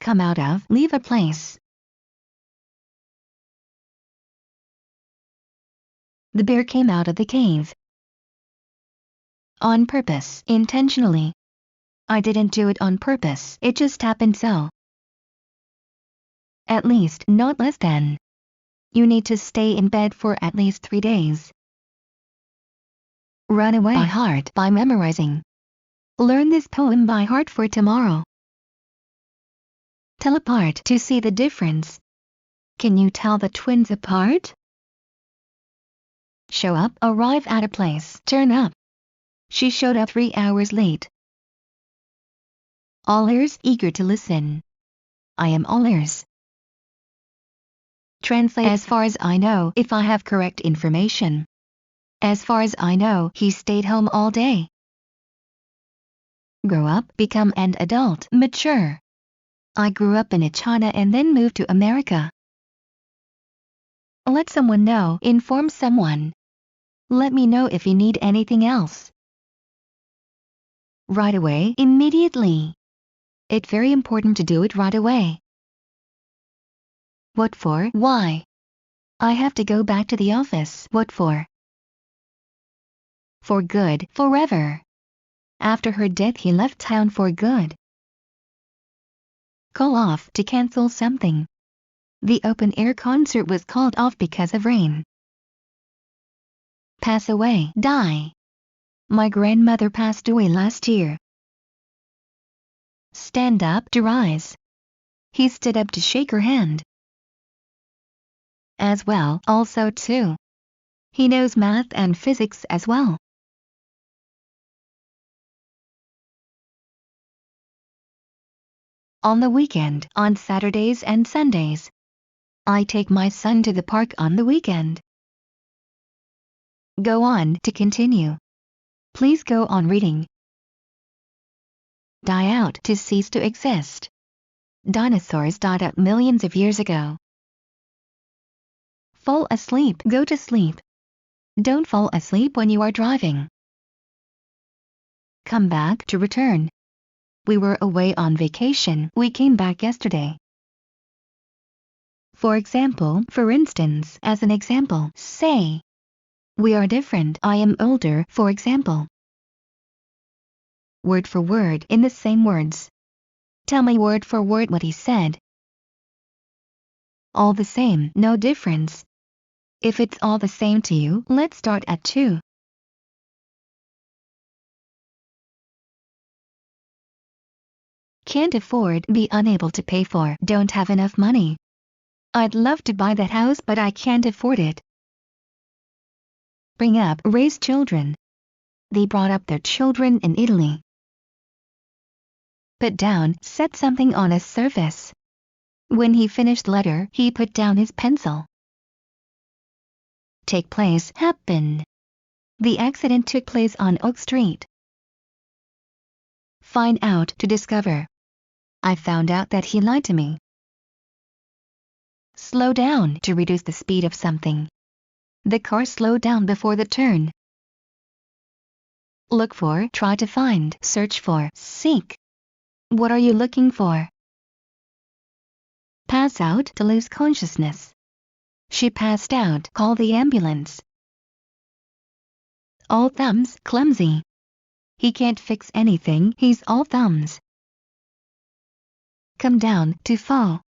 come out of, leave a place. The bear came out of the cave. On purpose, intentionally. I didn't do it on purpose, it just happened so. At least, not less than. You need to stay in bed for at least 3 days. Run away by heart by memorizing. Learn this poem by heart for tomorrow. Tell apart to see the difference. Can you tell the twins apart? Show up, arrive at a place, turn up. She showed up 3 hours late. All ears, eager to listen. I am all ears. Translate: as far as I know, if I have correct information. As far as I know, he stayed home all day. Grow up, become an adult, mature. I grew up in China and then moved to America. Let someone know, inform someone. Let me know if you need anything else. Right away, immediately. It's very important to do it right away. What for? Why? I have to go back to the office. What for? For good, forever. After her death he left town for good. Call off, to cancel something. The open-air concert was called off because of rain. Pass away, die. My grandmother passed away last year. Stand up, to rise. He stood up to shake her hand. As well, also too. He knows math and physics as well. On the weekend, on Saturdays and Sundays. I take my son to the park on the weekend. Go on, to continue. Please go on reading. Die out, to cease to exist. Dinosaurs died out millions of years ago. Fall asleep, go to sleep. Don't fall asleep when you are driving. Come back, to return. We were away on vacation, we came back yesterday. For example, for instance, as an example, say. We are different, I am older, for example. Word for word, in the same words. Tell me word for word what he said. All the same, no difference. If it's all the same to you, let's start at 2. Can't afford, be unable to pay for, don't have enough money. I'd love to buy that house but I can't afford it. Bring up, raise children. They brought up their children in Italy. Put down, set something on a surface. When he finished the letter, he put down his pencil. Take place, happen. The accident took place on Oak Street. Find out, to discover. I found out that he lied to me. Slow down, to reduce the speed of something. The car slowed down before the turn. Look for, try to find, search for, seek. What are you looking for? Pass out, to lose consciousness. She passed out, call the ambulance. All thumbs, clumsy. He can't fix anything, he's all thumbs. Come down, to fall.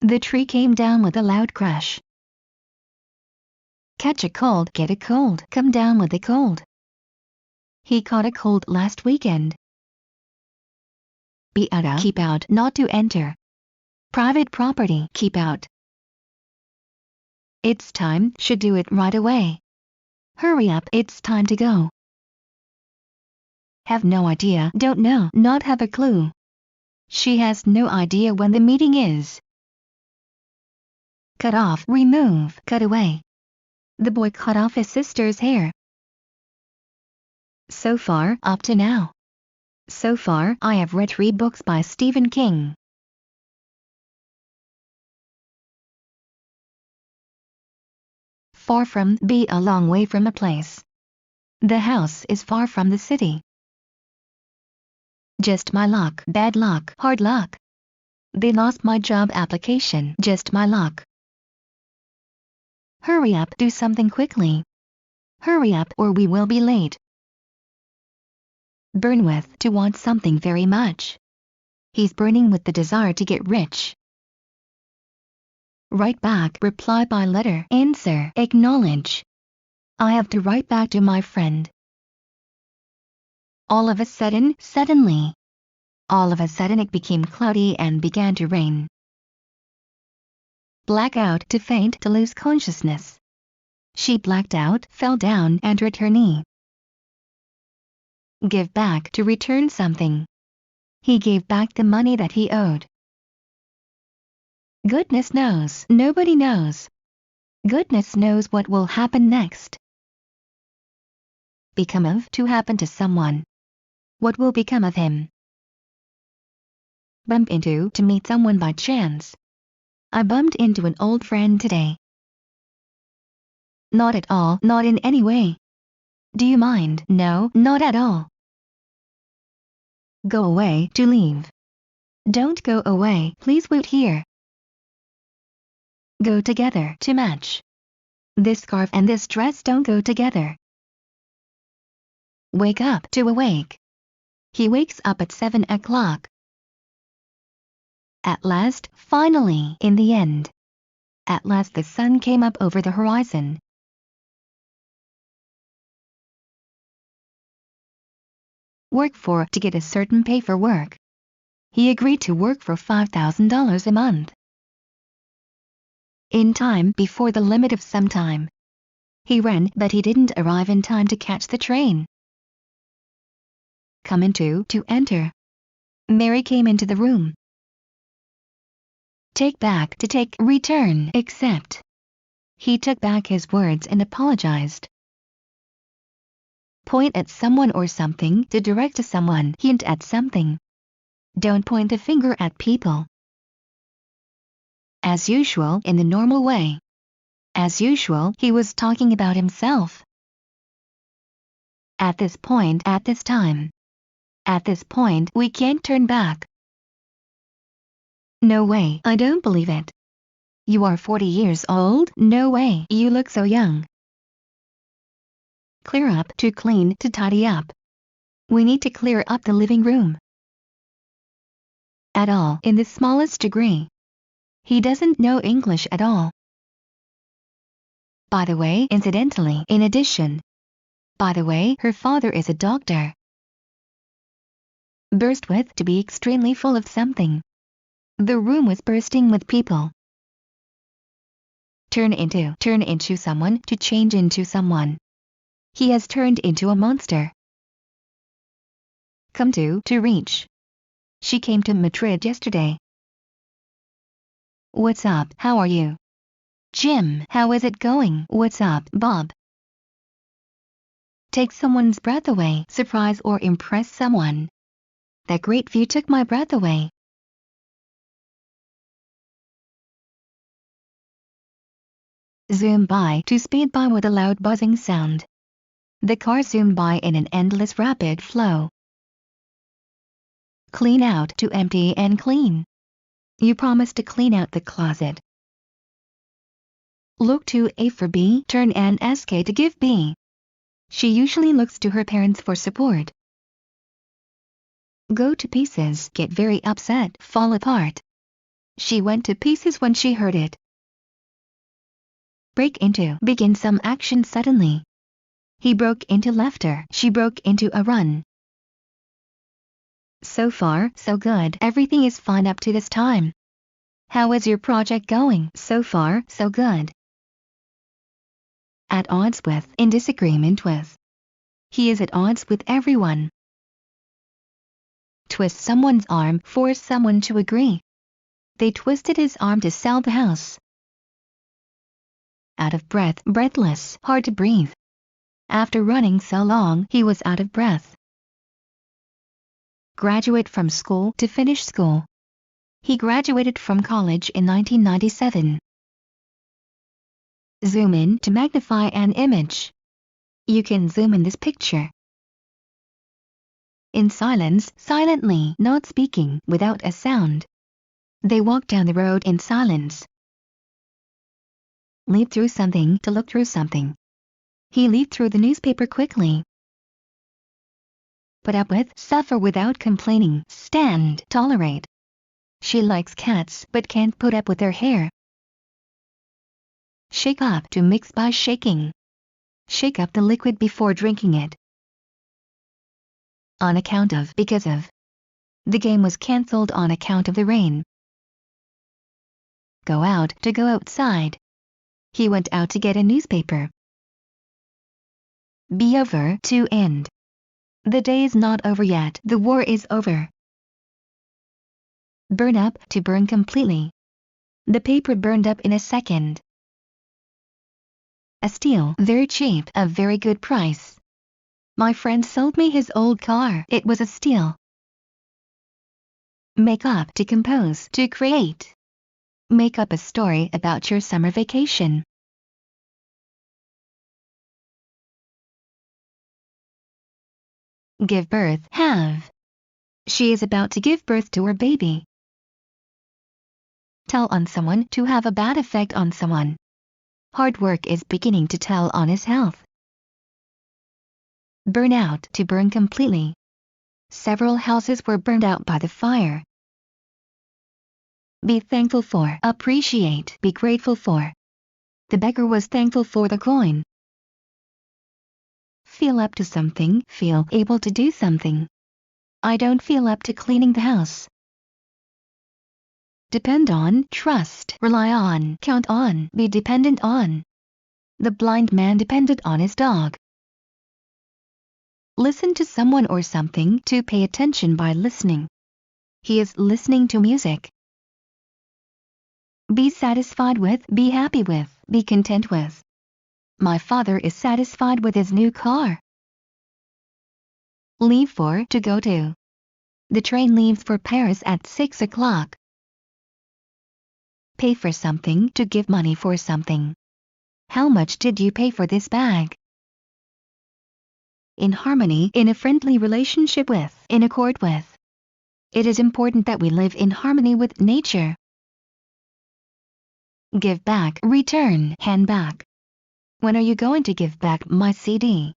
The tree came down with a loud crash. Catch a cold, get a cold, come down with a cold. He caught a cold last weekend. Be out of, keep out, not to enter. Private property, keep out. It's time, should do it right away. Hurry up, it's time to go. Have no idea, don't know, not have a clue. She has no idea when the meeting is. Cut off, remove, cut away. The boy cut off his sister's hair. So far, up to now. So far, I have read 3 books by Stephen King. Far from, be a long way from a place. The house is far from the city. Just my luck, bad luck, hard luck. They lost my job application. Just my luck. Hurry up, do something quickly. Hurry up or we will be late. Burn with, to want something very much. He's burning with the desire to get rich. Write back, reply by letter, answer, acknowledge. I have to write back to my friend. All of a sudden, suddenly. All of a sudden it became cloudy and began to rain. Black out, to faint, to lose consciousness. She blacked out, fell down and hurt her knee. Give back, to return something. He gave back the money that he owed. Goodness knows, nobody knows. Goodness knows what will happen next. Become of, to happen to someone. What will become of him? Bump into, to meet someone by chance. I bumped into an old friend today. Not at all, not in any way. Do you mind? No, not at all. Go away, to leave. Don't go away, please wait here. Go together, to match. This scarf and this dress don't go together. Wake up, to awake. He wakes up at 7 o'clock. At last, finally, in the end. At last the sun came up over the horizon. Work for, to get a certain pay for work. He agreed to work for $5,000 a month. In time, before the limit of some time. He ran, but he didn't arrive in time to catch the train. Come into, to enter. Mary came into the room. Take back, to take, return, accept. He took back his words and apologized. Point at someone or something, to direct to someone, hint at something. Don't point the finger at people. As usual, in the normal way. As usual, he was talking about himself. At this point, at this time. At this point, we can't turn back. No way, I don't believe it. You are 40 years old? No way, you look so young. Clear up, to clean, to tidy up. We need to clear up the living room. At all, in the smallest degree. He doesn't know English at all. By the way, incidentally, in addition. By the way, her father is a doctor. Burst with, to be extremely full of something. The room was bursting with people. Turn into someone, to change into someone. He has turned into a monster. Come to reach. She came to Madrid yesterday. What's up, how are you? Jim, how is it going? What's up, Bob? Take someone's breath away, surprise or impress someone. That great view took my breath away. Zoom by, to speed by with a loud buzzing sound. The car zoomed by in an endless rapid flow. Clean out, to empty and clean. You promised to clean out the closet. Look to A for B, turn and SK to give B. She usually looks to her parents for support. Go to pieces, get very upset, fall apart. She went to pieces when she heard it. Break into, begin some action suddenly. He broke into laughter, she broke into a run. So far, so good, everything is fine up to this time. How is your project going? So far, so good. At odds with, in disagreement with. He is at odds with everyone. Twist someone's arm, force someone to agree. They twisted his arm to sell the house. Out of breath, breathless, hard to breathe. After running so long, he was out of breath. Graduate from school, to finish school. He graduated from college in 1997. Zoom in, to magnify an image. You can zoom in this picture. In silence, silently, not speaking, without a sound. They walked down the road in silence. Leap through something to look through something. He leaped through the newspaper quickly. Put up with, suffer without complaining, stand, tolerate. She likes cats but can't put up with their hair. Shake up, to mix by shaking. Shake up the liquid before drinking it. On account of, because of. The game was cancelled on account of the rain. Go out, to go outside. He went out to get a newspaper. Be over, to end. The day is not over yet, the war is over. Burn up, to burn completely. The paper burned up in a second. A steal, very cheap, a very good price. My friend sold me his old car, it was a steal. Make up, to compose, to create. Make up a story about your summer vacation. Give birth, have. She is about to give birth to her baby. Tell on someone, to have a bad effect on someone. Hard work is beginning to tell on his health. Burn out, to burn completely. Several houses were burned out by the fire. Be thankful for, appreciate, be grateful for. The beggar was thankful for the coin. Feel up to something, feel able to do something. I don't feel up to cleaning the house. Depend on, trust, rely on, count on, be dependent on. The blind man depended on his dog. Listen to someone or something, to pay attention by listening. He is listening to music. Be satisfied with, be happy with, be content with. My father is satisfied with his new car. Leave for, to go to. The train leaves for Paris at 6 o'clock. Pay for something, to give money for something. How much did you pay for this bag? In harmony, in a friendly relationship with, in accord with. It is important that we live in harmony with nature. Give back, return, hand back. When are you going to give back my CD?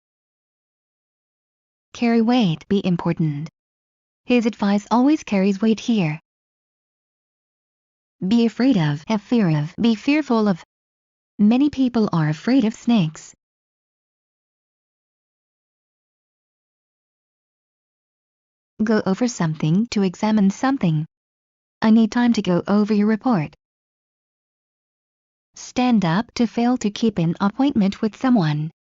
Carry weight, be important. His advice always carries weight here. Be afraid of, have fear of, be fearful of. Many people are afraid of snakes. Go over something, to examine something. I need time to go over your report. Stand up, to fail to keep an appointment with someone.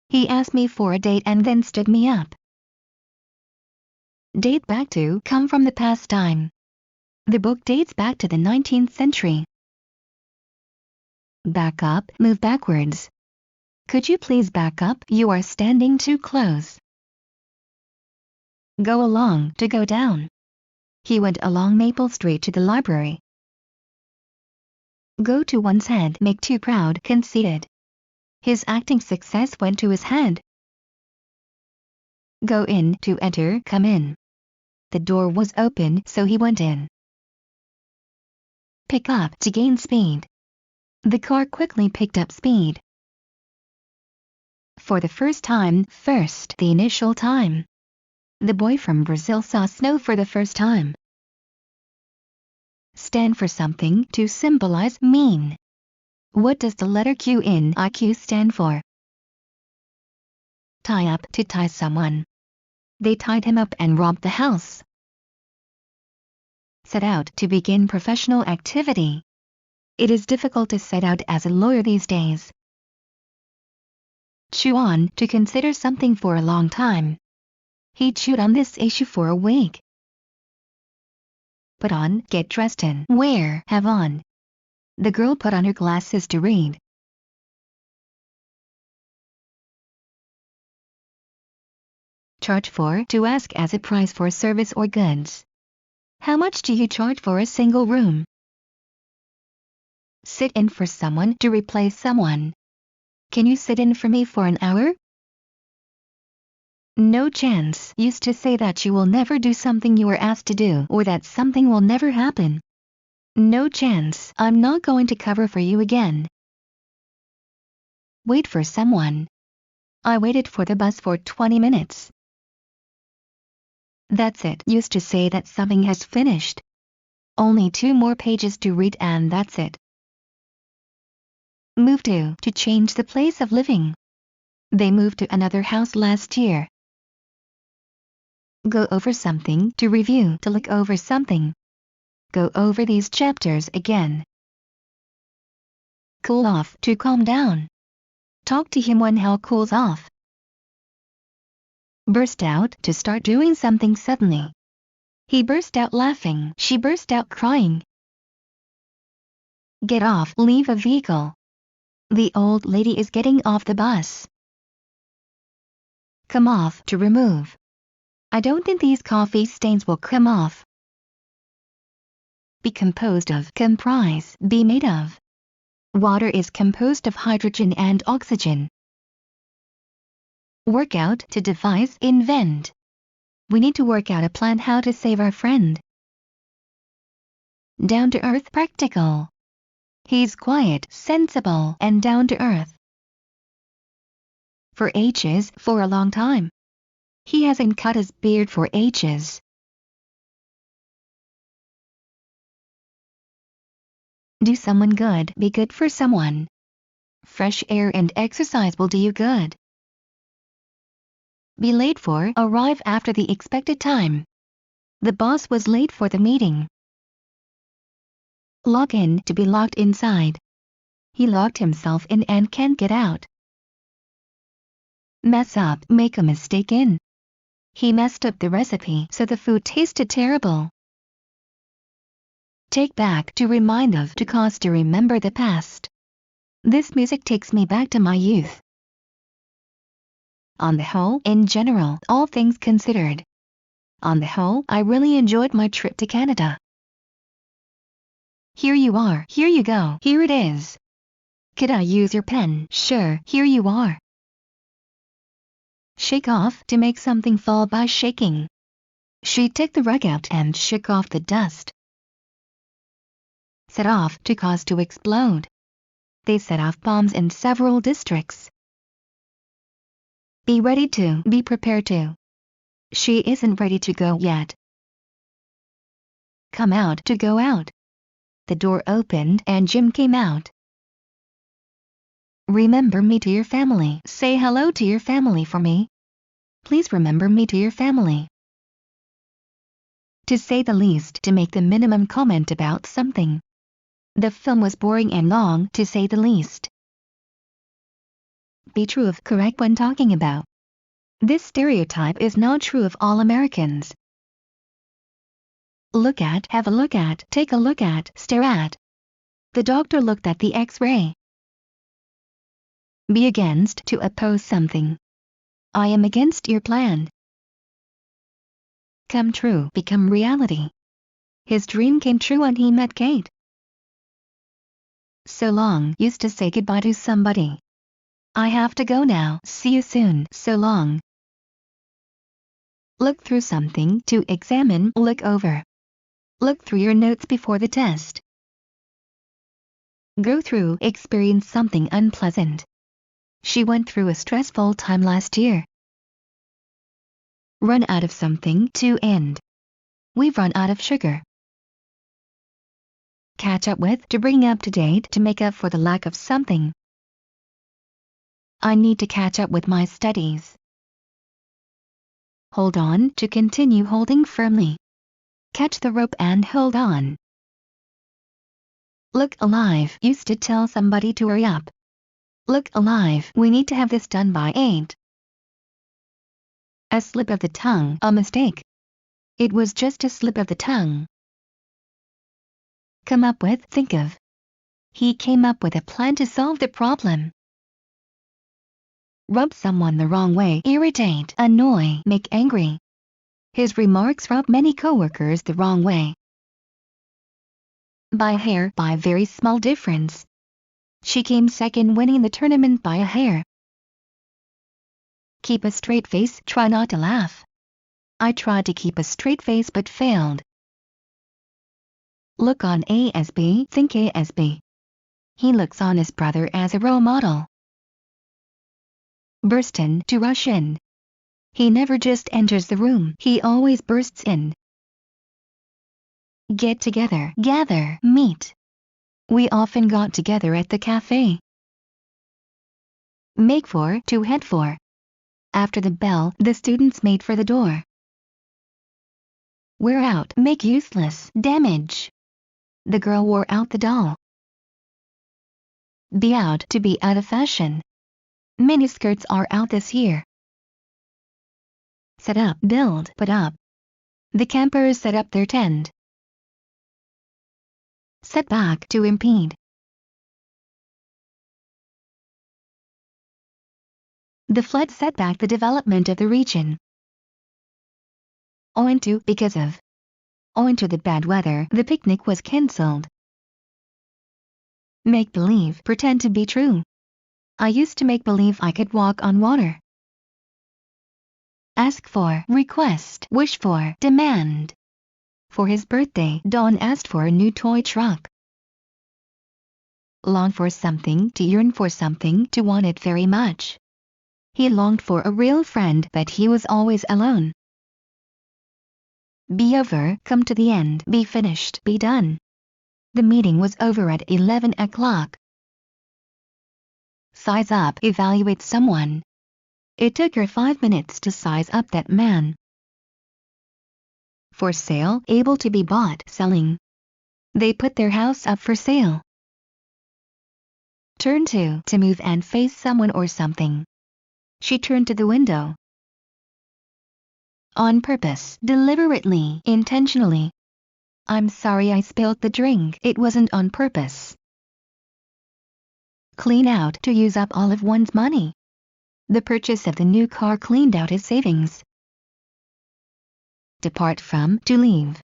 He asked me for a date and then stood me up. Date back to, come from the past time. The book dates back to the 19th century. Back up, move backwards. Could you please back up, you are standing too close. Go along, to go down. He went along Maple Street to the library. Go to one's head, make too proud, conceited. His acting success went to his head. Go in, to enter, come in. The door was open, so he went in. Pick up, to gain speed. The car quickly picked up speed. For the first time, first, the initial time. The boy from Brazil saw snow for the first time. Stand for something, to symbolize, mean. What does the letter Q in IQ stand for? Tie up, to tie someone. They tied him up and robbed the house. Set out, to begin professional activity. It is difficult to set out as a lawyer these days. Chew on, to consider something for a long time. He chewed on this issue for a week. Put on, get dressed in, wear, have on. The girl put on her glasses to read. Charge for, to ask as a price for service or goods. How much do you charge for a single room? Sit in for someone, to replace someone. Can you sit in for me for an hour? No chance, used to say that you will never do something you are asked to do, or that something will never happen. No chance. I'm not going to cover for you again. Wait for someone. I waited for the bus for 20 minutes. That's it. Used to say that something has finished. Only 2 more pages to read and that's it. Move to change the place of living. They moved to another house last year. Go over something, to review, to look over something. Go over these chapters again. Cool off, to calm down. Talk to him when hell cools off. Burst out, to start doing something suddenly. He burst out laughing, she burst out crying. Get off, leave a vehicle. The old lady is getting off the bus. Come off, to remove. I don't think these coffee stains will come off. Be composed of, comprise, be made of. Water is composed of hydrogen and oxygen. Work out, to devise, invent. We need to work out a plan how to save our friend. Down to earth, practical. He's quiet, sensible, and down to earth. For ages, for a long time. He hasn't cut his beard for ages. Do someone good, be good for someone. Fresh air and exercise will do you good. Be late for, arrive after the expected time. The boss was late for the meeting. Log in, to be locked inside. He locked himself in and can't get out. Mess up, make a mistake in. He messed up the recipe so the food tasted terrible. Take back, to remind of, to cause to remember the past. This music takes me back to my youth. On the whole, in general, all things considered. On the whole, I really enjoyed my trip to Canada. Here you are, here you go, here it is. Could I use your pen? Sure, here you are. Shake off, to make something fall by shaking. She took the rug out and shook off the dust. Set off, to cause to explode. They set off bombs in several districts. Be ready to, be prepared to. She isn't ready to go yet. Come out, to go out. The door opened and Jim came out. Remember me to your family. Say hello to your family for me. Please remember me to your family. To say the least, to make the minimum comment about something. The film was boring and long, to say the least. Be true of, correct when talking about. This stereotype is not true of all Americans. Look at, have a look at, take a look at, stare at. The doctor looked at the X-ray. Be against, to oppose something. I am against your plan. Come true, become reality. His dream came true when he met Kate. So long, used to say goodbye to somebody. I have to go now, see you soon, so long. Look through something, to examine, look over. Look through your notes before the test. Go through, experience something unpleasant. She went through a stressful time last year. Run out of something, to end. We've run out of sugar. Catch up with, to bring up to date, to make up for the lack of something. I need to catch up with my studies. Hold on, to continue holding firmly. Catch the rope and hold on. Look alive, used to tell somebody to hurry up. Look alive, we need to have this done by 8. A slip of the tongue, a mistake. It was just a slip of the tongue. Come up with, think of. He came up with a plan to solve the problem. Rub someone the wrong way, irritate, annoy, make angry. His remarks rub many coworkers the wrong way. By a hair, by a very small difference. She came second, winning the tournament by a hair. Keep a straight face, try not to laugh. I tried to keep a straight face but failed. Look on A as B, think A as B. He looks on his brother as a role model. Burst in, to rush in. He never just enters the room, he always bursts in. Get together, gather, meet. We often got together at the cafe. Make for, to head for. After the bell, the students made for the door. Wear out, make useless, damage. The girl wore out the doll. Be out, to be out of fashion. Miniskirts are out this year. Set up, build, put up. The campers set up their tent. Set back, to impede. The flood set back the development of the region. Owing to, because of. Owing to the bad weather, the picnic was cancelled. Make believe, pretend to be true. I used to make believe I could walk on water. Ask for, request, wish for, demand. For his birthday, Dawn asked for a new toy truck. Long for something, to yearn for something, to want it very much. He longed for a real friend, but he was always alone. Be over, come to the end, be finished, be done. The meeting was over at 11 o'clock. Size up, evaluate someone. It took her 5 minutes to size up that man. For sale, able to be bought, selling. They put their house up for sale. Turn to move and face someone or something. She turned to the window. On purpose, deliberately, intentionally. I'm sorry I spilled the drink, it wasn't on purpose. Clean out, to use up all of one's money. The purchase of the new car cleaned out his savings. Depart from, to leave.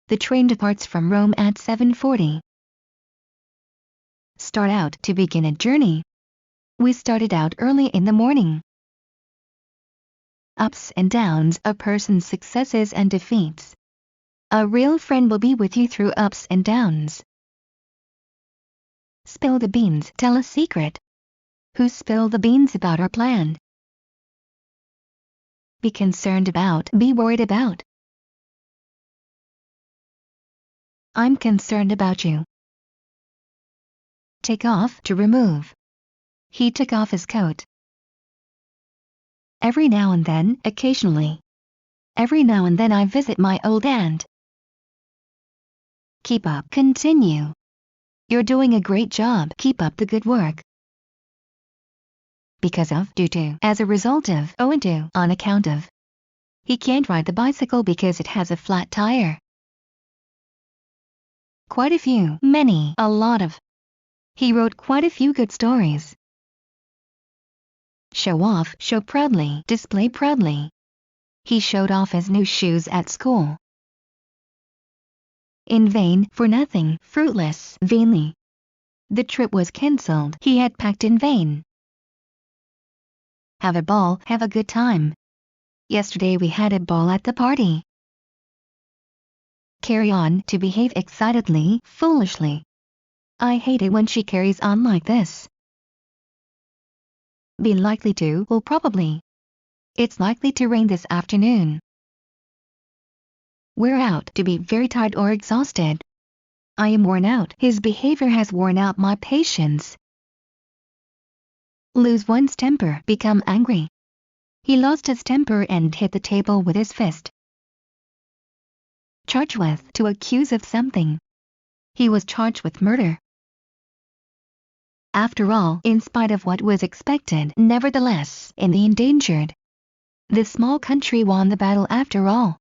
The train departs from Rome at 7:40. Start out, to begin a journey. We started out early in the morning. Ups and downs, a person's successes and defeats. A real friend will be with you through ups and downs. Spill the beans, tell a secret. Who spilled the beans about our plan? Be concerned about, be worried about. I'm concerned about you. Take off, to remove. He took off his coat. Every now and then, occasionally. Every now and then I visit my old aunt. Keep up, continue. You're doing a great job, keep up the good work. Because of, due to, as a result of, owing to, on account of. He can't ride the bicycle because it has a flat tire. Quite a few, many, a lot of. He wrote quite a few good stories. Show off, show proudly, display proudly. He showed off his new shoes at school. In vain, for nothing, fruitless, vainly. The trip was cancelled, he had packed in vain. Have a ball, have a good time. Yesterday we had a ball at the party. Carry on, to behave excitedly, foolishly. I hate it when she carries on like this. Be likely to, will probably. It's likely to rain this afternoon. Wear out, to be very tired or exhausted. I am worn out, his behavior has worn out my patience. Lose one's temper, become angry. He lost his temper and hit the table with his fist. Charge with, to accuse of something. He was charged with murder. After all, in spite of what was expected, nevertheless, in the endangered. The small country won the battle after all.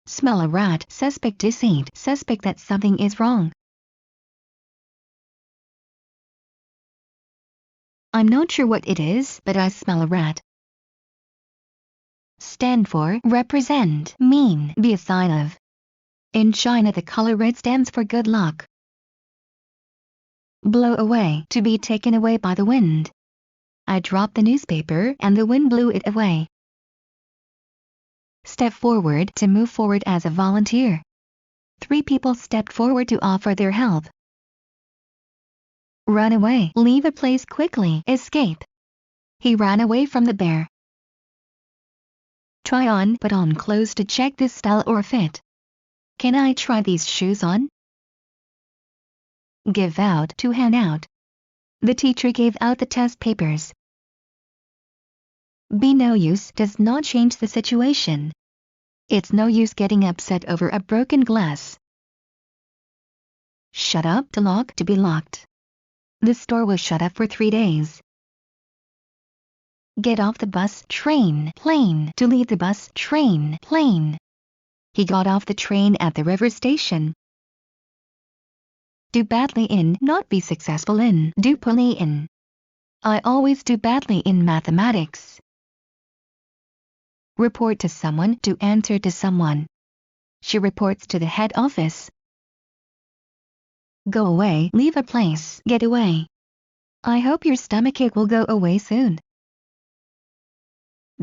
Smell a rat, suspect deceit, suspect that something is wrong. I'm not sure what it is, but I smell a rat. Stand for, represent, mean, be a sign of. In China the color red stands for good luck. Blow away, to be taken away by the wind. I dropped the newspaper and the wind blew it away. Step forward, to move forward as a volunteer. 3 people stepped forward to offer their help. Run away, leave the place quickly, escape. He ran away from the bear. Try on, put on clothes to check this style or fit. Can I try these shoes on? Give out, to hand out. The teacher gave out the test papers. Be no use does not change the situation. It's no use getting upset over a broken glass. Shut up, to lock, to be locked. The store was shut up for 3 days. Get off the bus, train, plane, to leave the bus, train, plane. He got off the train at the river station. Do badly in, not be successful in, do poorly in. I always do badly in mathematics. Report to someone, to answer to someone. She reports to the head office. Go away, leave a place, get away. I hope your stomachache will go away soon.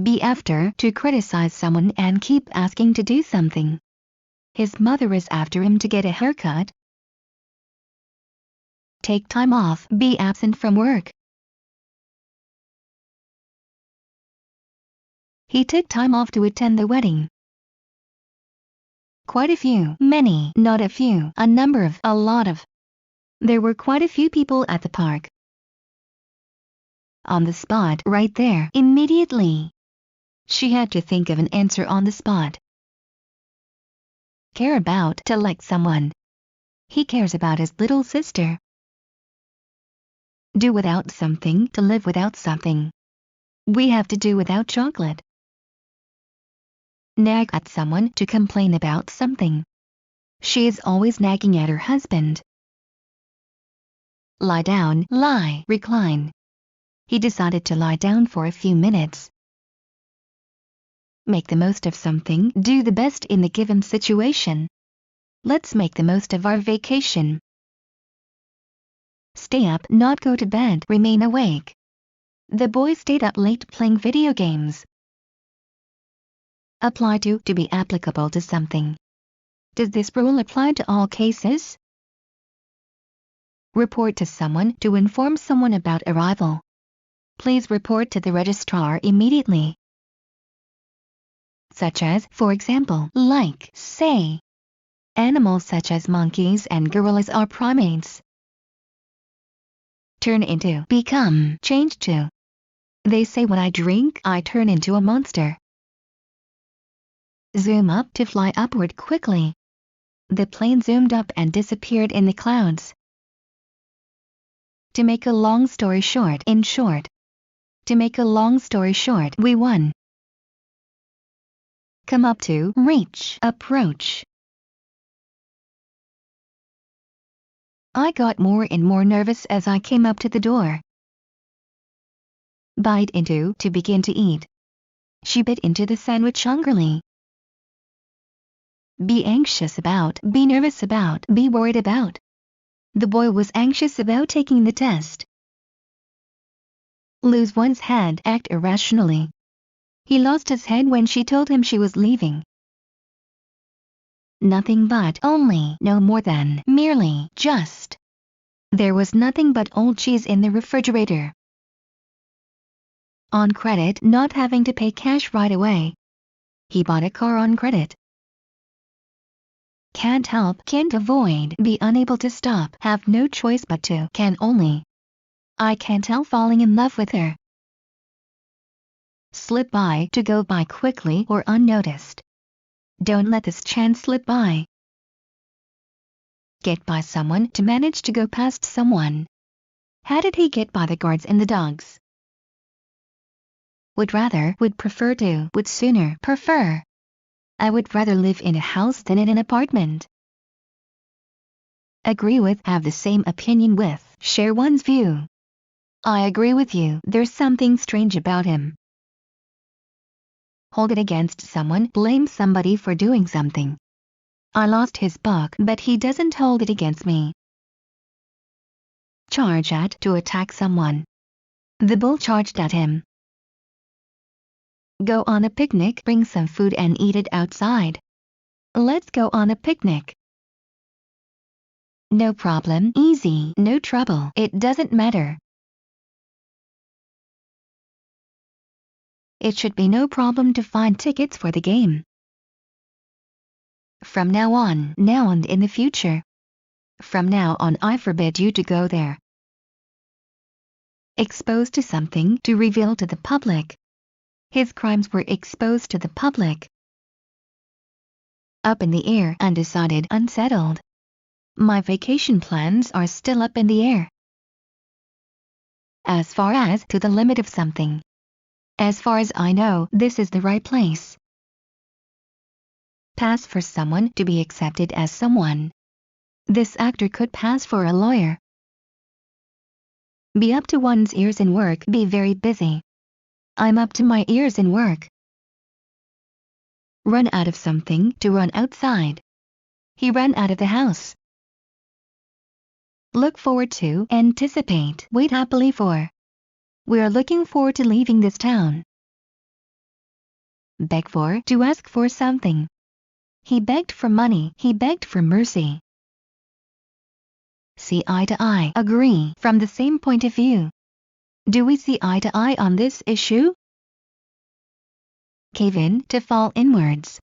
Be after, to criticize someone and keep asking to do something. His mother is after him to get a haircut. Take time off, be absent from work. He took time off to attend the wedding. Quite a few, many, not a few, a number of, a lot of. There were quite a few people at the park. On the spot, right there, immediately. She had to think of an answer on the spot. Care about, to like someone. He cares about his little sister. Do without something, to live without something. We have to do without chocolate. Nag at someone, to complain about something. She is always nagging at her husband. Lie down, lie, recline. He decided to lie down for a few minutes. Make the most of something, do the best in the given situation. Let's make the most of our vacation. Stay up, not go to bed, remain awake. The boy stayed up late playing video games. Apply to be applicable to something. Does this rule apply to all cases? Report to someone, to inform someone about arrival. Please report to the registrar immediately. Such as, for example, like, say. Animals such as monkeys and gorillas are primates. Turn into, become, change to. They say when I drink, I turn into a monster. Zoom up, to fly upward quickly. The plane zoomed up and disappeared in the clouds. To make a long story short, in short. To make a long story short, we won. Come up to, reach, approach. I got more and more nervous as I came up to the door. Bite into, to begin to eat. She bit into the sandwich hungrily. Be anxious about, be nervous about, be worried about. The boy was anxious about taking the test. Lose one's head, act irrationally. He lost his head when she told him she was leaving. Nothing but, only, no more than, merely, just. There was nothing but old cheese in the refrigerator. On credit, not having to pay cash right away. He bought a car on credit. Can't help, can't avoid, be unable to stop, have no choice but to, can only. I can't help falling in love with her. Slip by, to go by quickly or unnoticed. Don't let this chance slip by. Get by someone, to manage to go past someone. How did he get by the guards and the dogs? Would rather, would prefer to, would sooner, prefer. I would rather live in a house than in an apartment. Agree with, have the same opinion with, share one's view. I agree with you, there's something strange about him. Hold it against someone, blame somebody for doing something. I lost his book, but he doesn't hold it against me. Charge at, to attack someone. The bull charged at him. Go on a picnic, bring some food and eat it outside. Let's go on a picnic. No problem, easy, no trouble, it doesn't matter. It should be no problem to find tickets for the game. From now on and in the future. From now on I forbid you to go there. Exposed to something, to reveal to the public. His crimes were exposed to the public. Up in the air, undecided, unsettled. My vacation plans are still up in the air. As far as, to the limit of something. As far as I know, this is the right place. Pass for someone, to be accepted as someone. This actor could pass for a lawyer. Be up to one's ears in work, be very busy. I'm up to my ears in work. Run out of something, to run outside. He ran out of the house. Look forward to, anticipate, wait happily for. We are looking forward to leaving this town. Beg for, to ask for something. He begged for money, he begged for mercy. See eye to eye, agree, from the same point of view. Do we see eye to eye on this issue? Cave in, to fall inwards.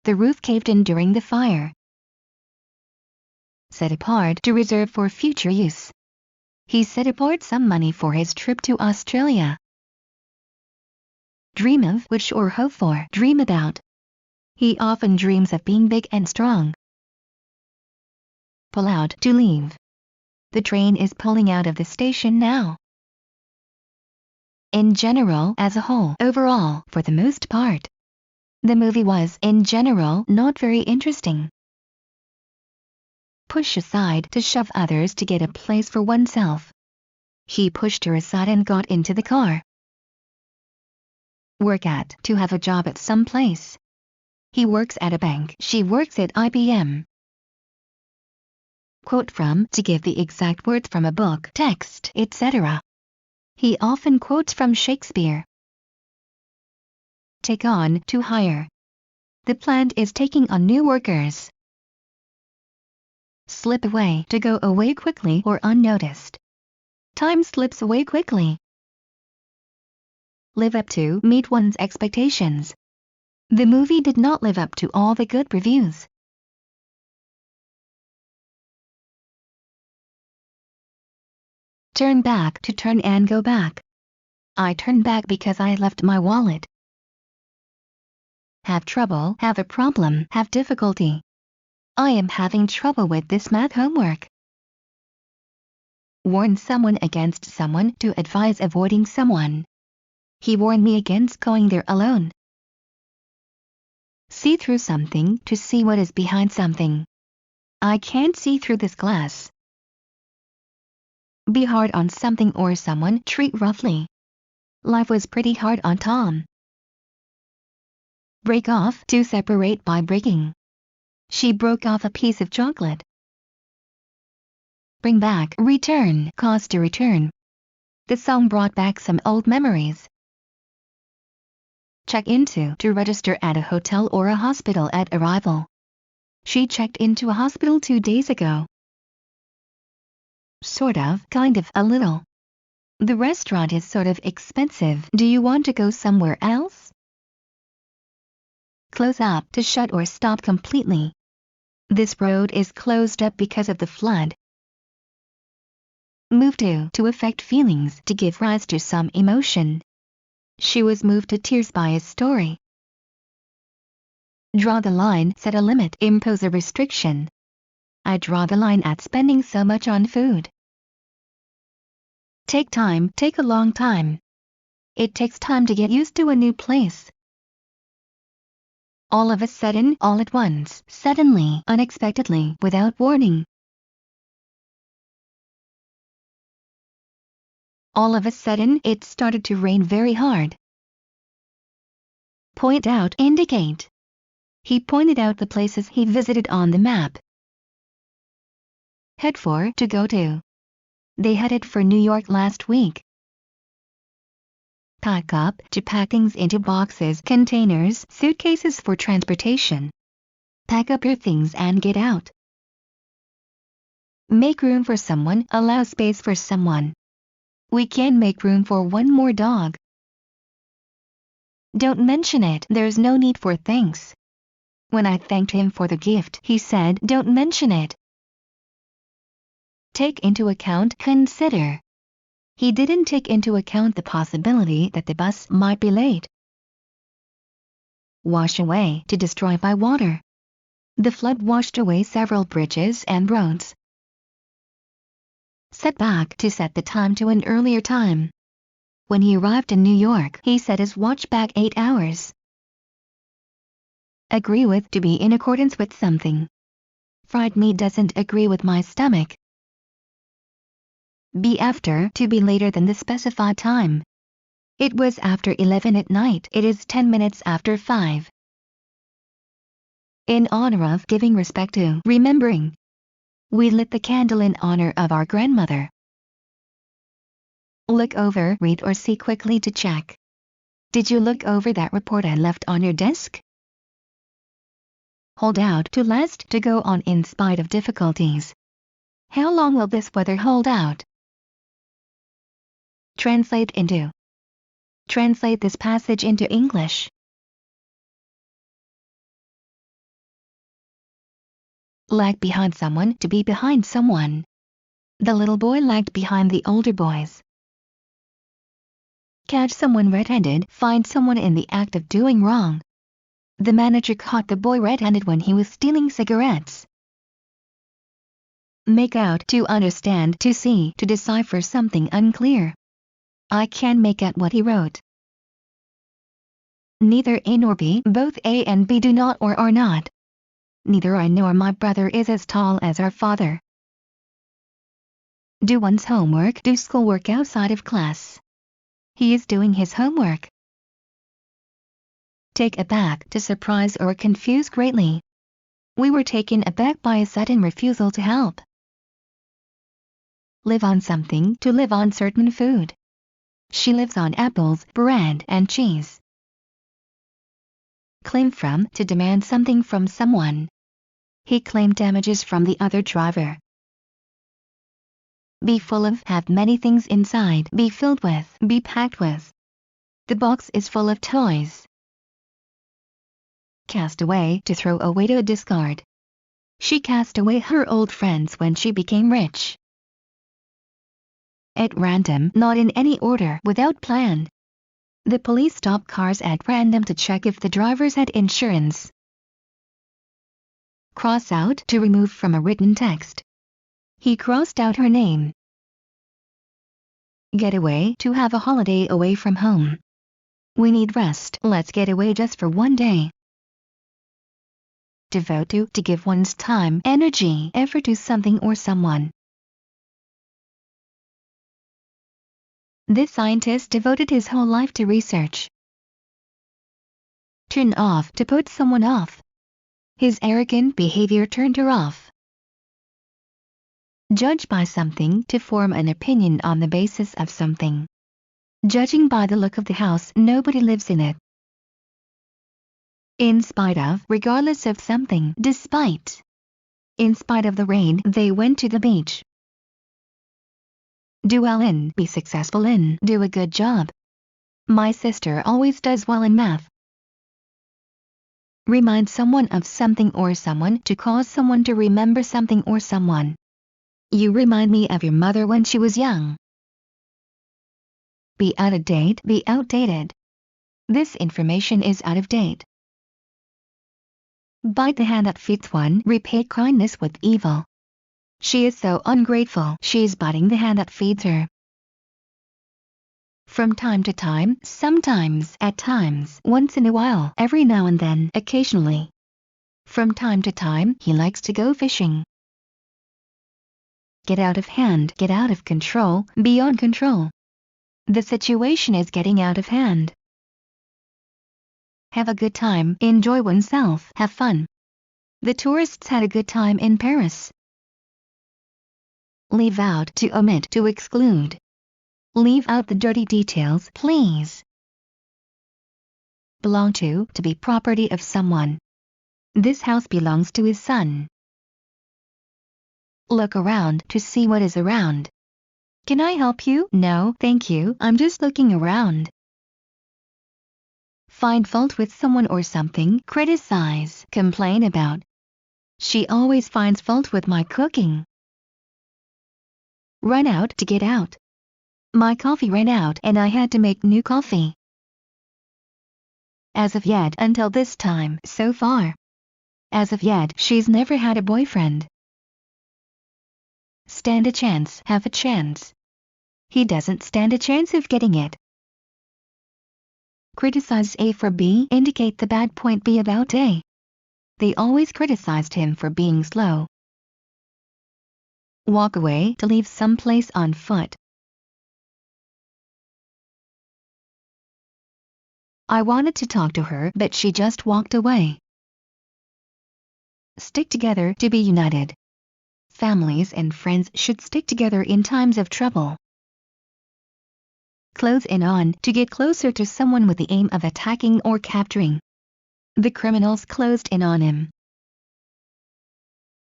The roof caved in during the fire. Set apart, to reserve for future use. He set apart some money for his trip to Australia. Dream of, wish or hope for, dream about. He often dreams of being big and strong. Pull out, to leave. The train is pulling out of the station now. In general, as a whole, overall, for the most part. The movie was, in general, not very interesting. Push aside, to shove others to get a place for oneself. He pushed her aside and got into the car. Work at, to have a job at some place. He works at a bank, she works at IBM. Quote from, to give the exact words from a book, text, etc. He often quotes from Shakespeare. Take on, to hire. The plant is taking on new workers. Slip away, to go away quickly or unnoticed. Time slips away quickly. Live up to, meet one's expectations. The movie did not live up to all the good reviews. Turn back, to turn and go back. I turn back because I left my wallet. Have trouble, have a problem, have difficulty. I am having trouble with this math homework. Warn someone against someone, to advise avoiding someone. He warned me against going there alone. See through something, to see what is behind something. I can't see through this glass. Be hard on something or someone, treat roughly. Life was pretty hard on Tom. Break off, to separate by breaking. She broke off a piece of chocolate. Bring back, return, cause to return. The song brought back some old memories. Check into, to register at a hotel or a hospital at arrival. She checked into a hospital 2 days ago. Sort of, kind of, a little. The restaurant is sort of expensive. Do you want to go somewhere else? Close up, to shut or stop completely. This road is closed up because of the flood. Move to affect feelings, to give rise to some emotion. She was moved to tears by his story. Draw the line, set a limit, impose a restriction. I draw the line at spending so much on food. Take time, take a long time. It takes time to get used to a new place. All of a sudden, all at once, suddenly, unexpectedly, without warning. All of a sudden, it started to rain very hard. Point out, indicate. He pointed out the places he visited on the map. Head for, to go to. They headed for New York last week. Pack up, to pack things into boxes, containers, suitcases for transportation. Pack up your things and get out. Make room for someone, allow space for someone. We can make room for one more dog. Don't mention it, there's no need for thanks. When I thanked him for the gift, he said, don't mention it. Take into account, consider. He didn't take into account the possibility that the bus might be late. Wash away, to destroy by water. The flood washed away several bridges and roads. Set back, to set the time to an earlier time. When he arrived in New York, he set his watch back 8 hours. Agree with, to be in accordance with something. Fried meat doesn't agree with my stomach. Be after, to be later than the specified time. It was after 11 at night, it is 10 minutes after 5. In honor of, giving respect to, remembering. We lit the candle in honor of our grandmother. Look over, read or see quickly to check. Did you look over that report I left on your desk? Hold out, to last, to go on in spite of difficulties. How long will this weather hold out? Translate into. Translate this passage into English. Lag behind someone, to be behind someone. The little boy lagged behind the older boys. Catch someone red-handed, find someone in the act of doing wrong. The manager caught the boy red-handed when he was stealing cigarettes. Make out, to understand, to see, to decipher something unclear. I can make out what he wrote. Neither A nor B, both A and B do not or are not. Neither I nor my brother is as tall as our father. Do one's homework, do schoolwork outside of class. He is doing his homework. Take aback, to surprise or confuse greatly. We were taken aback by a sudden refusal to help. Live on something, to live on certain food. She lives on apples, bread, and cheese. Claim from, to demand something from someone. He claimed damages from the other driver. Be full of, have many things inside, be filled with, be packed with. The box is full of toys. Cast away, to throw away, to discard. She cast away her old friends when she became rich. At random, not in any order, without plan. The police stopped cars at random to check if the drivers had insurance. Cross out, to remove from a written text. He crossed out her name. Get away, to have a holiday away from home. We need rest, let's get away just for one day. Devote, to give one's time, energy, effort to something or someone. This scientist devoted his whole life to research. Turn off, to put someone off. His arrogant behavior turned her off. Judge by something, to form an opinion on the basis of something. Judging by the look of the house, nobody lives in it. In spite of, regardless of something, despite. In spite of the rain, they went to the beach. Do well in, be successful in, do a good job. My sister always does well in math. Remind someone of something or someone, to cause someone to remember something or someone. You remind me of your mother when she was young. Be out of date, be outdated. This information is out of date. Bite the hand that feeds one, repay kindness with evil. She is so ungrateful, she is biting the hand that feeds her. From time to time, sometimes, at times, once in a while, every now and then, occasionally. From time to time, he likes to go fishing. Get out of hand, get out of control, beyond control. The situation is getting out of hand. Have a good time, enjoy oneself, have fun. The tourists had a good time in Paris. Leave out, to omit, to exclude. Leave out the dirty details, please. Belong to be property of someone. This house belongs to his son. Look around to see what is around. Can I help you? No, thank you, I'm just looking around. Find fault with someone or something, criticize, complain about. She always finds fault with my cooking. Run out to get out. My coffee ran out and I had to make new coffee. As of yet, until this time, so far. As of yet, she's never had a boyfriend. Stand a chance, have a chance. He doesn't stand a chance of getting it. Criticize A for B, indicate the bad point B about A. They always criticized him for being slow. Walk away to leave someplace on foot. I wanted to talk to her, but she just walked away. Stick together to be united. Families and friends should stick together in times of trouble. Close in on to get closer to someone with the aim of attacking or capturing. The criminals closed in on him.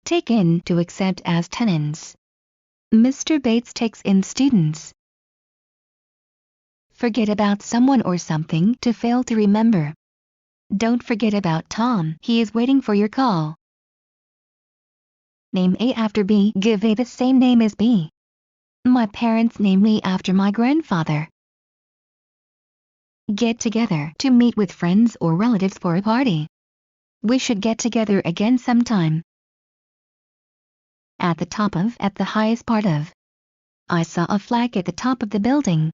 Take in to accept as tenants. Mr. Bates takes in students. Forget about someone or something to fail to remember. Don't forget about Tom, he is waiting for your call. Name A after B, give A the same name as B. My parents named me after my grandfather. Get together to meet with friends or relatives for a party. We should get together again sometime. At the top of, at the highest part of. I saw a flag at the top of the building.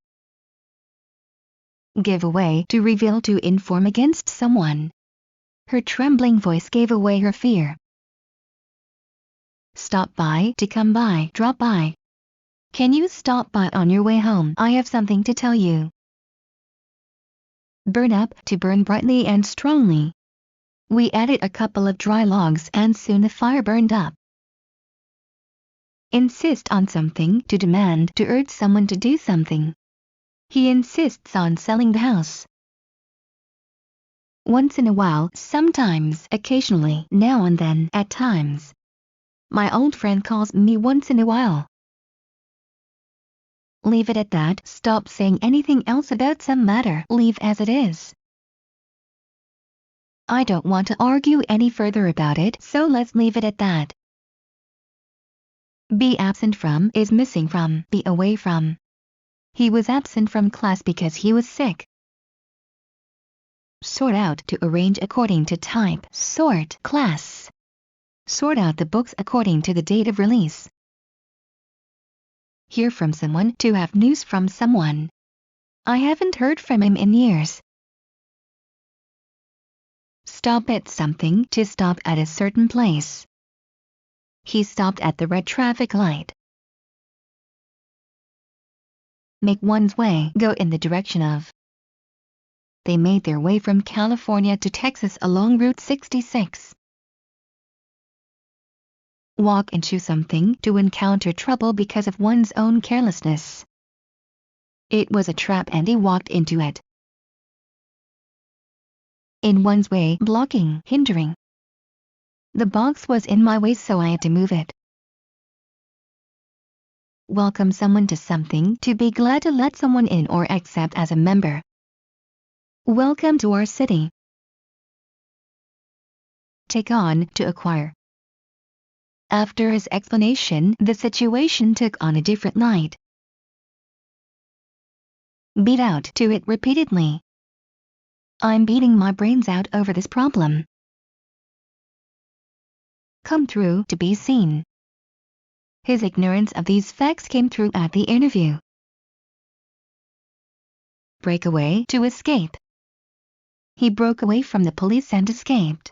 Give away to reveal to inform against someone. Her trembling voice gave away her fear. Stop by to come by, drop by. Can you stop by on your way home? I have something to tell you. Burn up to burn brightly and strongly. We added a couple of dry logs and soon the fire burned up. Insist on something to demand to urge someone to do something. He insists on selling the house. Once in a while, sometimes, occasionally, now and then, at times. My old friend calls me once in a while. Leave it at that. Stop saying anything else about some matter. Leave as it is. I don't want to argue any further about it, so let's leave it at that. Be absent from is missing from, be away from. He was absent from class because he was sick. Sort out to arrange according to type. Sort class. Sort out the books according to the date of release. Hear from someone to have news from someone. I haven't heard from him in years. Stop at something to stop at a certain place. He stopped at the red traffic light. Make one's way, go in the direction of. They made their way from California to Texas along Route 66. Walk into something to encounter trouble because of one's own carelessness. It was a trap and he walked into it. In one's way, blocking, hindering. The box was in my way so I had to move it. Welcome someone to something to be glad to let someone in or accept as a member. Welcome to our city. Take on to acquire. After his explanation, the situation took on a different light. Beat out to it repeatedly. I'm beating my brains out over this problem. Come through to be seen. His ignorance of these facts came through at the interview. Break away to escape. He broke away from the police and escaped.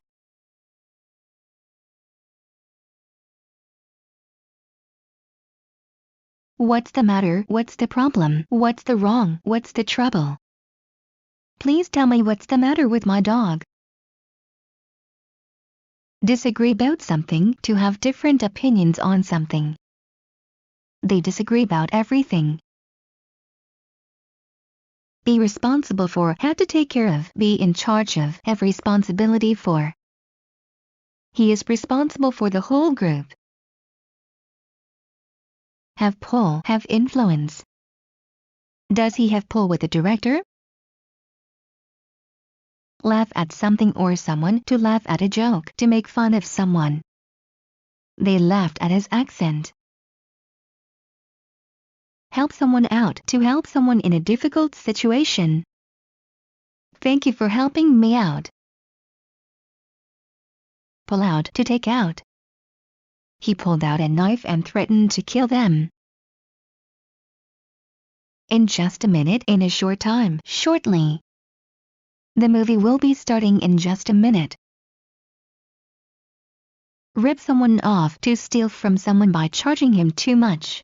What's the matter? What's the problem? What's the wrong? What's the trouble? Please tell me what's the matter with my dog. Disagree about something to have different opinions on something. They disagree about everything. Be responsible for, have to take care of, be in charge of, have responsibility for. He is responsible for the whole group. have pull, have influence. Does he have pull with the director? Laugh at something or someone, to laugh at a joke, to make fun of someone. They laughed at his accent. Help someone out, to help someone in a difficult situation. Thank you for helping me out. Pull out, to take out. He pulled out a knife and threatened to kill them. In just a minute, in a short time, shortly. The movie will be starting in just a minute. Rip someone off, to steal from someone by charging him too much.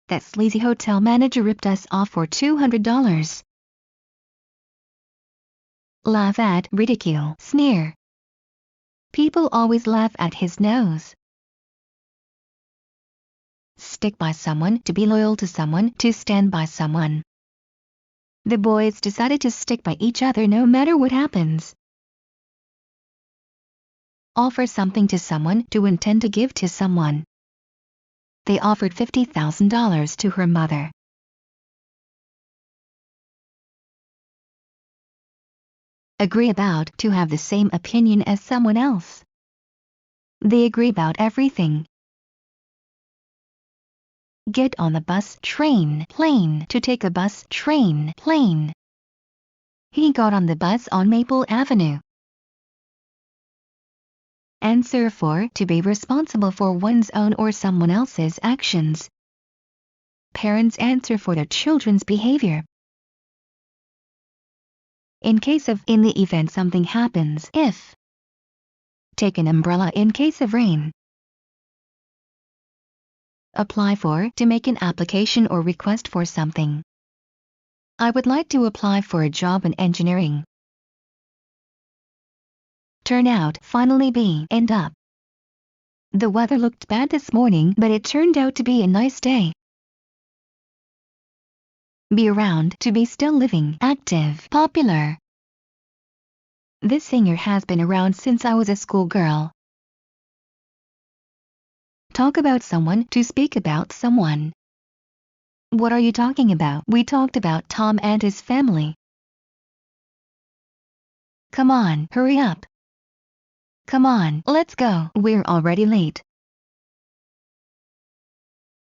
That sleazy hotel manager ripped us off for $200. Laugh at, ridicule, sneer. People always laugh at his nose. Stick by someone, to be loyal to someone, to stand by someone. The boys decided to stick by each other no matter what happens. Offer something to someone, to intend to give to someone. They offered $50,000 to her mother. Agree about, to have the same opinion as someone else. They agree about everything. Get on the bus, train, plane, to take a bus, train, plane. He got on the bus on Maple Avenue. Answer for, to be responsible for one's own or someone else's actions. Parents answer for their children's behavior. In case of, in the event something happens, if. Take an umbrella in case of rain. Apply for, to make an application or request for something. I would like to apply for a job in engineering. Turn out, finally be, end up. The weather looked bad this morning, but it turned out to be a nice day. Be around, to be still living, active, popular. This singer has been around since I was a schoolgirl. Talk about someone, to speak about someone. What are you talking about? We talked about Tom and his family. Come on, hurry up. Come on, let's go, we're already late.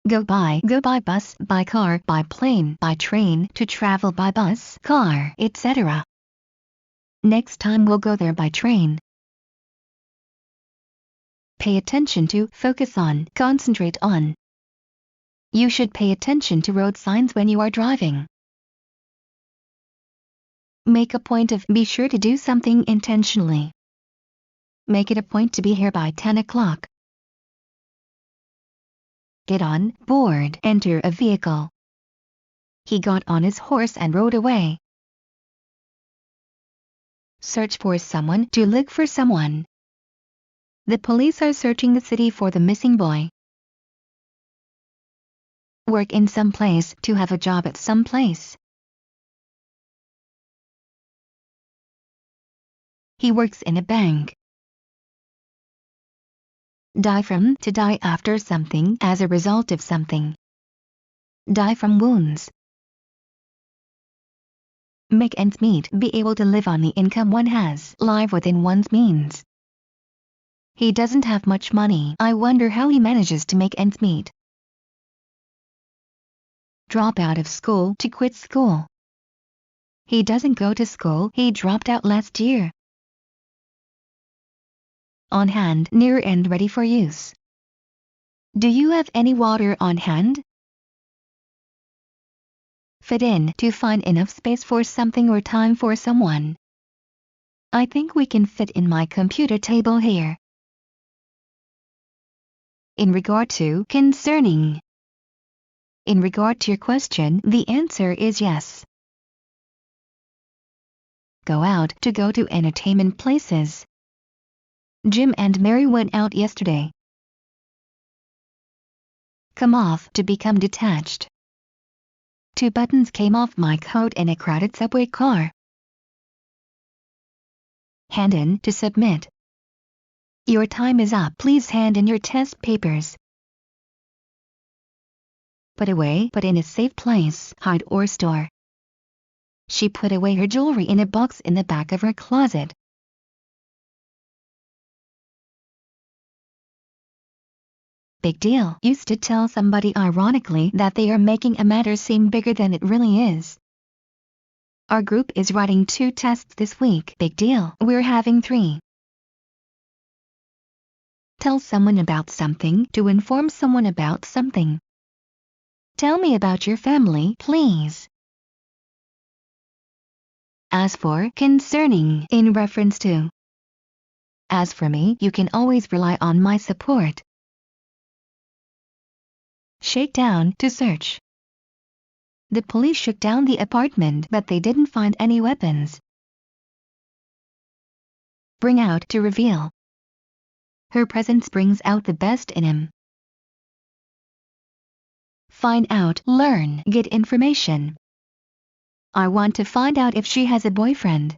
Go by bus, by car, by plane, by train, to travel by bus, car, etc. Next time we'll go there by train. Pay attention to, focus on, concentrate on. You should pay attention to road signs when you are driving. Make a point of, be sure to do something intentionally. Make it a point to be here by 10 o'clock. Get on, board, enter a vehicle. He got on his horse and rode away. Search for someone, to look for someone. The police are searching the city for the missing boy. Work in some place, to have a job at some place. He works in a bank. Die from, to die after something, as a result of something. Die from wounds. Make ends meet, be able to live on the income one has, live within one's means. He doesn't have much money, I wonder how he manages to make ends meet. Drop out of school, to quit school. He doesn't go to school, he dropped out last year. On hand, near and ready for use. Do you have any water on hand? Fit in, to find enough space for something or time for someone. I think we can fit in my computer table here. In regard to, concerning. In regard to your question, the answer is yes. Go out, to go to entertainment places. Jim and Mary went out yesterday. Come off, to become detached. 2 buttons came off my coat in a crowded subway car. Hand in, to submit. Your time is up, please hand in your test papers. Put away, put in a safe place, hide or store. She put away her jewelry in a box in the back of her closet. Big deal. Used to tell somebody ironically that they are making a matter seem bigger than it really is. Our group is writing 2 tests this week. Big deal. We're having 3. Tell someone about something, to inform someone about something. Tell me about your family, please. As for, concerning, in reference to. As for me, you can always rely on my support. Shake down, to search. The police shook down the apartment, but they didn't find any weapons. Bring out, to reveal. Her presence brings out the best in him. Find out, learn, get information. I want to find out if she has a boyfriend.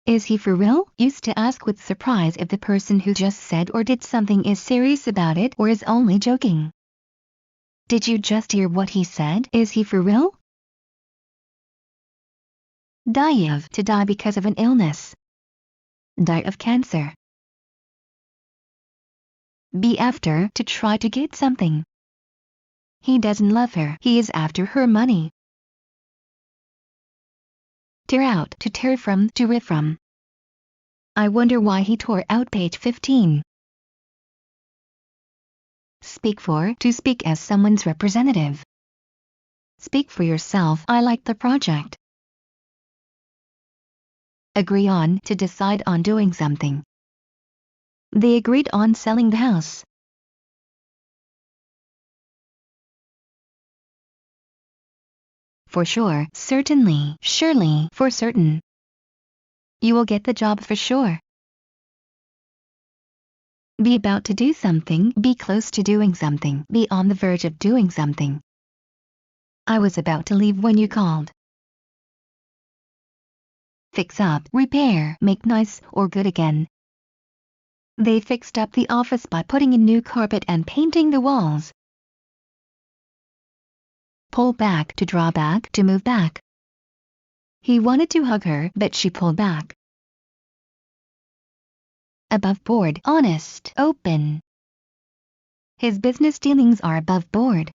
Is he for real? Used to ask with surprise if the person who just said or did something is serious about it or is only joking. Did you just hear what he said? Is he for real? Die of, to die because of an illness. Die of cancer. Be after, to try to get something. He doesn't love her, he is after her money. Tear out, to tear from, to rip from. I wonder why he tore out page 15. Speak for, to speak as someone's representative. Speak for yourself, I like the project. Agree on, to decide on doing something. They agreed on selling the house. For sure, certainly, surely, for certain. You will get the job for sure. Be about to do something, be close to doing something, be on the verge of doing something. I was about to leave when you called. Fix up, repair, make nice or good again. They fixed up the office by putting in new carpet and painting the walls. Pull back, to draw back, to move back. He wanted to hug her, but she pulled back. Above board, honest, open. His business dealings are above board.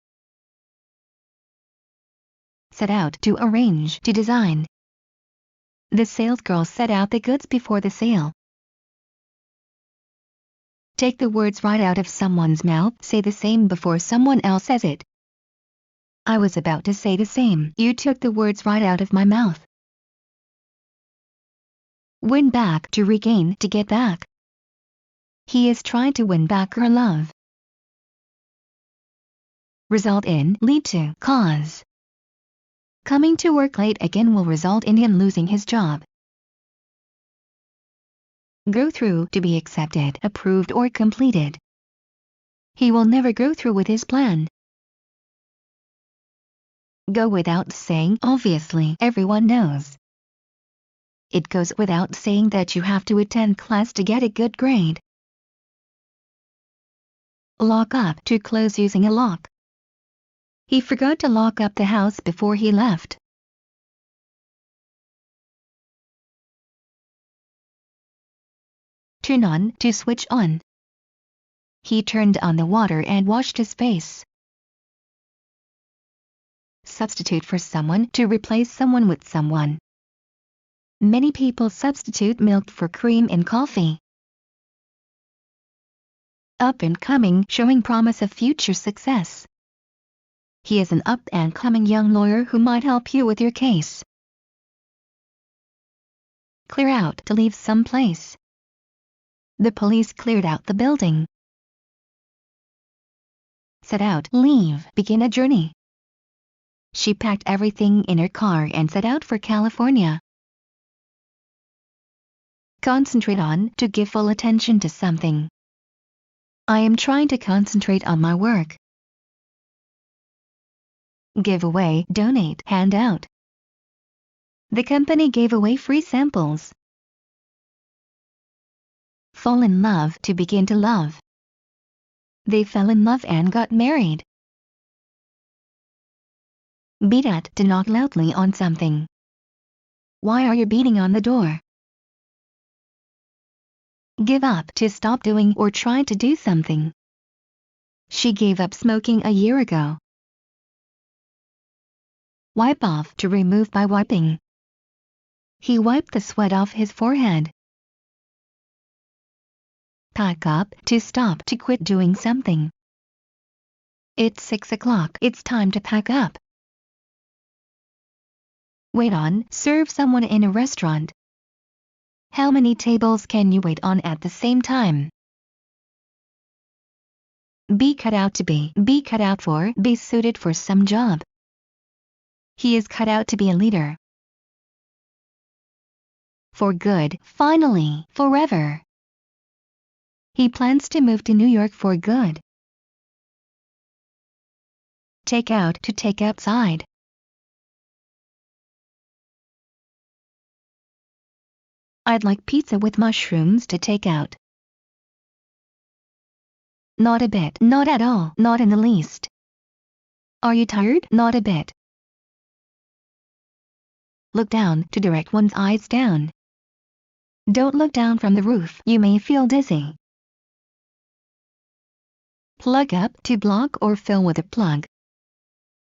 Set out, to arrange, to design. The salesgirl set out the goods before the sale. Take the words right out of someone's mouth, say the same before someone else says it. I was about to say the same, you took the words right out of my mouth. Win back, to regain, to get back. He is trying to win back her love. Result in, lead to, cause. Coming to work late again will result in him losing his job. Go through, to be accepted, approved or completed. He will never go through with his plan. Go without saying, obviously, everyone knows. It goes without saying that you have to attend class to get a good grade. Lock up, to close using a lock. He forgot to lock up the house before he left. Turn on, to switch on. He turned on the water and washed his face. Substitute for someone, to replace someone with someone. Many people substitute milk for cream in coffee. Up and coming, showing promise of future success. He is an up-and-coming young lawyer who might help you with your case. Clear out, to leave some place. The police cleared out the building. Set out, leave, begin a journey. She packed everything in her car and set out for California. Concentrate on, to give full attention to something. I am trying to concentrate on my work. Give away, donate, hand out. The company gave away free samples. Fall in love, to begin to love. They fell in love and got married. Beat at, to knock loudly on something. Why are you beating on the door? Give up, to stop doing or try to do something. She gave up smoking a year ago. Wipe off, to remove by wiping. He wiped the sweat off his forehead. Pack up, to stop, to quit doing something. It's 6 o'clock, it's time to pack up. Wait on, serve someone in a restaurant. How many tables can you wait on at the same time? Be cut out, to be cut out for, be suited for some job. He is cut out to be a leader. For good, finally, forever. He plans to move to New York for good. Take out, to take outside. I'd like pizza with mushrooms to take out. Not a bit, not at all, not in the least. Are you tired? Not a bit. Look down, to direct one's eyes down. Don't look down from the roof, you may feel dizzy. Plug up, to block or fill with a plug.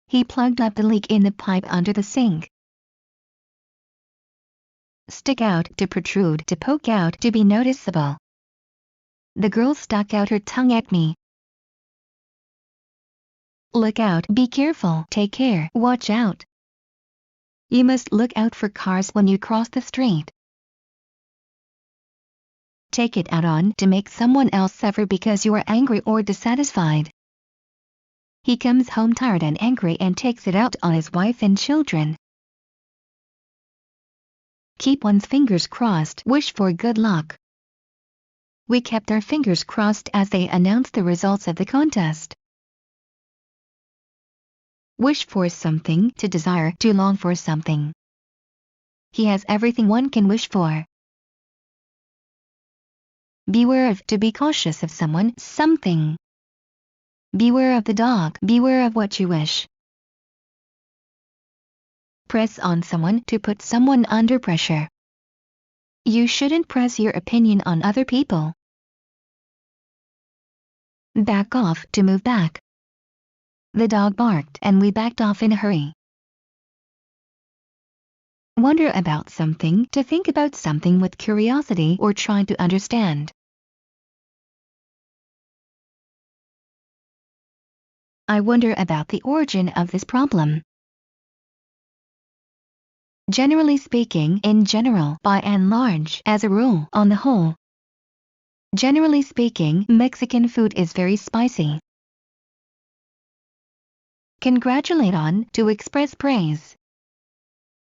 He plugged up the leak in the pipe under the sink. Stick out, to protrude, to poke out, to be noticeable. The girl stuck out her tongue at me. Look out, be careful, take care, watch out. You must look out for cars when you cross the street. Take it out on, to make someone else suffer because you are angry or dissatisfied. He comes home tired and angry and takes it out on his wife and children. Keep one's fingers crossed, wish for good luck. We kept our fingers crossed as they announced the results of the contest. Wish for something, to desire, to long for something. He has everything one can wish for. Beware of, to be cautious of someone, something. Beware of the dog, beware of what you wish. Press on someone, to put someone under pressure. You shouldn't press your opinion on other people. Back off, to move back. The dog barked and we backed off in a hurry. Wonder about something, to think about something with curiosity or try to understand. I wonder about the origin of this problem. Generally speaking, in general, by and large, as a rule, on the whole. Generally speaking, Mexican food is very spicy. Congratulate on, to express praise.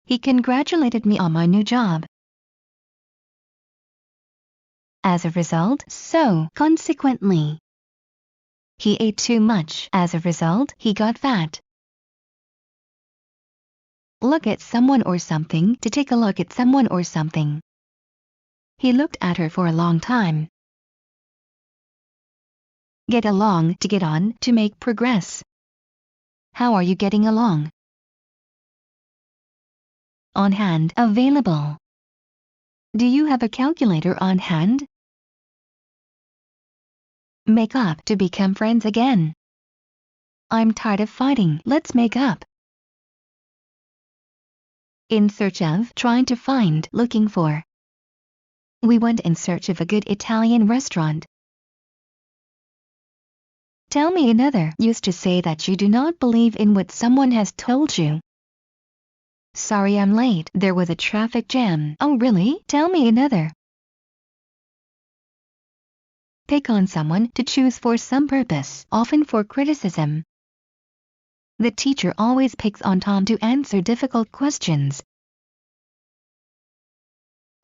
He congratulated me on my new job. As a result, so, consequently. He ate too much. As a result, he got fat. Look at someone or something, to take a look at someone or something. He looked at her for a long time. Get along, to get on, to make progress. How are you getting along? On hand, available. Do you have a calculator on hand? Make up, to become friends again. I'm tired of fighting, let's make up. In search of, trying to find, looking for. We went in search of a good Italian restaurant. Tell me another, used to say that you do not believe in what someone has told you. Sorry I'm late, there was a traffic jam. Oh really? Tell me another. Pick on someone, to choose for some purpose, often for criticism. The teacher always picks on Tom to answer difficult questions.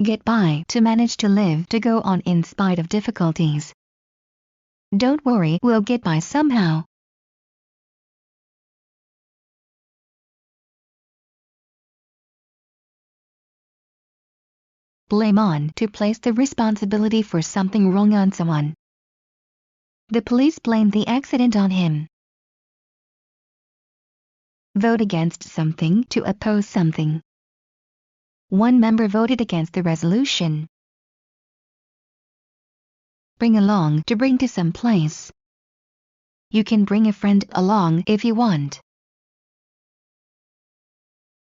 Get by, to manage to live, to go on in spite of difficulties. Don't worry, we'll get by somehow. Blame on, to place the responsibility for something wrong on someone. The police blamed the accident on him. Vote against something to oppose something. One member voted against the resolution. Bring along, to bring to some place. You can bring a friend along if you want.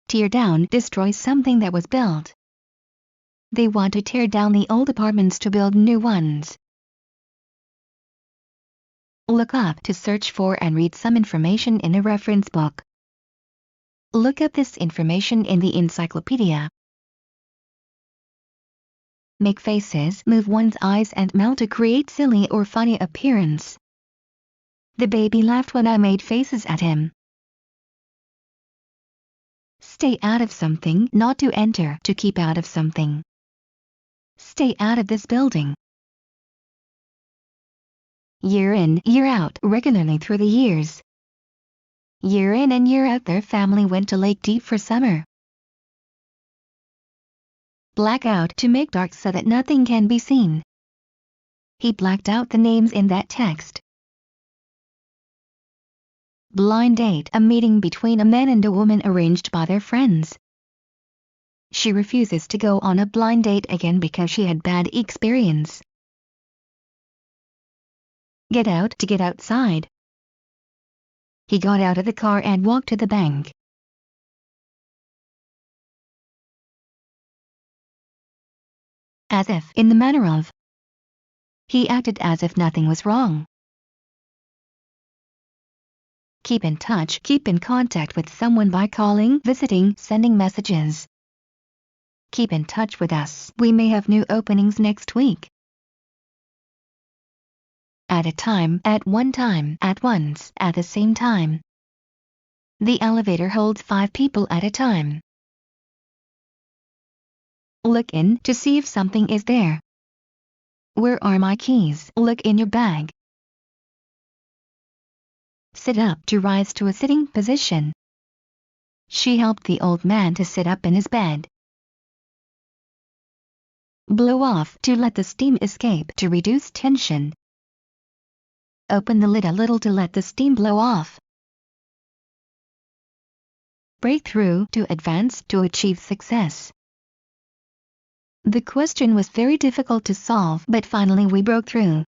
Tear down, destroy something that was built. They want to tear down the old apartments to build new ones. Look up, to search for and read some information in a reference book. Look up this information in the encyclopedia. Make faces, move one's eyes and mouth to create silly or funny appearance. The baby laughed when I made faces at him. Stay out of something, not to enter, to keep out of something. Stay out of this building. Year in, year out, regularly through the years. Year in and year out their family went to Lake Deep for summer. Black out, to make dark so that nothing can be seen. He blacked out the names in that text. Blind date, a meeting between a man and a woman arranged by their friends. She refuses to go on a blind date again because she had bad experience. Get out, to get outside. He got out of the car and walked to the bank. As if, in the manner of. He acted as if nothing was wrong. Keep in touch, keep in contact with someone by calling, visiting, sending messages. Keep in touch with us, we may have new openings next week. At a time, at one time, at once, at the same time. The elevator holds 5 people at a time. Look in, to see if something is there. Where are my keys? Look in your bag. Sit up, to rise to a sitting position. She helped the old man to sit up in his bed. Blow off, to let the steam escape, to reduce tension. Open the lid a little to let the steam blow off. Break through, to advance, to achieve success. The question was very difficult to solve, but finally we broke through.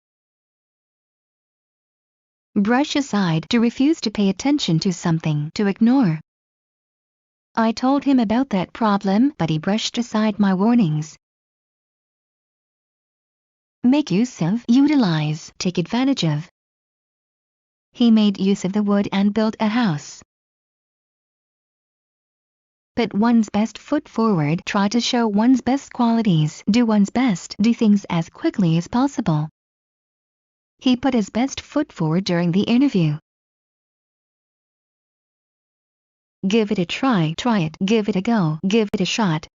Brush aside, to refuse to pay attention to something, to ignore. I told him about that problem, but he brushed aside my warnings. Make use of, utilize, take advantage of. He made use of the wood and built a house. Put one's best foot forward, try to show one's best qualities, do one's best, do things as quickly as possible. He put his best foot forward during the interview. Give it a try, try it, give it a go, give it a shot.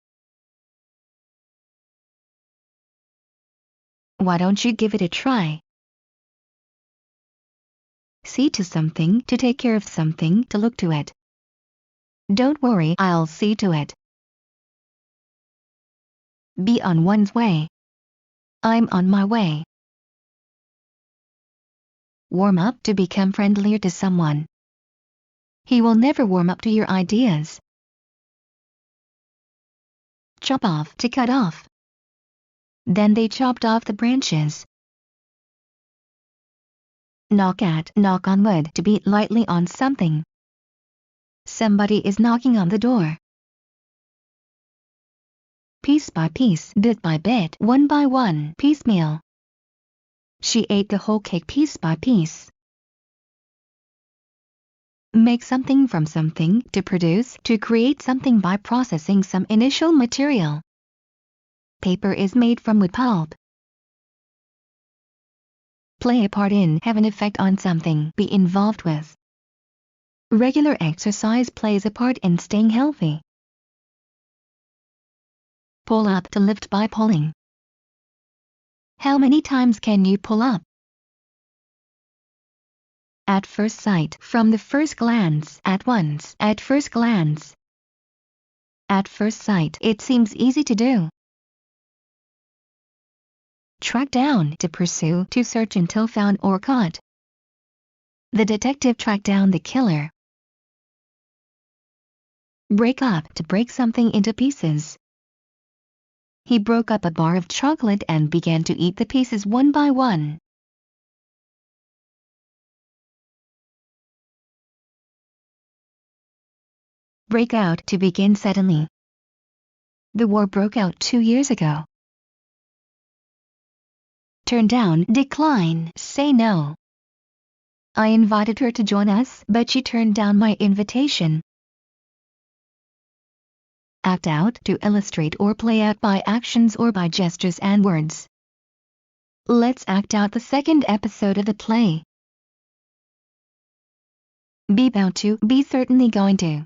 Why don't you give it a try? See to something, to take care of something, to look to it. Don't worry, I'll see to it. Be on one's way. I'm on my way. Warm up, to become friendlier to someone. He will never warm up to your ideas. Chop off, to cut off. Then they chopped off the branches. Knock at, knock on wood, to beat lightly on something. Somebody is knocking on the door. Piece by piece, bit by bit, one by one, piecemeal. She ate the whole cake piece by piece. Make something from something, to produce, to create something by processing some initial material. Paper is made from wood pulp. Play a part in, have an effect on something, be involved with. Regular exercise plays a part in staying healthy. Pull up, to lift by pulling. How many times can you pull up? At first sight, from the first glance, at once, at first glance. At first sight, it seems easy to do. Track down, to pursue, to search until found or caught. The detective tracked down the killer. Break up, to break something into pieces. He broke up a bar of chocolate and began to eat the pieces one by one. Break out, to begin suddenly. The war broke out 2 years ago. Turn down, decline, say no. I invited her to join us, but she turned down my invitation. Act out, to illustrate or play out by actions or by gestures and words. Let's act out the second episode of the play. Be bound to, be certainly going to.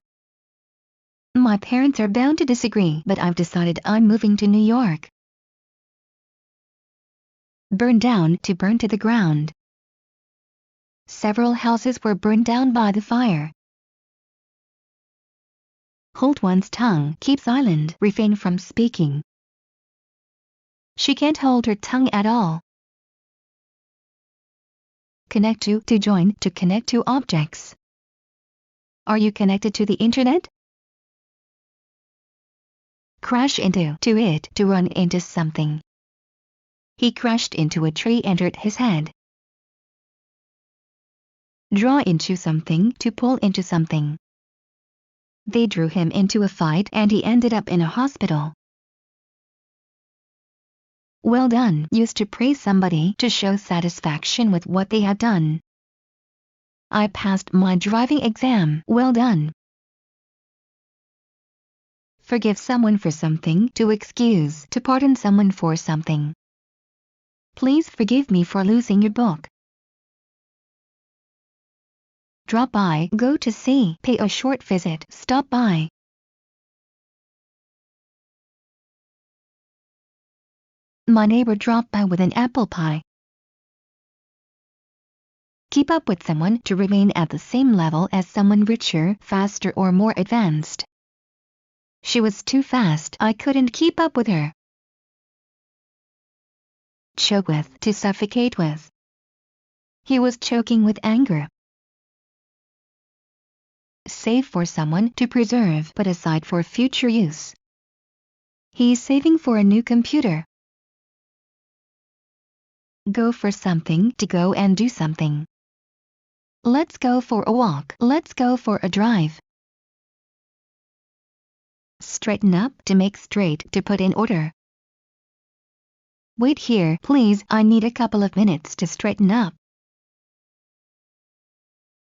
My parents are bound to disagree, but I've decided I'm moving to New York. Burn down, to burn to the ground. Several houses were burned down by the fire. Hold one's tongue, keep silent, refrain from speaking. She can't hold her tongue at all. Connect to join, to connect to objects. Are you connected to the internet? Crash into, to it, to run into something. He crashed into a tree and hurt his head. Draw into something, to pull into something. They drew him into a fight and he ended up in a hospital. Well done, used to praise somebody to show satisfaction with what they had done. I passed my driving exam, well done. Forgive someone for something, to excuse, to pardon someone for something. Please forgive me for losing your book. Drop by, go to see, pay a short visit, stop by. My neighbor dropped by with an apple pie. Keep up with someone, to remain at the same level as someone richer, faster or more advanced. She was too fast, I couldn't keep up with her. Choke with, to suffocate with. He was choking with anger. Save for someone, to preserve, put aside for future use. He's saving for a new computer. Go for something, to go and do something. Let's go for a walk, let's go for a drive. Straighten up, to make straight, to put in order. Wait here, please, I need a couple of minutes to straighten up.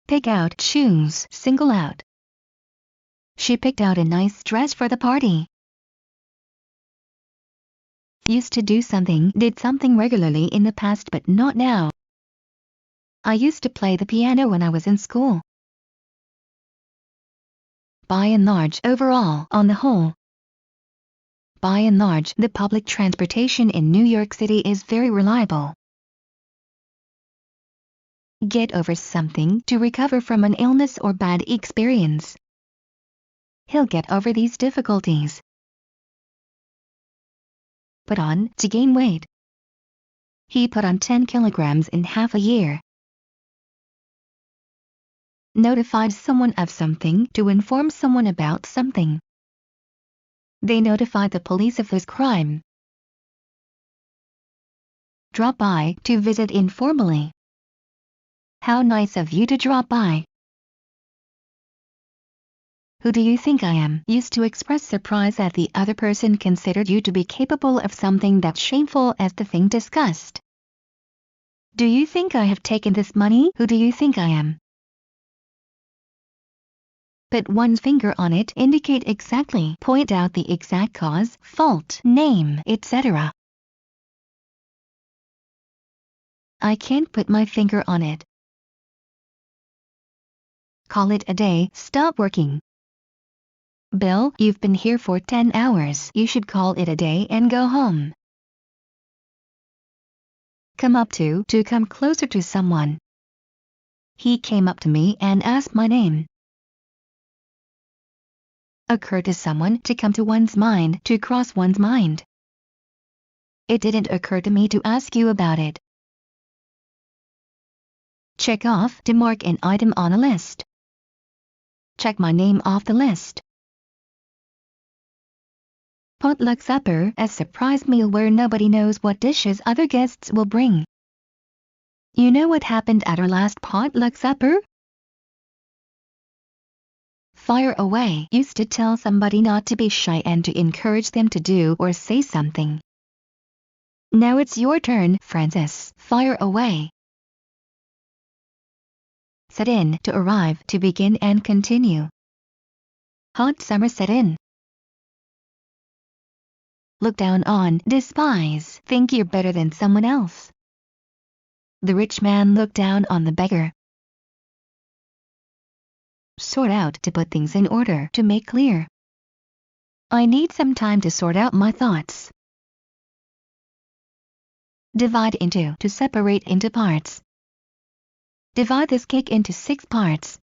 Pick out, choose, single out. She picked out a nice dress for the party. Used to do something, did something regularly in the past but not now. I used to play the piano when I was in school. By and large, overall, on the whole. By and large, the public transportation in New York City is very reliable. Get over something, to recover from an illness or bad experience. He'll get over these difficulties. Put on, to gain weight. He put on 10 kilograms in half a year. Notified someone of something, to inform someone about something. They notified the police of this crime. Drop by, to visit informally. How nice of you to drop by. Who do you think I am? Used to express surprise that the other person considered you to be capable of something that's shameful as the thing discussed. Do you think I have taken this money? Who do you think I am? Put one's finger on it, indicate exactly, point out the exact cause, fault, name, etc. I can't put my finger on it. Call it a day, stop working. Bill, you've been here for 10 hours. You should call it a day and go home. Come up to come closer to someone. He came up to me and asked my name. Occur to someone, to come to one's mind, to cross one's mind. It didn't occur to me to ask you about it. Check off to mark an item on a list. Check my name off the list. Potluck supper, a surprise meal where nobody knows what dishes other guests will bring. You know what happened at our last potluck supper? Fire away used to tell somebody not to be shy and to encourage them to do or say something. Now it's your turn, Francis. Fire away. Set in, to arrive, to begin and continue. Hot summer set in. Look down on, despise, think you're better than someone else. The rich man looked down on the beggar. Sort out, to put things in order, to make clear. I need some time to sort out my thoughts. Divide into, to separate into parts. Divide this cake into 6 parts.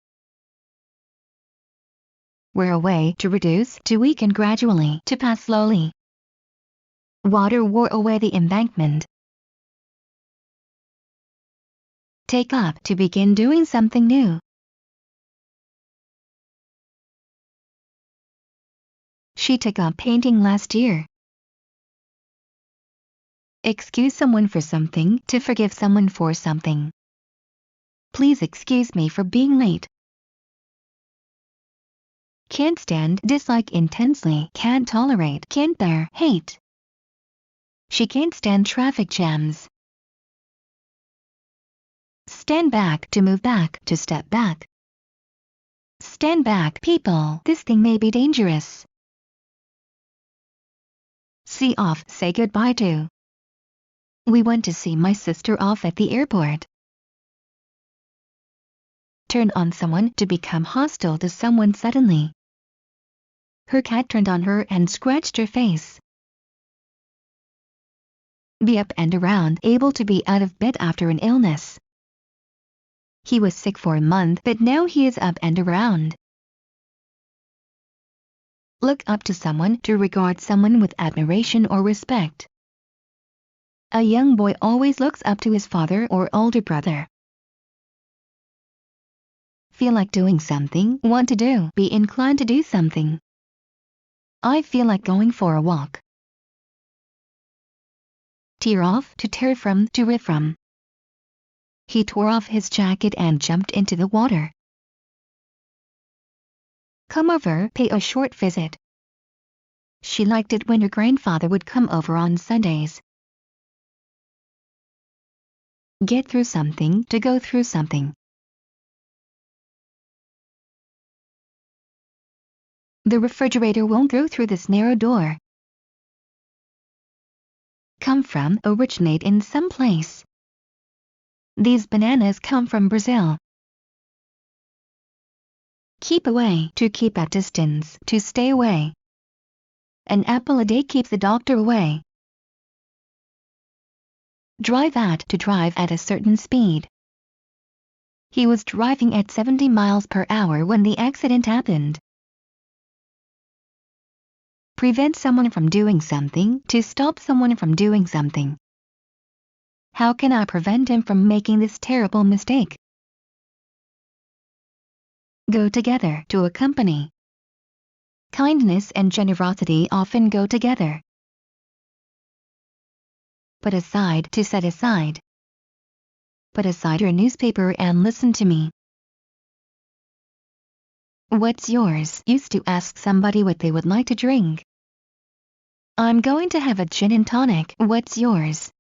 Wear away, to reduce, to weaken gradually, to pass slowly. Water wore away the embankment. Take up, to begin doing something new. She took up painting last year. Excuse someone for something, to forgive someone for something. Please excuse me for being late. Can't stand, dislike intensely, can't tolerate, can't bear, hate. She can't stand traffic jams. Stand back, to move back, to step back. Stand back, people, this thing may be dangerous. See off, say goodbye to. We went to see my sister off at the airport. Turn on someone, to become hostile to someone suddenly. Her cat turned on her and scratched her face. Be up and around, able to be out of bed after an illness. He was sick for a month, but now he is up and around. Look up to someone, to regard someone with admiration or respect. A young boy always looks up to his father or older brother. Feel like doing something, want to do, be inclined to do something. I feel like going for a walk. Tear off, to tear from, to rip from. He tore off his jacket and jumped into the water. Come over, pay a short visit. She liked it when her grandfather would come over on Sundays. Get through something, to go through something. The refrigerator won't go through this narrow door. Come from, originate in some place. These bananas come from Brazil. Keep away, to keep at distance, to stay away. An apple a day keeps the doctor away. Drive at, to drive at a certain speed. He was driving at 70 miles per hour when the accident happened. Prevent someone from doing something, to stop someone from doing something. How can I prevent him from making this terrible mistake? Go together, to accompany. Kindness and generosity often go together. Put aside, to set aside. Put aside your newspaper and listen to me. What's yours? Used to ask somebody what they would like to drink. I'm going to have a gin and tonic. What's yours?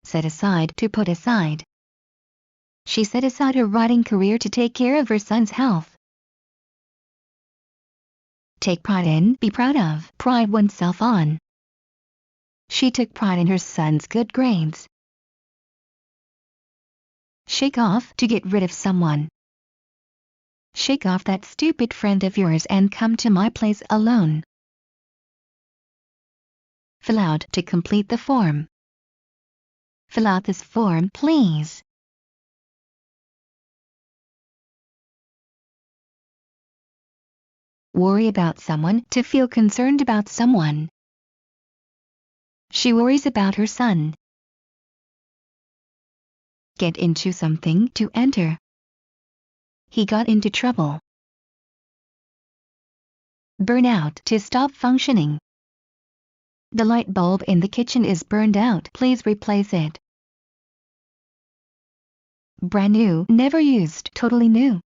Set aside, to put aside. She set aside her writing career to take care of her son's health. Take pride in, be proud of, pride oneself on. She took pride in her son's good grades. Shake off, to get rid of someone. Shake off that stupid friend of yours and come to my place alone. Fill out, to complete the form. Fill out this form, please. Worry about someone, to feel concerned about someone. She worries about her son. Get into something to enter. He got into trouble. Burn out to stop functioning. The light bulb in the kitchen is burned out. Please replace it. Brand new, never used, totally new.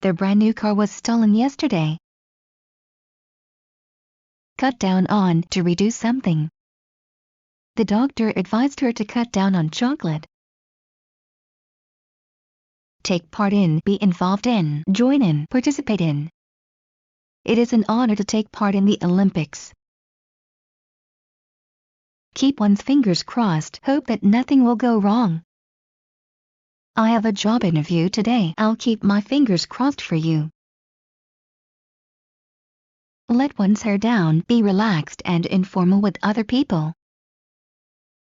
Their brand new car was stolen yesterday. Cut down on, to reduce something. The doctor advised her to cut down on chocolate. Take part in, be involved in, join in, participate in. It is an honor to take part in the Olympics. Keep one's fingers crossed, hope that nothing will go wrong. I have a job interview today. I'll keep my fingers crossed for you. Let one's hair down, be relaxed and informal with other people.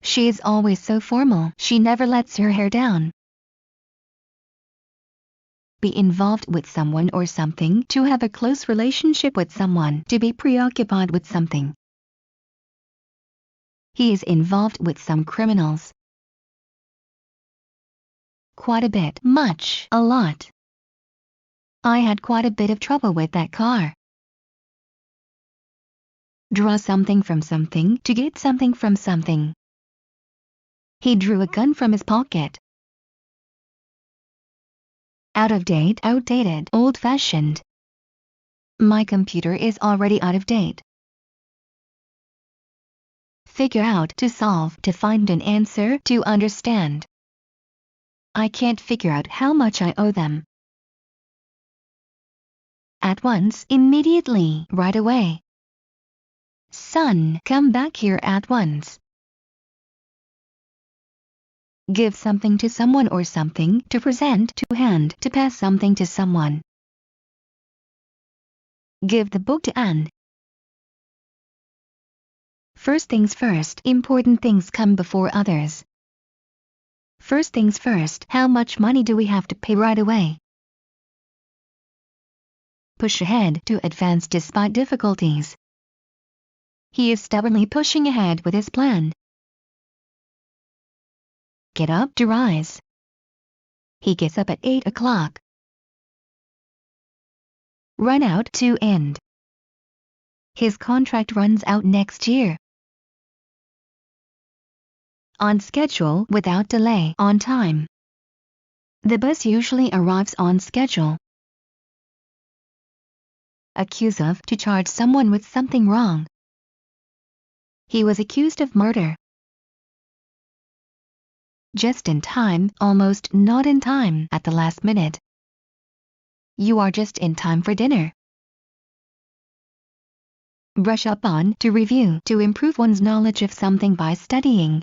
She is always so formal, she never lets her hair down. Be involved with someone or something, to have a close relationship with someone, to be preoccupied with something. He is involved with some criminals. Quite a bit, much, a lot. I had quite a bit of trouble with that car. Draw something from something, to get something from something. He drew a gun from his pocket. Out of date, outdated, old-fashioned. My computer is already out of date. Figure out, to solve, to find an answer, to understand. I can't figure out how much I owe them. At once, immediately, right away. Son, come back here at once. Give something to someone or something, to present, to hand, to pass something to someone. Give the book to Anne. First things first, important things come before others. First things first, how much money do we have to pay right away? Push ahead, to advance despite difficulties. He is stubbornly pushing ahead with his plan. Get up, to rise. He gets up at 8 o'clock. Run out, to end. His contract runs out next year. On schedule, without delay, on time. The bus usually arrives on schedule. Accuse of, to charge someone with something wrong. He was accused of murder. Just in time, almost not in time, at the last minute. You are just in time for dinner. Brush up on, to review, to improve one's knowledge of something by studying.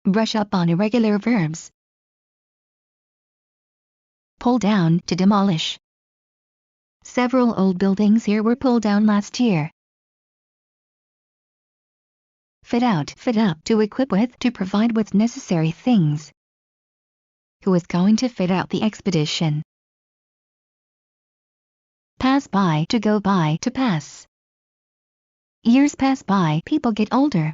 Brush up on irregular verbs. Pull down, to demolish. Several old buildings here were pulled down last year. Fit out, fit up, to equip with, to provide with necessary things. Who is going to fit out the expedition? Pass by, to go by, to pass. Years pass by, people get older.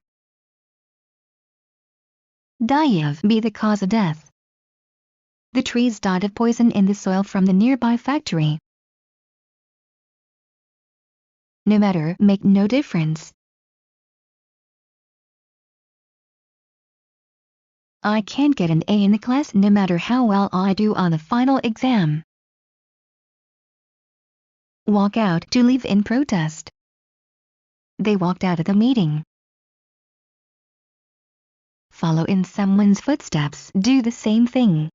Die of, be the cause of death. The trees died of poison in the soil from the nearby factory. No matter, make no difference. I can't get an A in the class no matter how well I do on the final exam. Walk out, to leave in protest. They walked out of the meeting. Follow in someone's footsteps, do the same thing.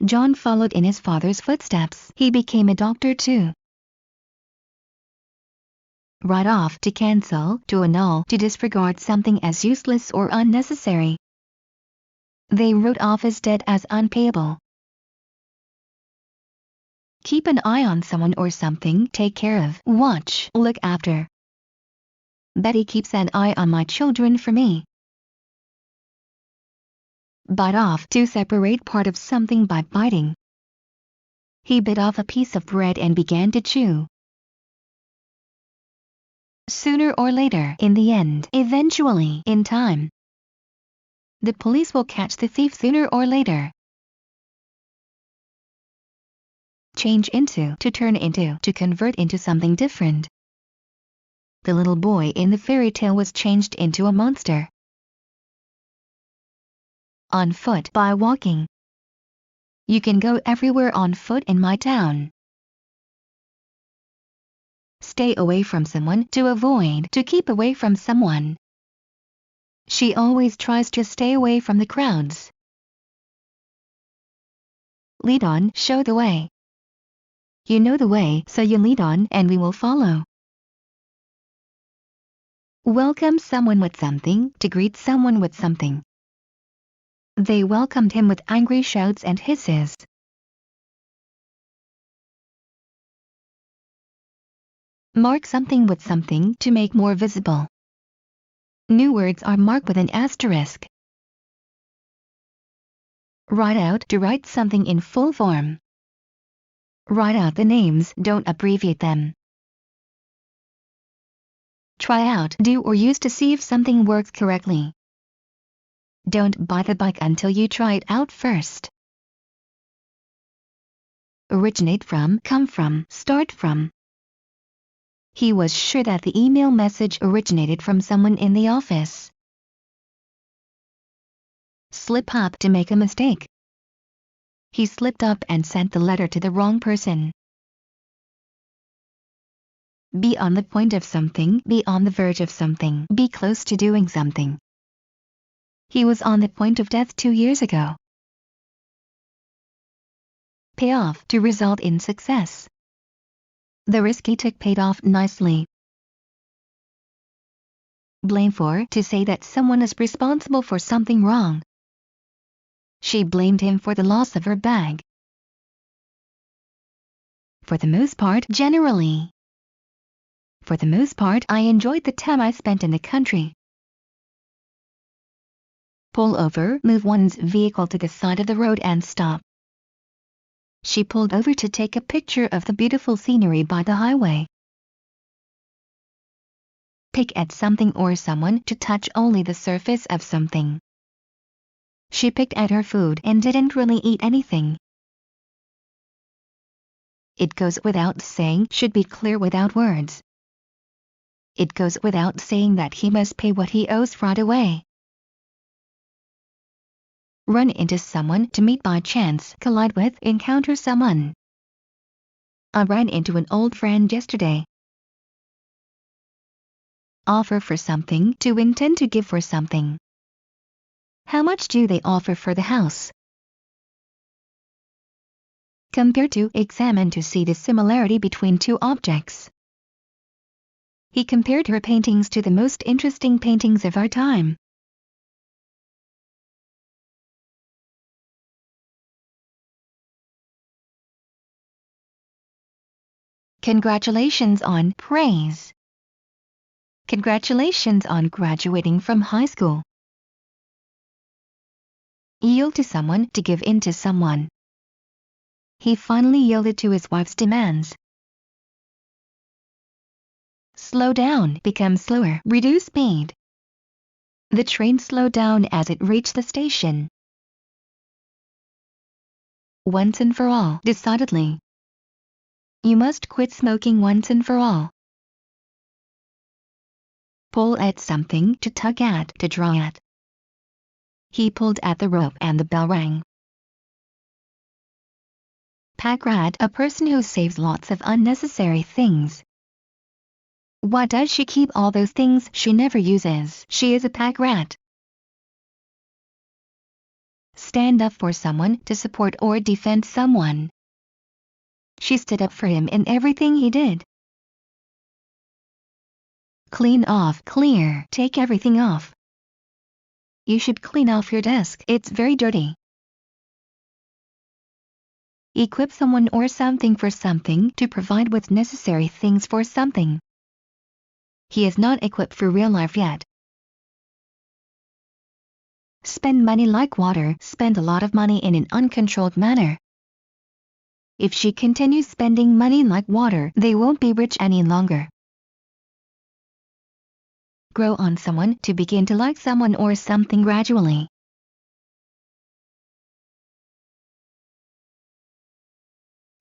John followed in his father's footsteps. He became a doctor too. Write off, to cancel, to annul, to disregard something as useless or unnecessary. They wrote off his debt as unpayable. Keep an eye on someone or something, take care of, watch, look after. Betty keeps an eye on my children for me. Bite off, to separate part of something by biting. He bit off a piece of bread and began to chew. Sooner or later, in the end, eventually, in time. The police will catch the thief sooner or later. Change into, to turn into, to convert into something different. The little boy in the fairy tale was changed into a monster. On foot by walking. You can go everywhere on foot in my town. Stay away from someone, to avoid, to keep away from someone. She always tries to stay away from the crowds. Lead on, show the way. You know the way, so you lead on and we will follow. Welcome someone with something, to greet someone with something. They welcomed him with angry shouts and hisses. Mark something with something to make more visible. New words are marked with an asterisk. Write out, to write something in full form. Write out the names, don't abbreviate them. Try out, do or use to see if something works correctly. Don't buy the bike until you try it out first. Originate from, come from, start from. He was sure that the email message originated from someone in the office. Slip up, to make a mistake. He slipped up and sent the letter to the wrong person. Be on the point of something, be on the verge of something, be close to doing something. He was on the point of death 2 years ago. Pay off, to result in success. The risk he took paid off nicely. Blame for, to say that someone is responsible for something wrong. She blamed him for the loss of her bag. For the most part, generally. For the most part, I enjoyed the time I spent in the country. Pull over, move one's vehicle to the side of the road and stop. She pulled over to take a picture of the beautiful scenery by the highway. Pick at something or someone, to touch only the surface of something. She picked at her food and didn't really eat anything. It goes without saying, should be clear without words. It goes without saying that he must pay what he owes right away. Run into someone, to meet by chance, collide with, encounter someone. I ran into an old friend yesterday. Offer for something, to intend to give for something. How much do they offer for the house? Compare, to examine, to see the similarity between two objects. He compared her paintings to the most interesting paintings of our time. Congratulations on, praise. Congratulations on graduating from high school. Yield to someone, to give in to someone. He finally yielded to his wife's demands. Slow down, become slower, reduce speed. The train slowed down as it reached the station. Once and for all, decidedly. You must quit smoking once and for all. Pull at something, to tug at, to draw at. He pulled at the rope and the bell rang. Pack rat, a person who saves lots of unnecessary things. Why does she keep all those things she never uses? She is a pack rat. Stand up for someone, to support or defend someone. She stood up for him in everything he did. Clean off, clear, take everything off. You should clean off your desk, it's very dirty. Equip someone or something for something, to provide with necessary things for something. He is not equipped for real life yet. Spend money like water, spend a lot of money in an uncontrolled manner. If she continues spending money like water, they won't be rich any longer. grow on someone to begin to like someone or something gradually.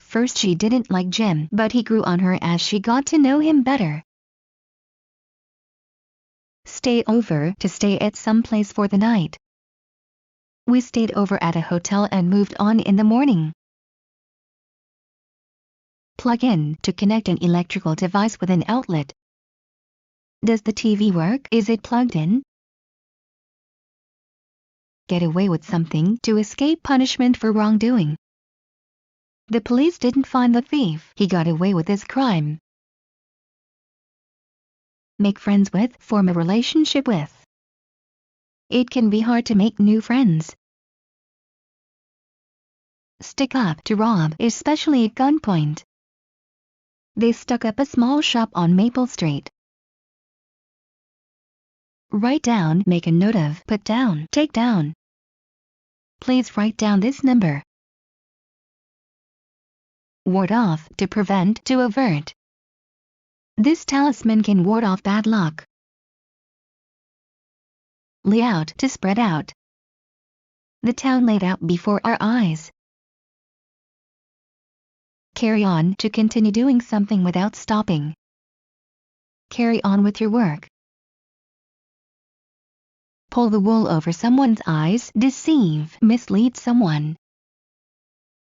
First she didn't like Jim, but he grew on her as she got to know him better. Stay over to stay at some place for the night. We stayed over at a hotel and moved on in the morning. Plug in to connect an electrical device with an outlet. Does the TV work? Is it plugged in? Get away with something to escape punishment for wrongdoing. The police didn't find the thief. He got away with his crime. Make friends with, form a relationship with. It can be hard to make new friends. Stick up to rob, especially at gunpoint. They stuck up a small shop on Maple Street. Write down, make a note of, put down, take down. Please write down this number. Ward off, to prevent, to avert. This talisman can ward off bad luck. Lay out, to spread out. The town laid out before our eyes. Carry on, to continue doing something without stopping. Carry on with your work. Pull the wool over someone's eyes, deceive, mislead someone.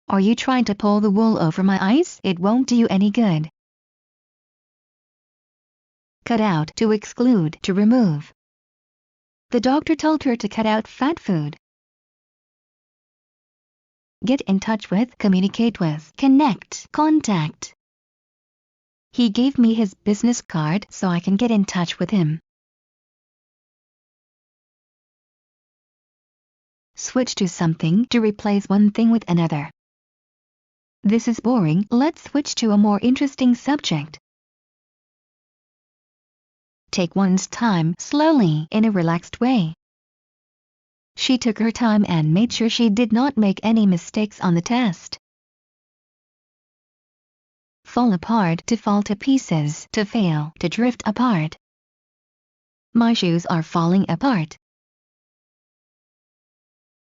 Are you trying to pull the wool over my eyes? It won't do you any good. Cut out, to exclude, to remove. The doctor told her to cut out fat food. Get in touch with, communicate with, connect, contact. He gave me his business card so I can get in touch with him. Switch to something, to replace one thing with another. This is boring, let's switch to a more interesting subject. Take one's time, slowly, in a relaxed way. She took her time and made sure she did not make any mistakes on the test. Fall apart, to fall to pieces, to fail, to drift apart. My shoes are falling apart.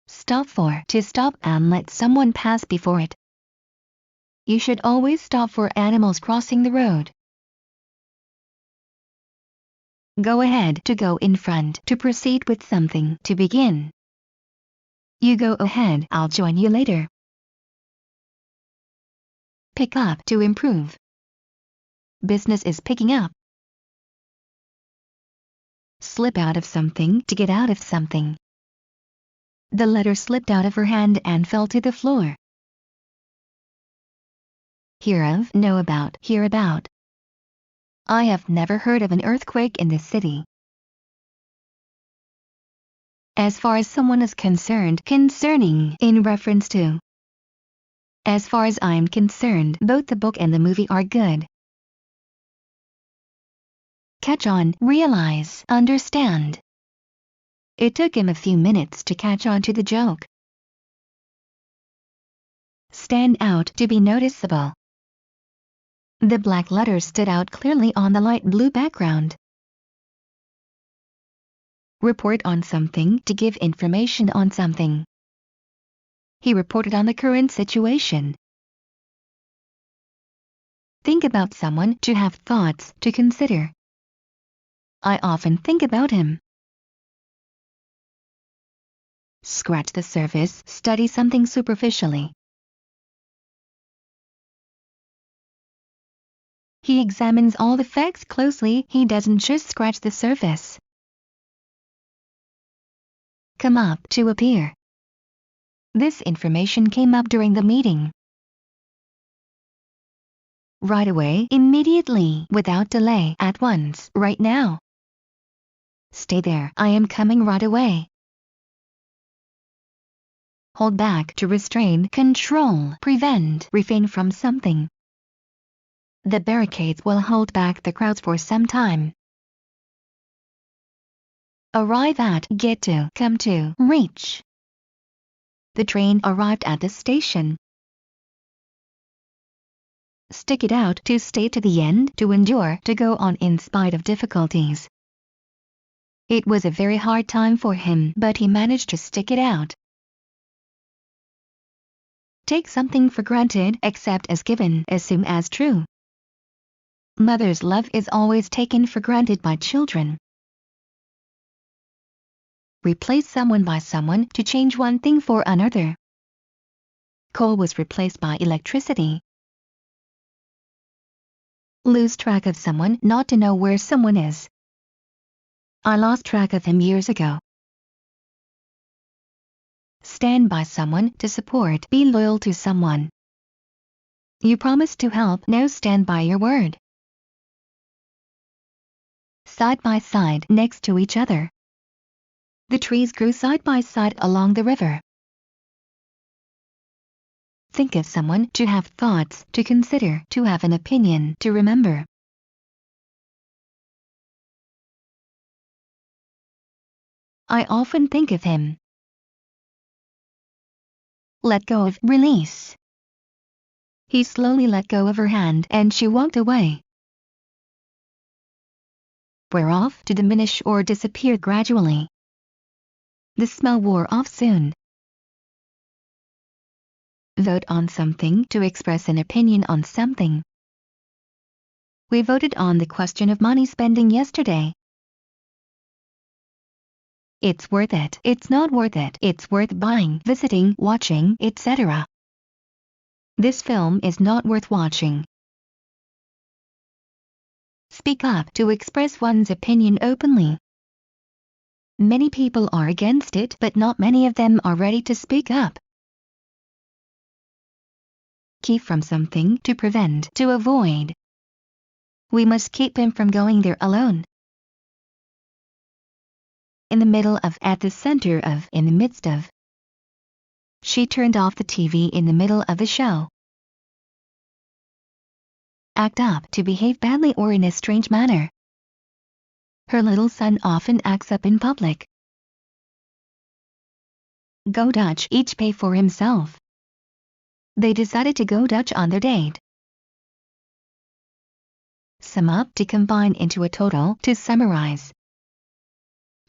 Stop for, to stop and let someone pass before it. You should always stop for animals crossing the road. Go ahead, to go in front, to proceed with something, to begin. You go ahead, I'll join you later. Pick up, to improve. Business is picking up. Slip out of something, to get out of something. The letter slipped out of her hand and fell to the floor. Hear of, know about, hear about. I have never heard of an earthquake in this city. As far as someone is concerned, concerning, in reference to. As far as I'm concerned, both the book and the movie are good. Catch on, realize, understand. It took him a few minutes to catch on to the joke. Stand out, to be noticeable. The black letters stood out clearly on the light blue background. Report on something, to give information on something. He reported on the current situation. Think about someone, to have thoughts, to consider. I often think about him. Scratch the surface, study something superficially. He examines all the facts closely, he doesn't just scratch the surface. Come up, to appear. This information came up during the meeting. Right away, immediately, without delay, at once, right now. Stay there, I am coming right away. Hold back, to restrain, control, prevent, refrain from something. The barricades will hold back the crowds for some time. Arrive at, get to, come to, reach. The train arrived at the station. Stick it out, to stay to the end, to endure, to go on in spite of difficulties. It was a very hard time for him, but he managed to stick it out. Take something for granted, accept as given, assume as true. Mother's love is always taken for granted by children. Replace someone by someone to change one thing for another. Coal was replaced by electricity. Lose track of someone, not to know where someone is. I lost track of him years ago. Stand by someone to support, be loyal to someone. You promised to help, now stand by your word. Side by side, next to each other. The trees grew side by side along the river. Think of someone, to have thoughts, to consider, to have an opinion, to remember. I often think of him. Let go of, release. He slowly let go of her hand and she walked away. Wear off, to diminish or disappear gradually. The smell wore off soon. Vote on something, to express an opinion on something. We voted on the question of money spending yesterday. It's worth it, it's not worth it, it's worth buying, visiting, watching, etc. This film is not worth watching. Speak up, to express one's opinion openly. Many people are against it, but not many of them are ready to speak up. Keep from something, to prevent, to avoid. We must keep him from going there alone. In the middle of, at the center of, in the midst of. She turned off the TV in the middle of the show. Act up, to behave badly or in a strange manner. Her little son often acts up in public. Go Dutch, each pay for himself. They decided to go Dutch on their date. Sum up, to combine into a total, to summarize.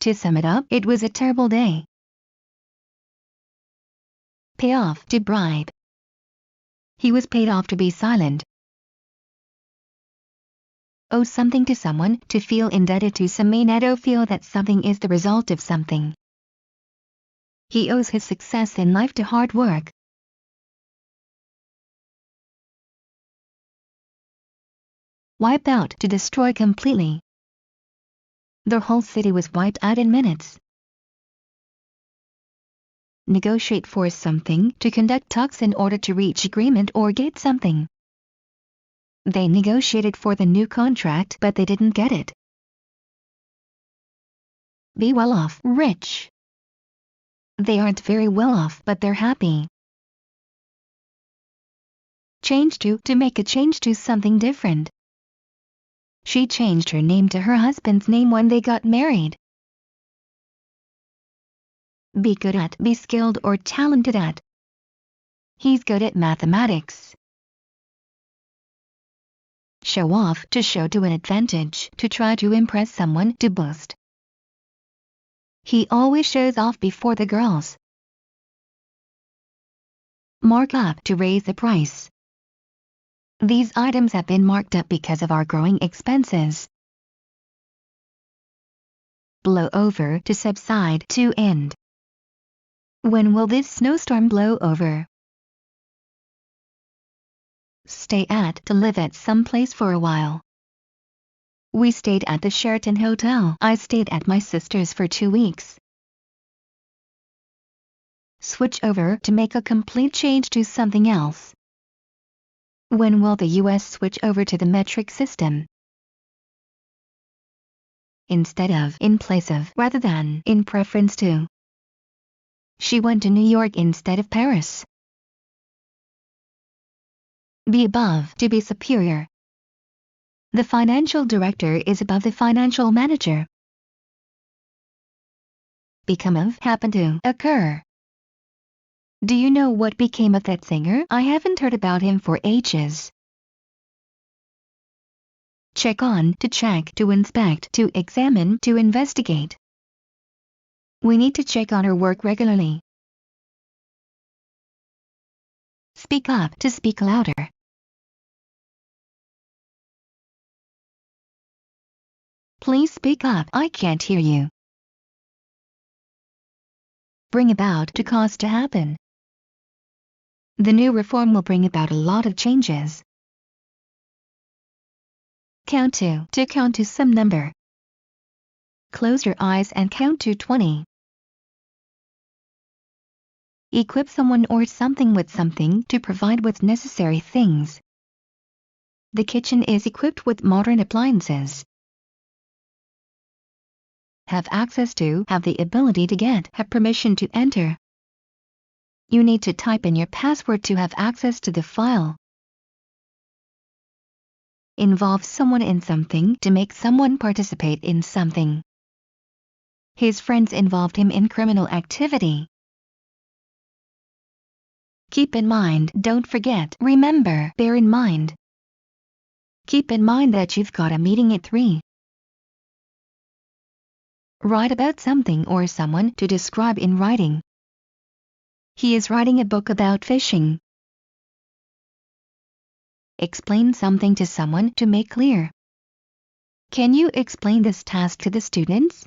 To sum it up, it was a terrible day. Pay off, to bribe. He was paid off to be silent. Owe something to someone, to feel indebted to someone, to feel that something is the result of something. He owes his success in life to hard work. Wipe out, to destroy completely. The whole city was wiped out in minutes. Negotiate for something, to conduct talks in order to reach agreement or get something. They negotiated for the new contract, but they didn't get it. Be well off, rich. They aren't very well off, but they're happy. Change to make a change to something different. She changed her name to her husband's name when they got married. Be good at, be skilled or talented at. He's good at mathematics. Show off, to show to an advantage, to try to impress someone, to boast. He always shows off before the girls. Mark up, to raise the price. These items have been marked up because of our growing expenses. Blow over, to subside, to end. When will this snowstorm blow over? Stay at, to live at some place for a while. We stayed at the Sheraton Hotel. I stayed at my sister's for 2 weeks. Switch over, to make a complete change to something else. When will the US switch over to the metric system? Instead of, in place of, rather than, in preference to. She went to New York instead of Paris. Be above, to be superior. The financial director is above the financial manager. Become of, happen to, occur. Do you know what became of that singer? I haven't heard about him for ages. Check on, to check, to inspect, to examine, to investigate. We need to check on our work regularly. Speak up to speak louder. Please speak up, I can't hear you. Bring about to cause to happen. The new reform will bring about a lot of changes. Count to count to some number. Close your eyes and count to 20. Equip someone or something with something to provide with necessary things. The kitchen is equipped with modern appliances. Have access to, have the ability to get, have permission to enter. You need to type in your password to have access to the file. Involve someone in something to make someone participate in something. His friends involved him in criminal activity. Keep in mind, don't forget, remember, bear in mind. Keep in mind that you've got a meeting at 3. Write about something or someone to describe in writing. He is writing a book about fishing. Explain something to someone to make clear. Can you explain this task to the students?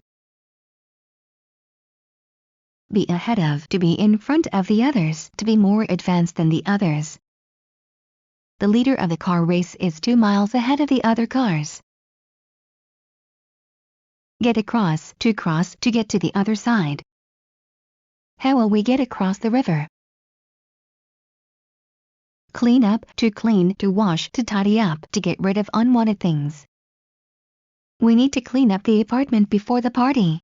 Be ahead of, to be in front of the others, to be more advanced than the others. The leader of the car race is 2 miles ahead of the other cars. Get across, to get to the other side. How will we get across the river? Clean up, to wash, to tidy up, to get rid of unwanted things. We need to clean up the apartment before the party.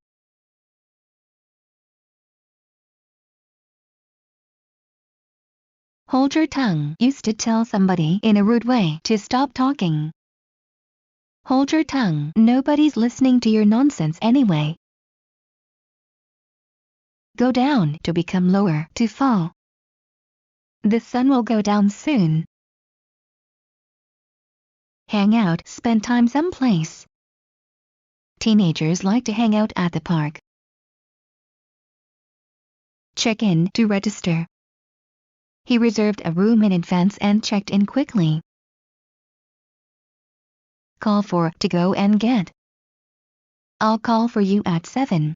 Hold your tongue. Used to tell somebody in a rude way to stop talking. Hold your tongue. Nobody's listening to your nonsense anyway. Go down, to become lower, to fall. The sun will go down soon. Hang out, spend time someplace. Teenagers like to hang out at the park. Check in, to register. He reserved a room in advance and checked in quickly. Call for, to go and get. I'll call for you at 7.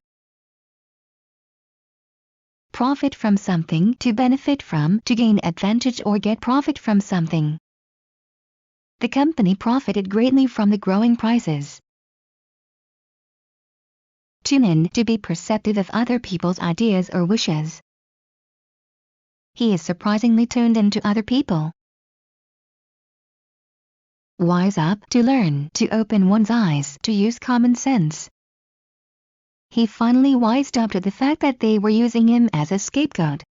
Profit from something, to benefit from, to gain advantage or get profit from something. The company profited greatly from the growing prices. Tune in, to be perceptive of other people's ideas or wishes. He is surprisingly tuned into other people. Wise up, to learn, to open one's eyes, to use common sense. He finally wised up to the fact that they were using him as a scapegoat.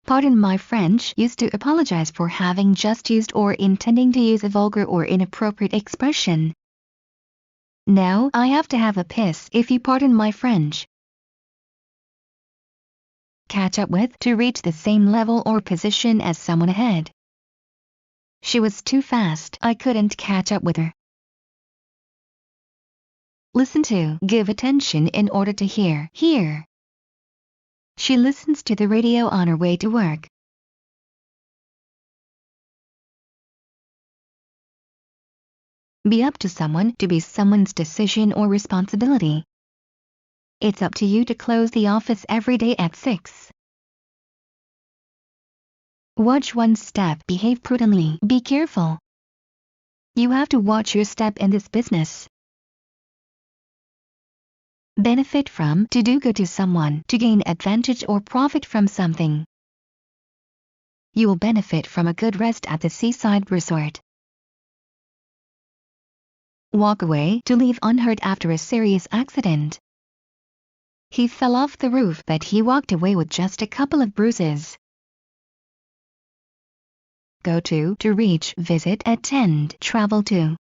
Pardon my French, used to apologize for having just used or intending to use a vulgar or inappropriate expression. Now I have to have a piss, if you pardon my French. Catch up with, to reach the same level or position as someone ahead. She was too fast, I couldn't catch up with her. Listen to, give attention in order to hear, hear. She listens to the radio on her way to work. Be up to someone, to be someone's decision or responsibility. It's up to you to close the office every day at 6. Watch one step, behave prudently, be careful. You have to watch your step in this business. Benefit from, to do good to someone, to gain advantage or profit from something. You will benefit from a good rest at the seaside resort. Walk away, to leave unhurt after a serious accident. He fell off the roof, but he walked away with just a couple of bruises. Go to reach, visit, attend, travel to.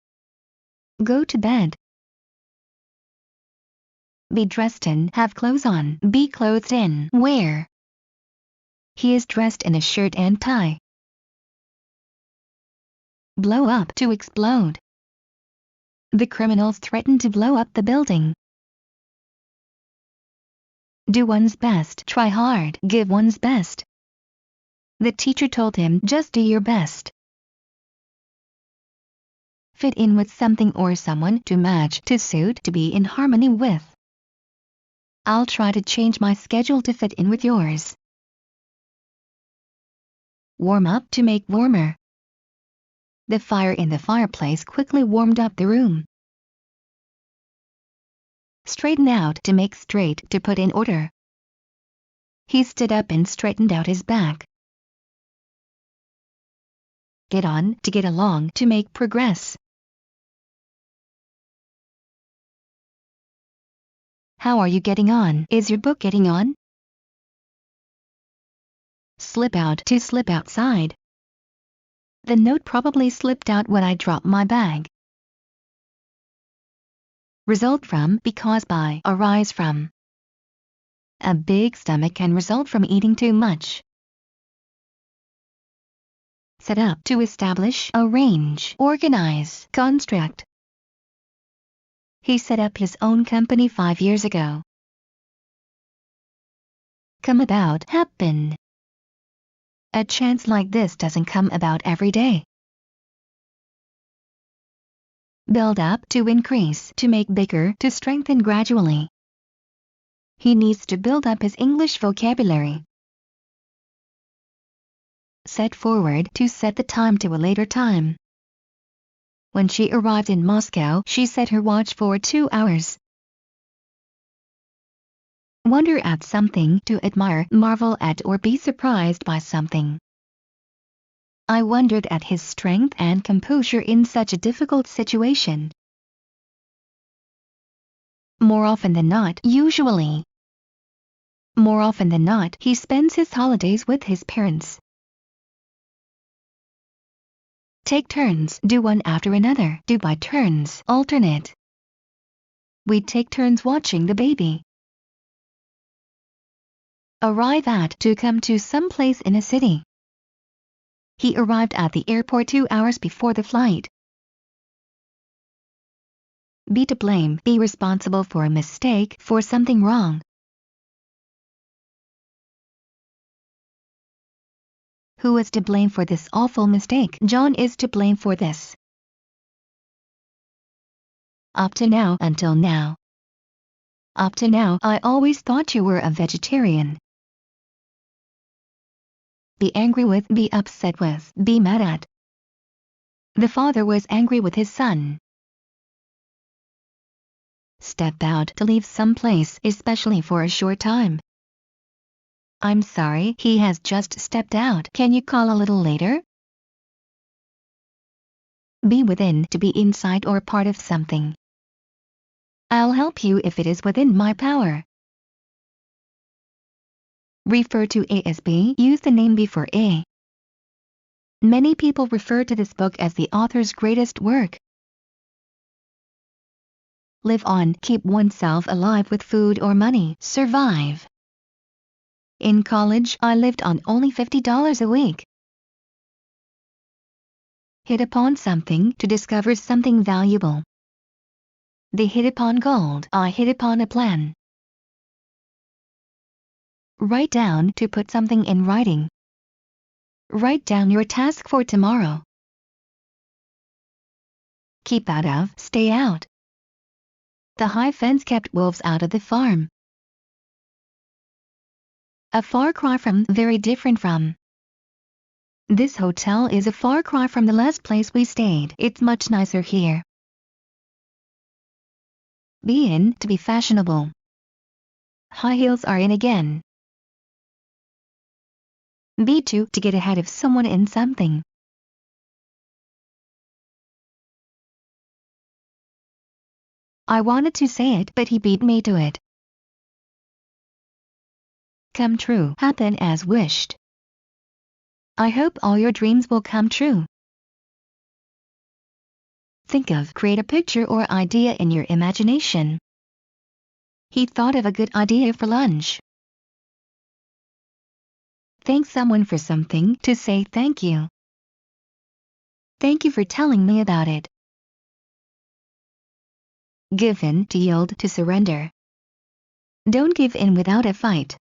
Go to bed. Be dressed in, have clothes on, be clothed in, wear. He is dressed in a shirt and tie. Blow up, to explode. The criminals threatened to blow up the building. Do one's best, try hard, give one's best. The teacher told him, just do your best. Fit in with something or someone, to match, to suit, to be in harmony with. I'll try to change my schedule to fit in with yours. Warm up, to make warmer. The fire in the fireplace quickly warmed up the room. Straighten out, to make straight, to put in order. He stood up and straightened out his back. Get on, to get along, to make progress. How are you getting on? Is your book getting on? Slip out, to slip outside. The note probably slipped out when I dropped my bag. Result from, because by, arise from. A big stomach can result from eating too much. Set up, to establish, arrange, organize, construct. He set up his own company 5 years ago. Come about, happen. A chance like this doesn't come about every day. Build up, to increase, to make bigger, to strengthen gradually. He needs to build up his English vocabulary. Set forward, to set the time to a later time. When she arrived in Moscow, she set her watch for 2 hours. Wonder at something, to admire, marvel at, or be surprised by something. I wondered at his strength and composure in such a difficult situation. More often than not, usually. More often than not, he spends his holidays with his parents. Take turns, do one after another, do by turns, alternate. We take turns watching the baby. Arrive at, to come to some place in a city. He arrived at the airport 2 hours before the flight. Be to blame, be responsible for a mistake, for something wrong. Who is to blame for this awful mistake? John is to blame for this. Up to now, until now. Up to now, I always thought you were a vegetarian. Be angry with, be upset with, be mad at. The father was angry with his son. Step out, to leave some place, especially for a short time. I'm sorry, he has just stepped out. Can you call a little later? Be within, to be inside or part of something. I'll help you if it is within my power. Refer to A as B, use the name before A. Many people refer to this book as the author's greatest work. Live on, keep oneself alive with food or money, survive. In college, I lived on only $50 a week. Hit upon something, to discover something valuable. They hit upon gold, I hit upon a plan. Write down, to put something in writing. Write down your task for tomorrow. Keep out of, stay out. The high fence kept wolves out of the farm. A far cry from, very different from. This hotel is a far cry from the last place we stayed. It's much nicer here. Be in, to be fashionable. High heels are in again. Be to get ahead of someone in something. I wanted to say it, but he beat me to it. Come true, happen as wished. I hope all your dreams will come true. Think of, create a picture or idea in your imagination. He thought of a good idea for lunch. Thank someone for something, to say thank you. Thank you for telling me about it. Give in, to yield, to surrender. Don't give in without a fight.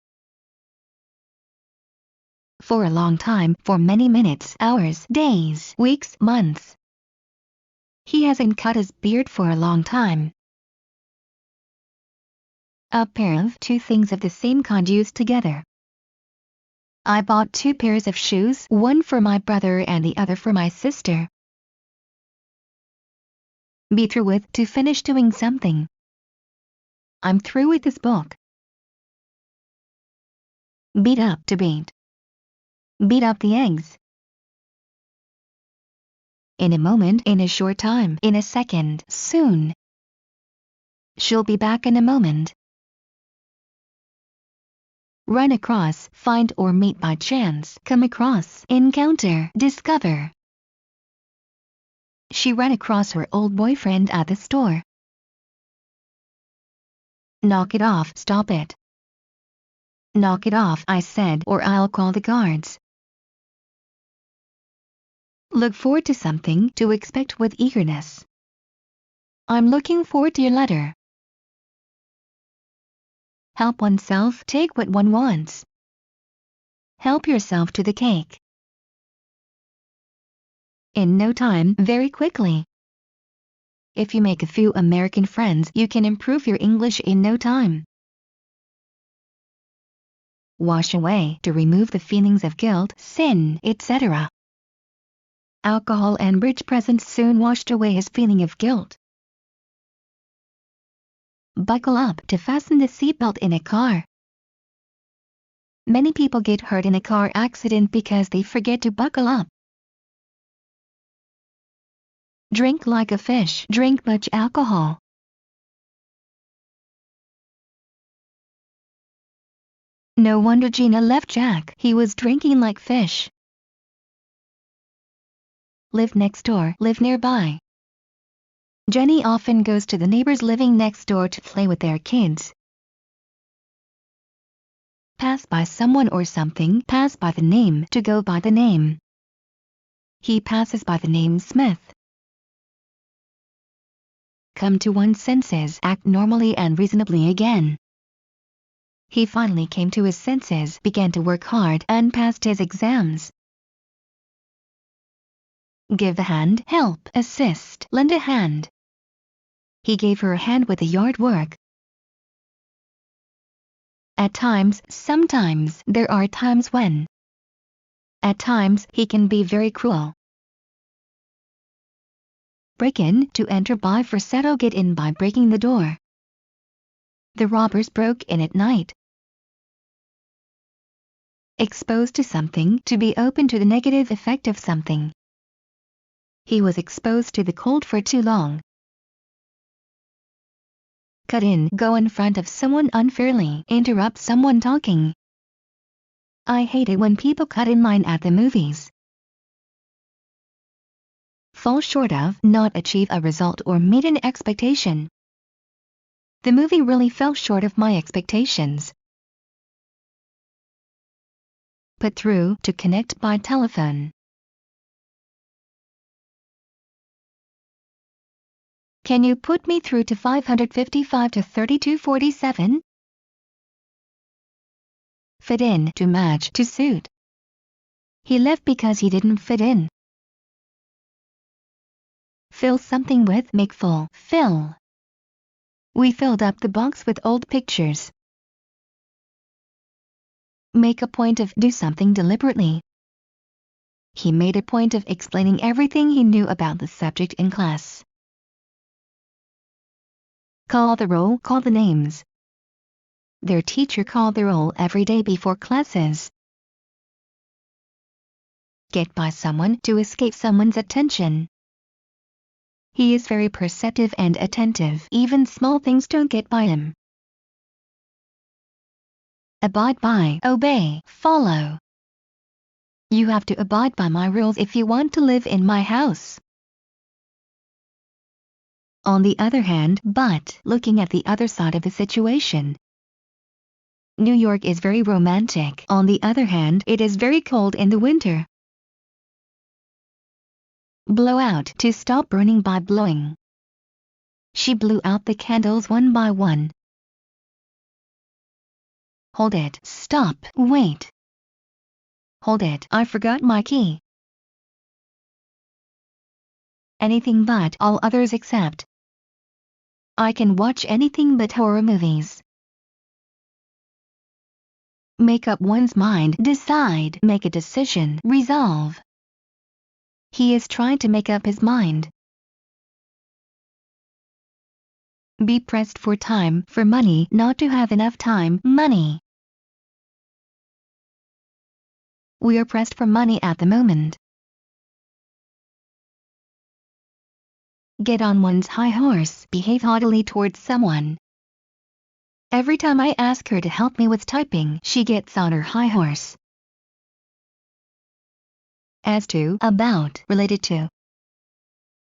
For a long time, for many minutes, hours, days, weeks, months. He hasn't cut his beard for a long time. A pair of two things of the same kind used together. I bought 2 pairs of shoes, one for my brother and the other for my sister. Be through with, to finish doing something. I'm through with this book. Beat up, to beat. Beat up the eggs. In a moment, in a short time, in a second, soon. She'll be back in a moment. Run across, find or meet by chance, come across, encounter, discover. She ran across her old boyfriend at the store. Knock it off, stop it. Knock it off, I said, or I'll call the guards. Look forward to something, to expect with eagerness. I'm looking forward to your letter. Help oneself, take what one wants. Help yourself to the cake. In no time, very quickly. If you make a few American friends, you can improve your English in no time. Wash away, to remove the feelings of guilt, sin, etc. Alcohol and bridge presents soon washed away his feeling of guilt. Buckle up, to fasten the seatbelt in a car. Many people get hurt in a car accident because they forget to buckle up. Drink like a fish, drink much alcohol. No wonder Gina left Jack, he was drinking like fish. Live next door, live nearby. Jenny often goes to the neighbors living next door to play with their kids. Pass by someone or something, pass by the name, to go by the name. He passes by the name Smith. Come to one's senses, act normally and reasonably again. He finally came to his senses, began to work hard, and passed his exams. Give a hand, help, assist, lend a hand. He gave her a hand with the yard work. At times, sometimes, there are times when. At times, he can be very cruel. Break in, to enter by falsetto, get in by breaking the door. The robbers broke in at night. Exposed to something, to be open to the negative effect of something. He was exposed to the cold for too long. Cut in, go in front of someone unfairly, interrupt someone talking. I hate it when people cut in line at the movies. Fall short of, not achieve a result or meet an expectation. The movie really fell short of my expectations. Put through, to connect by telephone. Can you put me through to 555 to 3247? Fit in, to match, to suit. He left because he didn't fit in. Fill something with, make full, fill. We filled up the box with old pictures. Make a point of, do something deliberately. He made a point of explaining everything he knew about the subject in class. Call the roll, call the names. Their teacher called the roll every day before classes. Get by someone, to escape someone's attention. He is very perceptive and attentive, even small things don't get by him. Abide by, obey, follow. You have to abide by my rules if you want to live in my house. On the other hand, but, looking at the other side of the situation. New York is very romantic. On the other hand, it is very cold in the winter. Blow out, to stop burning by blowing. She blew out the candles one by one. Hold it. Stop. Wait. Hold it. I forgot my key. Anything but all others except. I can watch anything but horror movies. Make up one's mind. Decide. Make a decision. Resolve. He is trying to make up his mind. Be pressed for time, for money, not to have enough time, money. We are pressed for money at the moment. Get on one's high horse. Behave haughtily towards someone. Every time I ask her to help me with typing, she gets on her high horse. As to, about, related to.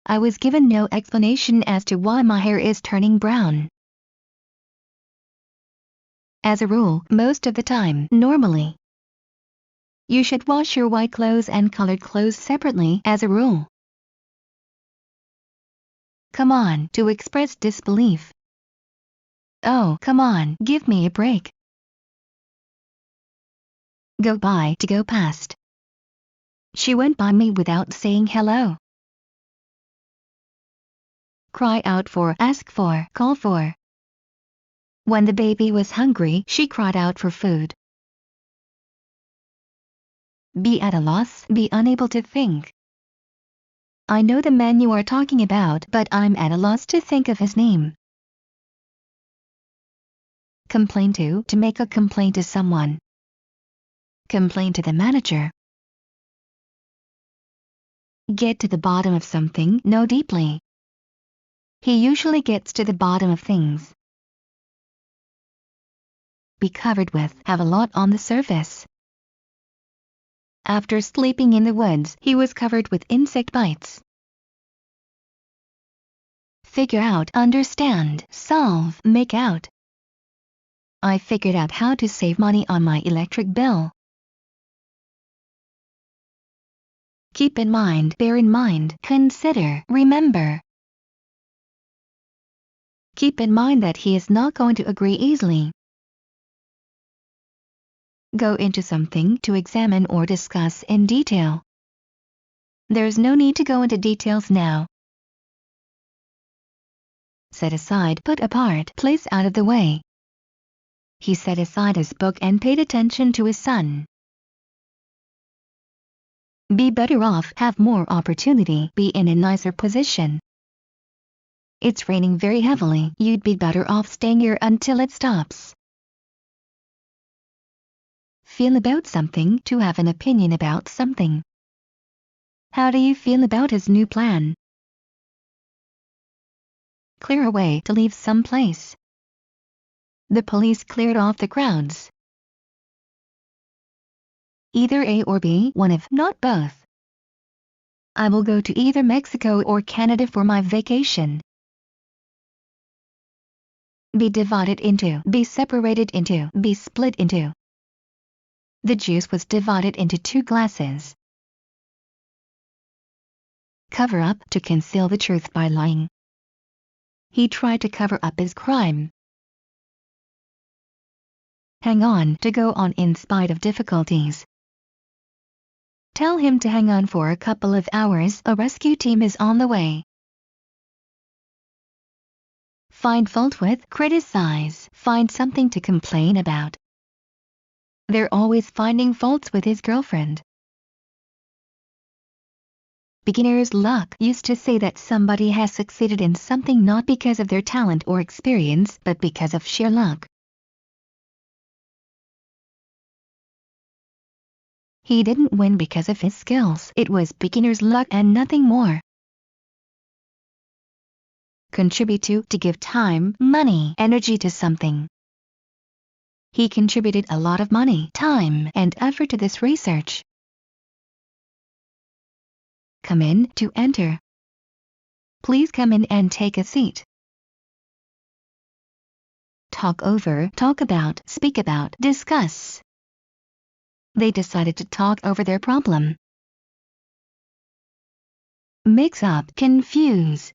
I was given no explanation as to why my hair is turning brown. As a rule, most of the time, normally. You should wash your white clothes and colored clothes separately, as a rule. Come on, to express disbelief. Oh, come on, give me a break. Go by, to go past. She went by me without saying hello. Cry out for, ask for, call for. When the baby was hungry, she cried out for food. Be at a loss, be unable to think. I know the man you are talking about, but I'm at a loss to think of his name. Complain to make a complaint to someone. Complain to the manager. Get to the bottom of something, know deeply. He usually gets to the bottom of things. Be covered with, have a lot on the surface. After sleeping in the woods, he was covered with insect bites. Figure out, understand, solve, make out. I figured out how to save money on my electric bill. Keep in mind, bear in mind, consider, remember. Keep in mind that he is not going to agree easily. Go into something to examine or discuss in detail. There's no need to go into details now. Set aside, put apart, place out of the way. He set aside his book and paid attention to his son. Be better off, have more opportunity, be in a nicer position. It's raining very heavily, you'd be better off staying here until it stops. Feel about something, to have an opinion about something. How do you feel about his new plan? Clear away, to leave some place. The police cleared off the crowds. Either A or B, one of, not both. I will go to either Mexico or Canada for my vacation. Be divided into, be separated into, be split into. The juice was divided into 2 glasses. Cover up, to conceal the truth by lying. He tried to cover up his crime. Hang on, to go on in spite of difficulties. Tell him to hang on for a couple of hours, a rescue team is on the way. Find fault with, criticize, find something to complain about. They're always finding faults with his girlfriend. Beginner's luck used to say that somebody has succeeded in something not because of their talent or experience, but because of sheer luck. He didn't win because of his skills, it was beginner's luck and nothing more. Contribute to give time, money, energy to something. He contributed a lot of money, time, and effort to this research. Come in, to enter. Please come in and take a seat. Talk over, talk about, speak about, discuss. They decided to talk over their problem. Mix up, confuse.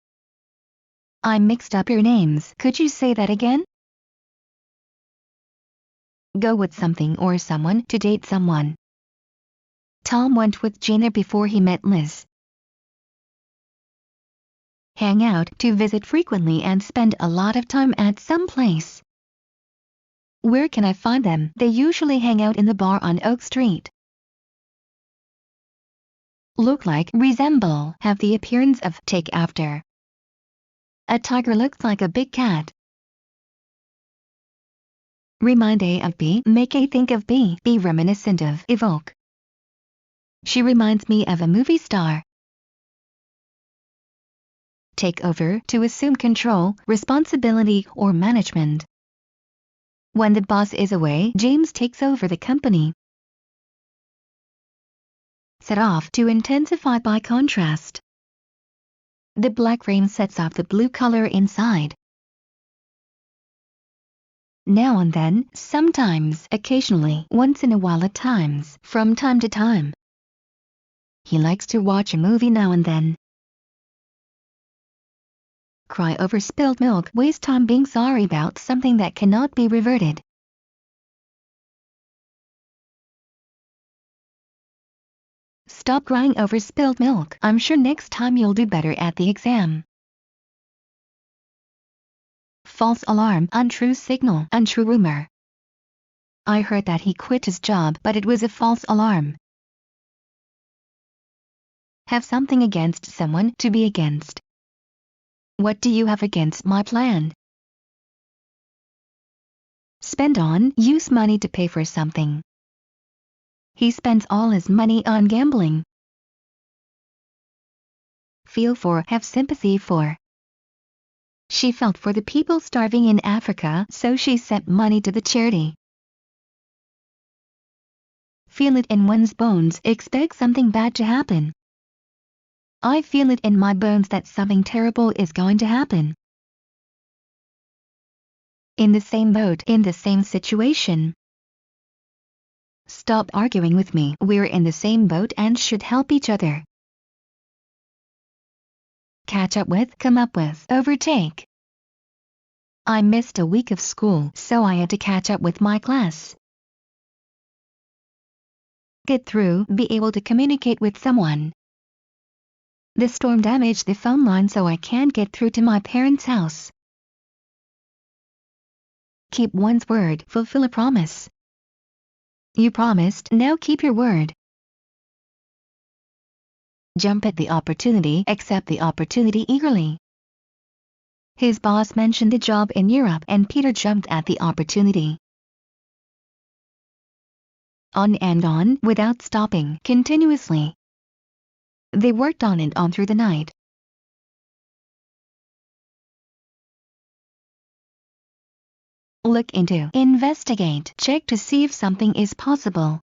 I mixed up your names, could you say that again? Go with something or someone to date someone. Tom went with Gina before he met Liz. Hang out to visit frequently and spend a lot of time at some place. Where can I find them? They usually hang out in the bar on Oak Street. Look like, resemble, have the appearance of, take after. A tiger looks like a big cat. Remind A of B, make A think of B, be reminiscent of, evoke. She reminds me of a movie star. Take over, to assume control, responsibility, or management. When the boss is away, James takes over the company. Set off, to intensify by contrast. The black frame sets off the blue color inside. Now and then, sometimes, occasionally, once in a while at times, from time to time. He likes to watch a movie now and then. Cry over spilled milk, waste time being sorry about something that cannot be reverted. Stop crying over spilled milk. I'm sure next time you'll do better at the exam. False alarm, untrue signal, untrue rumor. I heard that he quit his job, but it was a false alarm. Have something against someone, to be against. What do you have against my plan? Spend on, use money to pay for something. He spends all his money on gambling. Feel for, have sympathy for. She felt for the people starving in Africa, so she sent money to the charity. Feel it in one's bones, expect something bad to happen. I feel it in my bones that something terrible is going to happen. In the same boat, in the same situation. Stop arguing with me, we're in the same boat and should help each other. Catch up with, come up with, overtake. I missed a week of school, so I had to catch up with my class. Get through, be able to communicate with someone. The storm damaged the phone line, so I can't get through to my parents' house. Keep one's word, fulfill a promise. You promised, now keep your word. Jump at the opportunity, accept the opportunity eagerly. His boss mentioned a job in Europe and Peter jumped at the opportunity. On and on, without stopping, continuously. They worked on and on through the night. Look into, investigate, check to see if something is possible.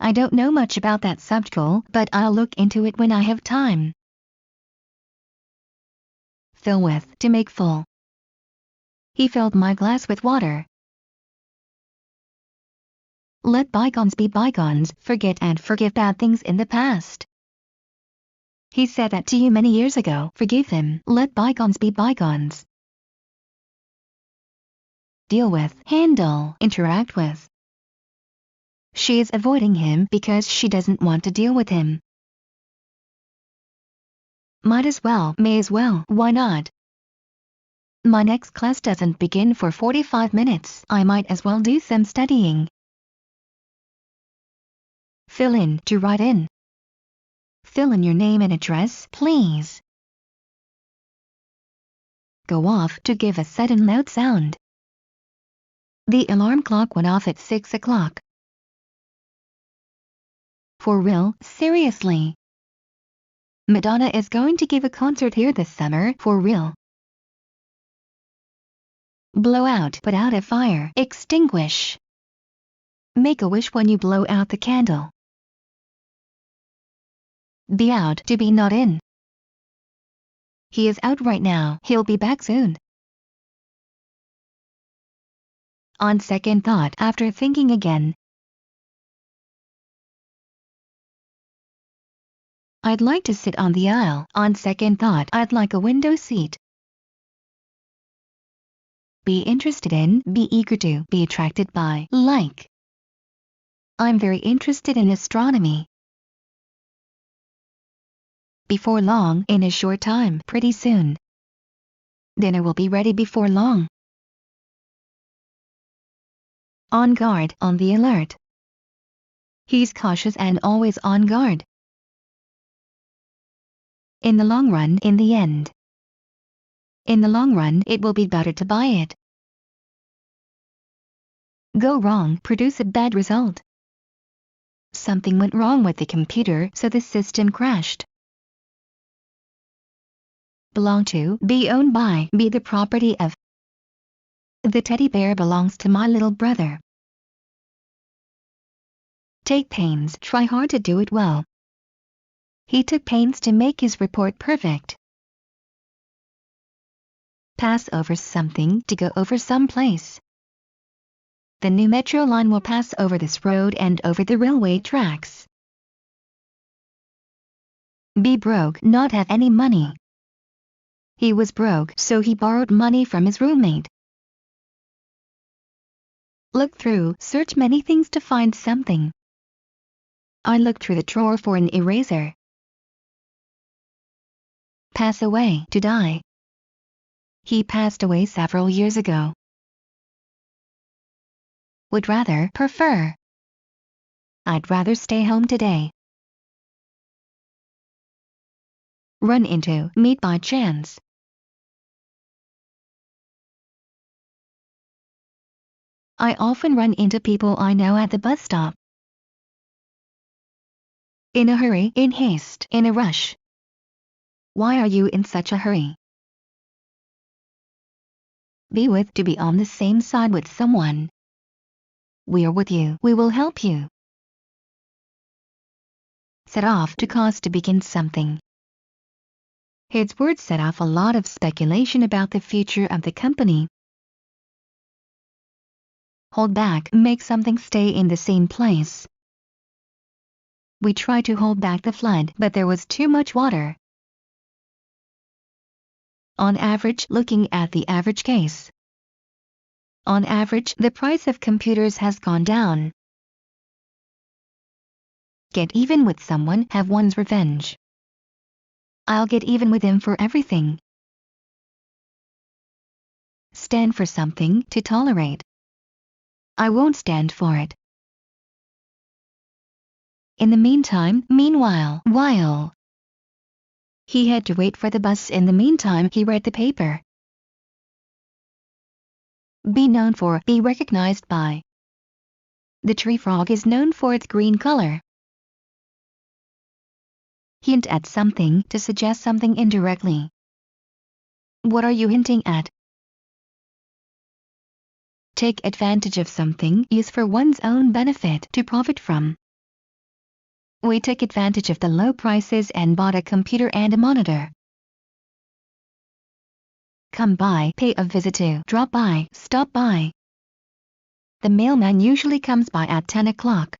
I don't know much about that subject, but I'll look into it when I have time. Fill with, to make full. He filled my glass with water. Let bygones be bygones, forget and forgive bad things in the past. He said that to you many years ago, forgive him, let bygones be bygones. Deal with, handle, interact with. She is avoiding him because she doesn't want to deal with him. Might as well, may as well, why not? My next class doesn't begin for 45 minutes, I might as well do some studying. Fill in, to write in. Fill in your name and address, please. Go off, to give a sudden loud sound. The alarm clock went off at 6 o'clock. For real, seriously. Madonna is going to give a concert here this summer, for real. Blow out, put out a fire, extinguish. Make a wish when you blow out the candle. Be out, to be not in. He is out right now, he'll be back soon. On second thought, after thinking again. I'd like to sit on the aisle, on second thought, I'd like a window seat. Be interested in, be eager to, be attracted by, like. I'm very interested in astronomy. Before long, in a short time, pretty soon. Dinner will be ready before long. On guard, on the alert. He's cautious and always on guard. In the long run, in the end. In the long run, it will be better to buy it. Go wrong, produce a bad result. Something went wrong with the computer, so the system crashed. Belong to, be owned by, be the property of. The teddy bear belongs to my little brother. Take pains, try hard to do it well. He took pains to make his report perfect. Pass over something, to go over some place. The new metro line will pass over this road and over the railway tracks. Be broke, not have any money. He was broke, so he borrowed money from his roommate. Look through, search many things to find something. I looked through the drawer for an eraser. Pass away, to die. He passed away several years ago. Would rather, prefer. I'd rather stay home today. Run into, meet by chance. I often run into people I know at the bus stop. In a hurry, in haste, in a rush. Why are you in such a hurry? Be with, to be on the same side with someone. We are with you, we will help you. Set off, to cause to begin something. His words set off a lot of speculation about the future of the company. Hold back, make something stay in the same place. We tried to hold back the flood, but there was too much water. On average, looking at the average case. On average, the price of computers has gone down. Get even with someone, have one's revenge. I'll get even with him for everything. Stand for something, to tolerate. I won't stand for it. In the meantime, meanwhile, while. He had to wait for the bus. In the meantime, he read the paper. Be known for, be recognized by. The tree frog is known for its green color. Hint at something, to suggest something indirectly. What are you hinting at? Take advantage of something, use for one's own benefit, to profit from. We took advantage of the low prices and bought a computer and a monitor. Come by, pay a visit to, drop by, stop by. The mailman usually comes by at 10 o'clock.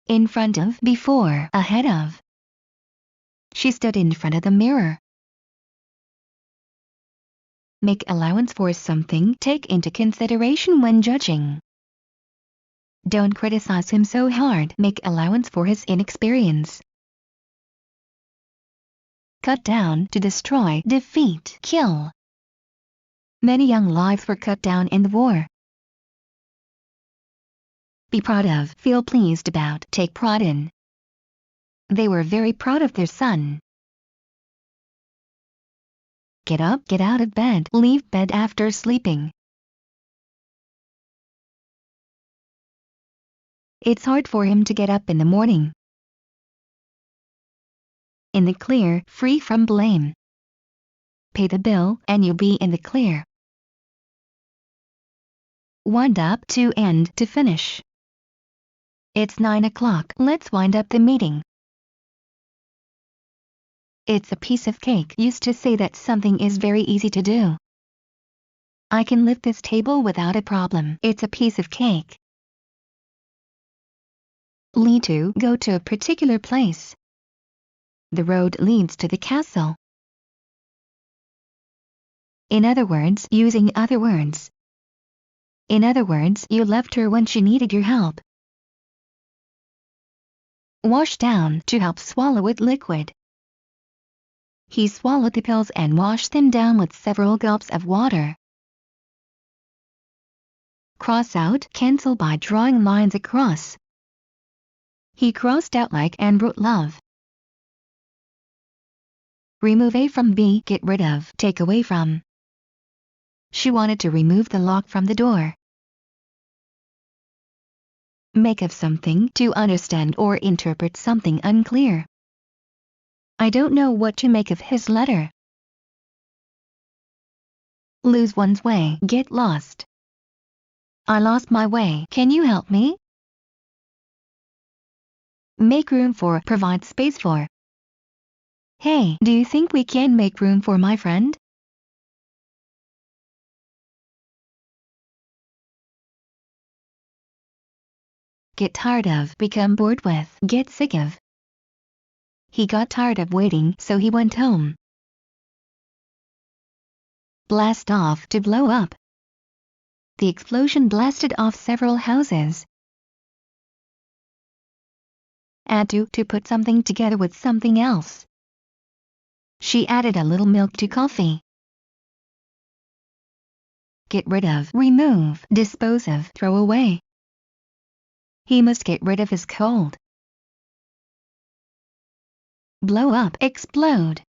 In front of, before, ahead of. She stood in front of the mirror. Make allowance for something, take into consideration when judging. Don't criticize him so hard, make allowance for his inexperience. Cut down, to destroy, defeat, kill. Many young lives were cut down in the war. Be proud of, feel pleased about, take pride in. They were very proud of their son. Get up, get out of bed, leave bed after sleeping. It's hard for him to get up in the morning. In the clear, free from blame. Pay the bill, and you'll be in the clear. Wind up, to end, to finish. It's 9 o'clock, let's wind up the meeting. It's a piece of cake, used to say that something is very easy to do. I can lift this table without a problem, it's a piece of cake. Lead to, go to a particular place. The road leads to the castle. In other words, using other words. In other words, you left her when she needed your help. Wash down, to help swallow with liquid. He swallowed the pills and washed them down with several gulps of water. Cross out, cancel by drawing lines across. He crossed out like and wrote love. Remove A from B, get rid of, take away from. She wanted to remove the lock from the door. Make of something, to understand or interpret something unclear. I don't know what to make of his letter. Lose one's way, get lost. I lost my way, can you help me? Make room for, provide space for. Hey, do you think we can make room for my friend? Get tired of, become bored with, get sick of. He got tired of waiting, so he went home. Blast off, to blow up. The explosion blasted off several houses. Add to put something together with something else. She added a little milk to coffee. Get rid of, remove, dispose of, throw away. He must get rid of his cold. Blow up, explode.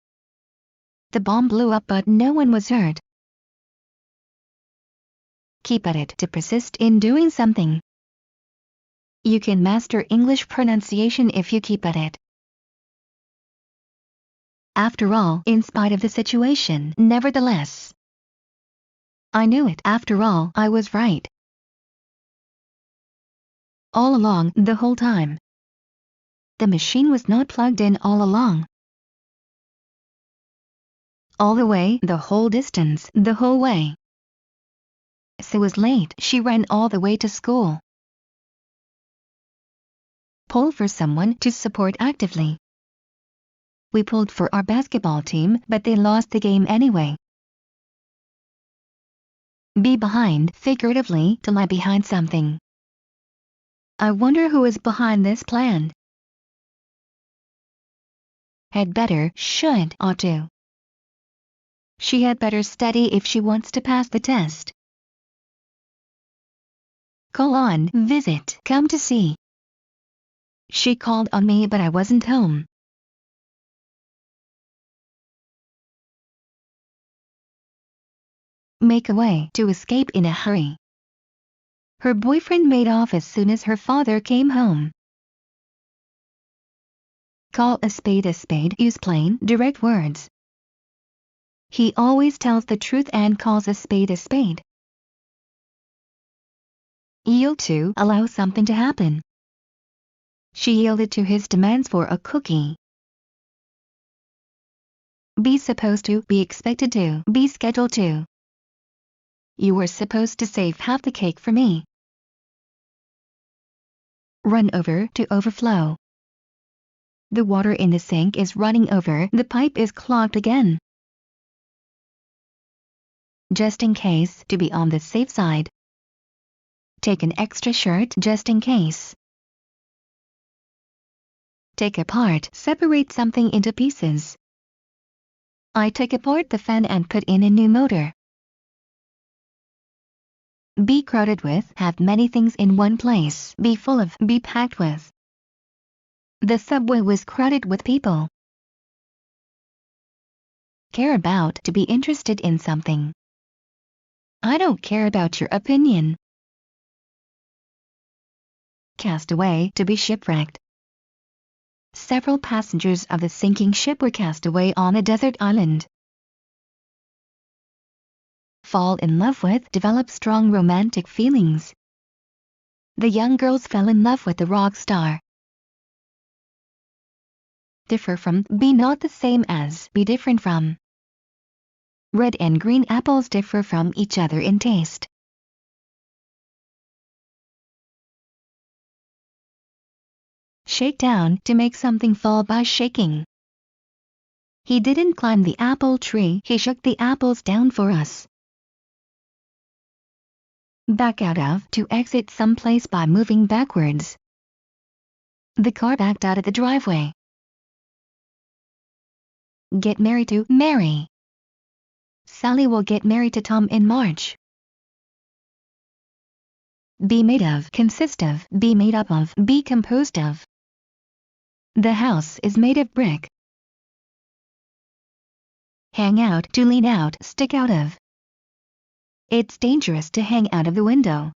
The bomb blew up but no one was hurt. Keep at it, to persist in doing something. You can master English pronunciation if you keep at it. After all, in spite of the situation, nevertheless. I knew it, after all, I was right. All along, the whole time. The machine was not plugged in all along. All the way, the whole distance, the whole way. Sue was late, she ran all the way to school. Pull for someone to support actively. We pulled for our basketball team, but they lost the game anyway. Be behind, figuratively, to lie behind something. I wonder who is behind this plan. Had better, should, ought to. She had better study if she wants to pass the test. Call on, visit, come to see. She called on me but I wasn't home. Make away, to escape in a hurry. Her boyfriend made off as soon as her father came home. Call a spade, use plain, direct words. He always tells the truth and calls a spade a spade. Yield to, allow something to happen. She yielded to his demands for a cookie. Be supposed to, be expected to, be scheduled to. You were supposed to save half the cake for me. Run over, to overflow. The water in the sink is running over, the pipe is clogged again. Just in case, to be on the safe side. Take an extra shirt just in case. Take apart, separate something into pieces. I took apart the fan and put in a new motor. Be crowded with, have many things in one place, be full of, be packed with. The subway was crowded with people. Care about, to be interested in something. I don't care about your opinion. Cast away, to be shipwrecked. Several passengers of the sinking ship were cast away on a desert island. Fall in love with, develop strong romantic feelings. The young girls fell in love with the rock star. Differ from, be not the same as, be different from. Red and green apples differ from each other in taste. Shake down, to make something fall by shaking. He didn't climb the apple tree, he shook the apples down for us. Back out of, to exit someplace by moving backwards. The car backed out of the driveway. Get married to, marry. Sally will get married to Tom in March. Be made of, consist of, be made up of, be composed of. The house is made of brick. Hang out, to lean out, stick out of. It's dangerous to hang out of the window.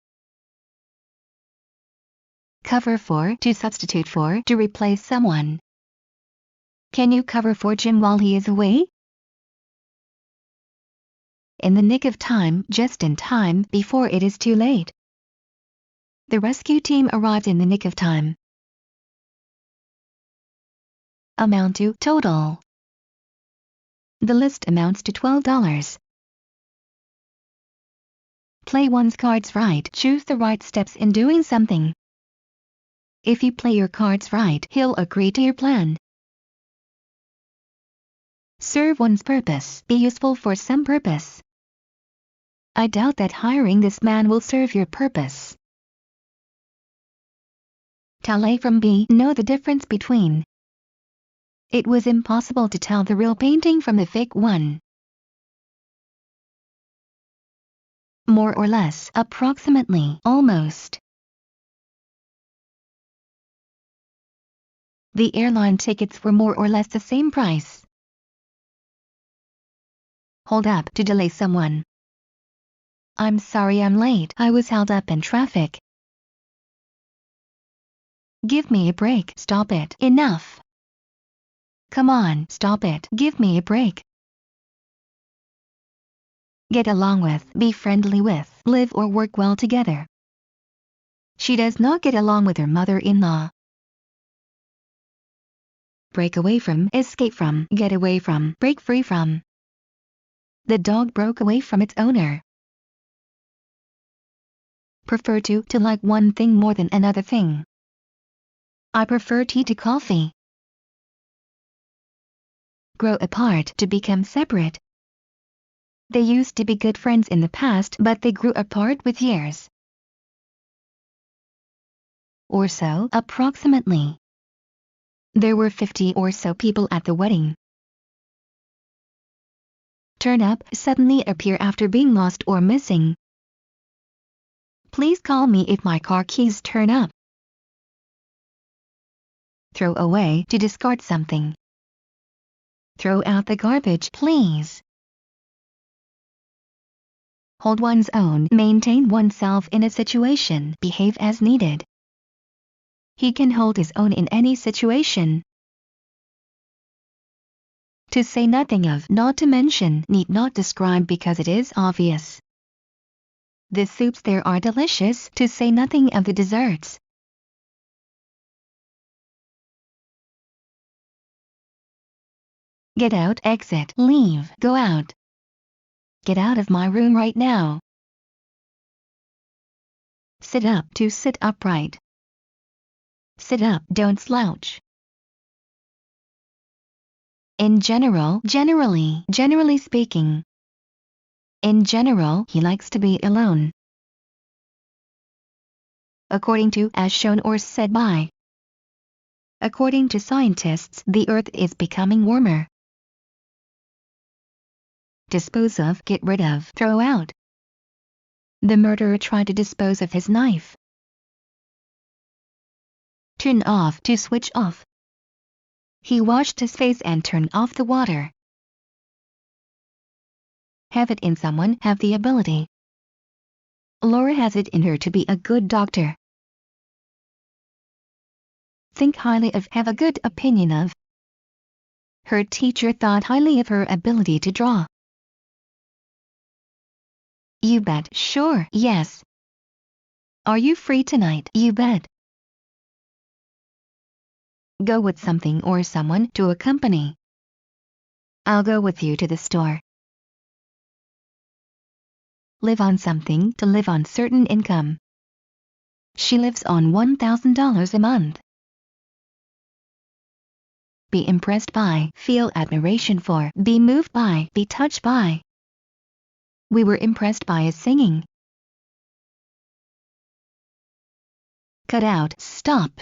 Cover for, to substitute for, to replace someone. Can you cover for Jim while he is away? In the nick of time, just in time, before it is too late. The rescue team arrived in the nick of time. Amount to, total. The list amounts to $12. Play one's cards right. Choose the right steps in doing something. If you play your cards right, he'll agree to your plan. Serve one's purpose. Be useful for some purpose. I doubt that hiring this man will serve your purpose. Tell A from B. Know the difference between. It was impossible to tell the real painting from the fake one. More or less, approximately, almost. The airline tickets were more or less the same price. Hold up, to delay someone. I'm sorry I'm late, I was held up in traffic. Give me a break, stop it, enough. Come on, stop it, give me a break. Get along with, be friendly with, live or work well together. She does not get along with her mother-in-law. Break away from, escape from, get away from, break free from. The dog broke away from its owner. Prefer to like one thing more than another thing. I prefer tea to coffee. Grow apart, to become separate. They used to be good friends in the past, but they grew apart with years. Or so, approximately. There were 50 or so people at the wedding. Turn up, suddenly appear after being lost or missing. Please call me if my car keys turn up. Throw away, to discard something. Throw out the garbage, please. Hold one's own, maintain oneself in a situation, behave as needed. He can hold his own in any situation. To say nothing of, not to mention, need not describe because it is obvious. The soups there are delicious, to say nothing of the desserts. Get out, exit, leave, go out. Get out of my room right now. Sit up, to sit upright. Sit up, don't slouch. In general, generally, generally speaking. In general, he likes to be alone. According to, as shown or said by. According to scientists, the Earth is becoming warmer. Dispose of, get rid of, throw out. The murderer tried to dispose of his knife. Turn off, to switch off. He washed his face and turned off the water. Have it in someone, have the ability. Laura has it in her to be a good doctor. Think highly of, have a good opinion of. Her teacher thought highly of her ability to draw. You bet, sure, yes. Are you free tonight? You bet. Go with something or someone, to accompany. I'll go with you to the store. Live on something, to live on certain income. She lives on $1,000 a month. be impressed by, feel admiration for, be moved by, be touched by. We were impressed by his singing. Cut out, stop.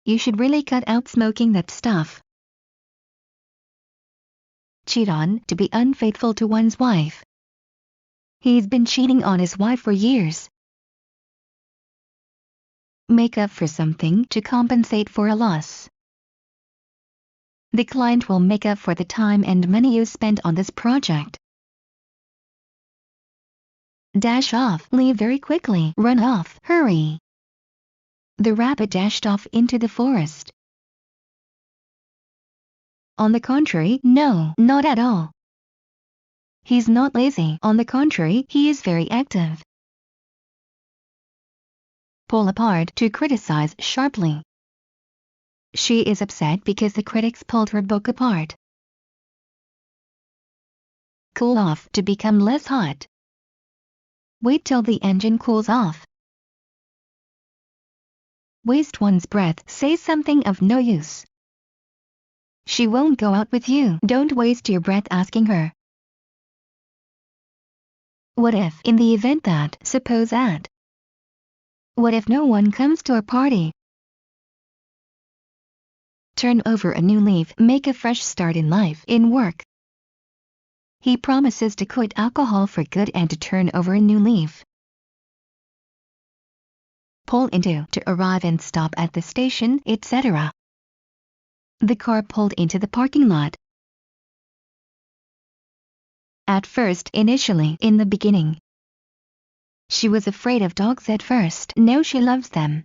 You should really cut out smoking that stuff. Cheat on, to be unfaithful to one's wife. He's been cheating on his wife for years. Make up for something, to compensate for a loss. The client will make up for the time and money you spent on this project. Dash off, leave very quickly, run off, hurry. The rabbit dashed off into the forest. On the contrary, no, not at all. He's not lazy, on the contrary, he is very active. Pull apart, to criticize sharply. She is upset because the critics pulled her book apart. Cool off, to become less hot. Wait till the engine cools off. Waste one's breath, say something of no use. She won't go out with you, don't waste your breath asking her. What if, in the event that, suppose that. What if no one comes to our party? Turn over a new leaf, make a fresh start in life, in work. He promises to quit alcohol for good and to turn over a new leaf. Pull into, to arrive and stop at the station, etc. The car pulled into the parking lot. At first, initially, in the beginning. She was afraid of dogs at first, now she loves them.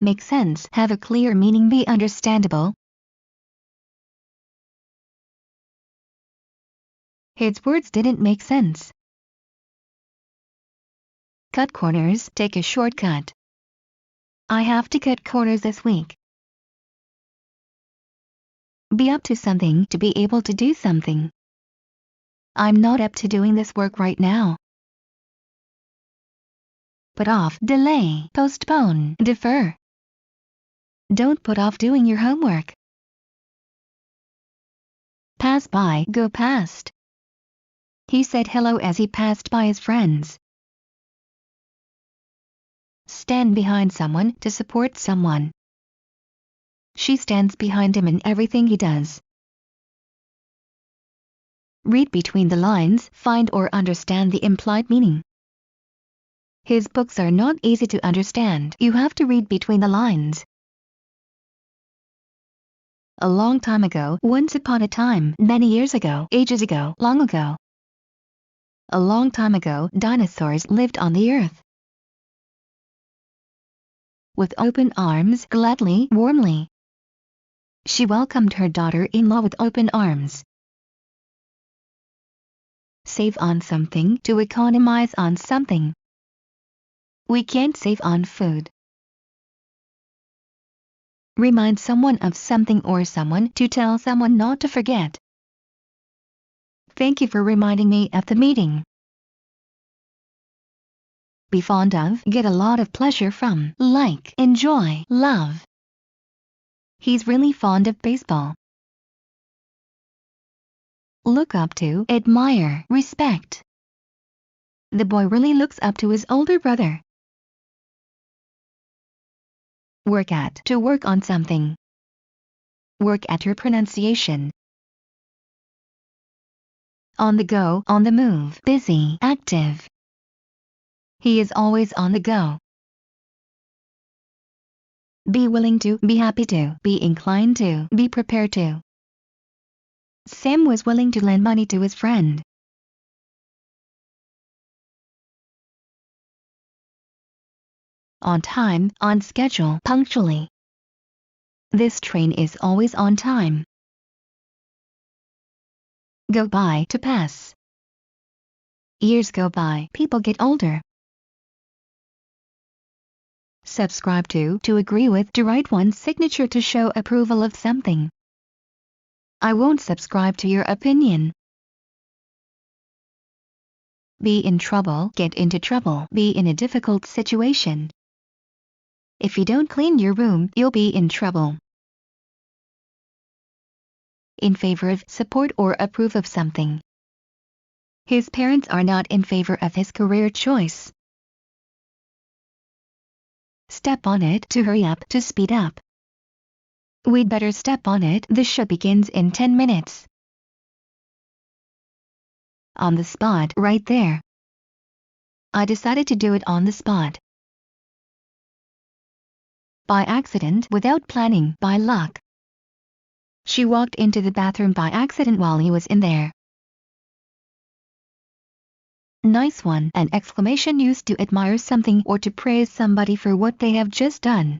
Make sense, have a clear meaning, be understandable. His words didn't make sense. Cut corners, take a shortcut. I have to cut corners this week. Be up to something, to be able to do something. I'm not up to doing this work right now. Put off, delay, postpone, defer. Don't put off doing your homework. Pass by, go past. He said hello as he passed by his friends. Stand behind someone, to support someone. She stands behind him in everything he does. Read between the lines, find or understand the implied meaning. His books are not easy to understand, you have to read between the lines. A long time ago, once upon a time, many years ago, ages ago, long ago. A long time ago, dinosaurs lived on the earth. With open arms, gladly, warmly. She welcomed her daughter-in-law with open arms. Save on something, to economize on something. We can't save on food. Remind someone of something or someone, to tell someone not to forget. Thank you for reminding me at the meeting. Be fond of, get a lot of pleasure from, like, enjoy, love. He's really fond of baseball. Look up to, admire, respect. The boy really looks up to his older brother. Work at, to work on something. Work at your pronunciation. On the go, on the move, busy, active. He is always on the go. Be willing to, be happy to, be inclined to, be prepared to. Sam was willing to lend money to his friend. On time, on schedule, punctually. This train is always on time. Go by, to pass. Years go by, people get older. Subscribe to agree with, to write one's signature to show approval of something. I won't subscribe to your opinion. Be in trouble, get into trouble, be in a difficult situation. If you don't clean your room, you'll be in trouble. In favor of, support or approve of something. His parents are not in favor of his career choice. Step on it, to hurry up, to speed up. We'd better step on it, the show begins in 10 minutes. On the spot, right there. I decided to do it on the spot. By accident, without planning, by luck. She walked into the bathroom by accident while he was in there. Nice one, an exclamation used to admire something or to praise somebody for what they have just done.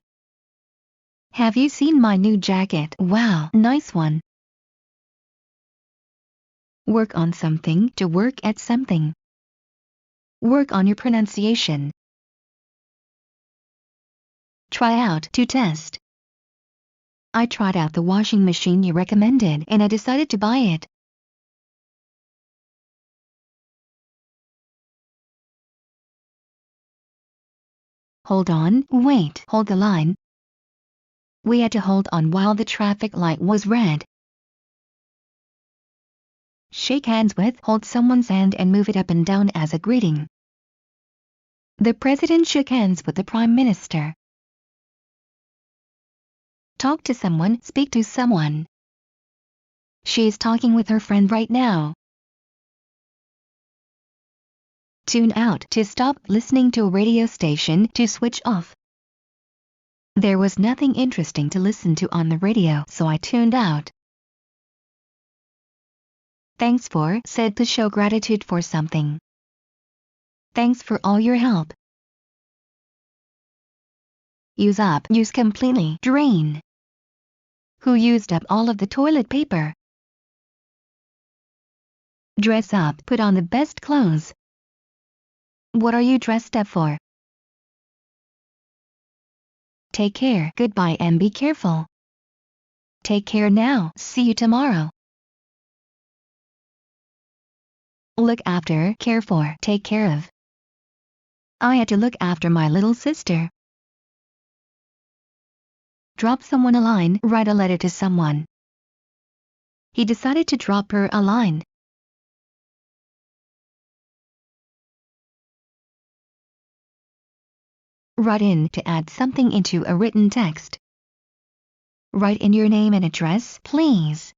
Have you seen my new jacket? Wow, nice one. Work on something, to work at something. Work on your pronunciation. Try out, to test. I tried out the washing machine you recommended and I decided to buy it. Hold on, wait, hold the line. We had to hold on while the traffic light was red. Shake hands with, hold someone's hand and move it up and down as a greeting. The president shook hands with the prime minister. Talk to someone, speak to someone. She is talking with her friend right now. Tune out, to stop listening to a radio station, to switch off. There was nothing interesting to listen to on the radio, so I tuned out. Thanks for, said to show gratitude for something. Thanks for all your help. Use up, use completely, drain. Who used up all of the toilet paper? Dress up, put on the best clothes. What are you dressed up for? Take care, goodbye and be careful. Take care now, see you tomorrow. Look after, care for, take care of. I had to look after my little sister. Drop someone a line, write a letter to someone. He decided to drop her a line. Write in, to add something into a written text. Write in your name and address, please.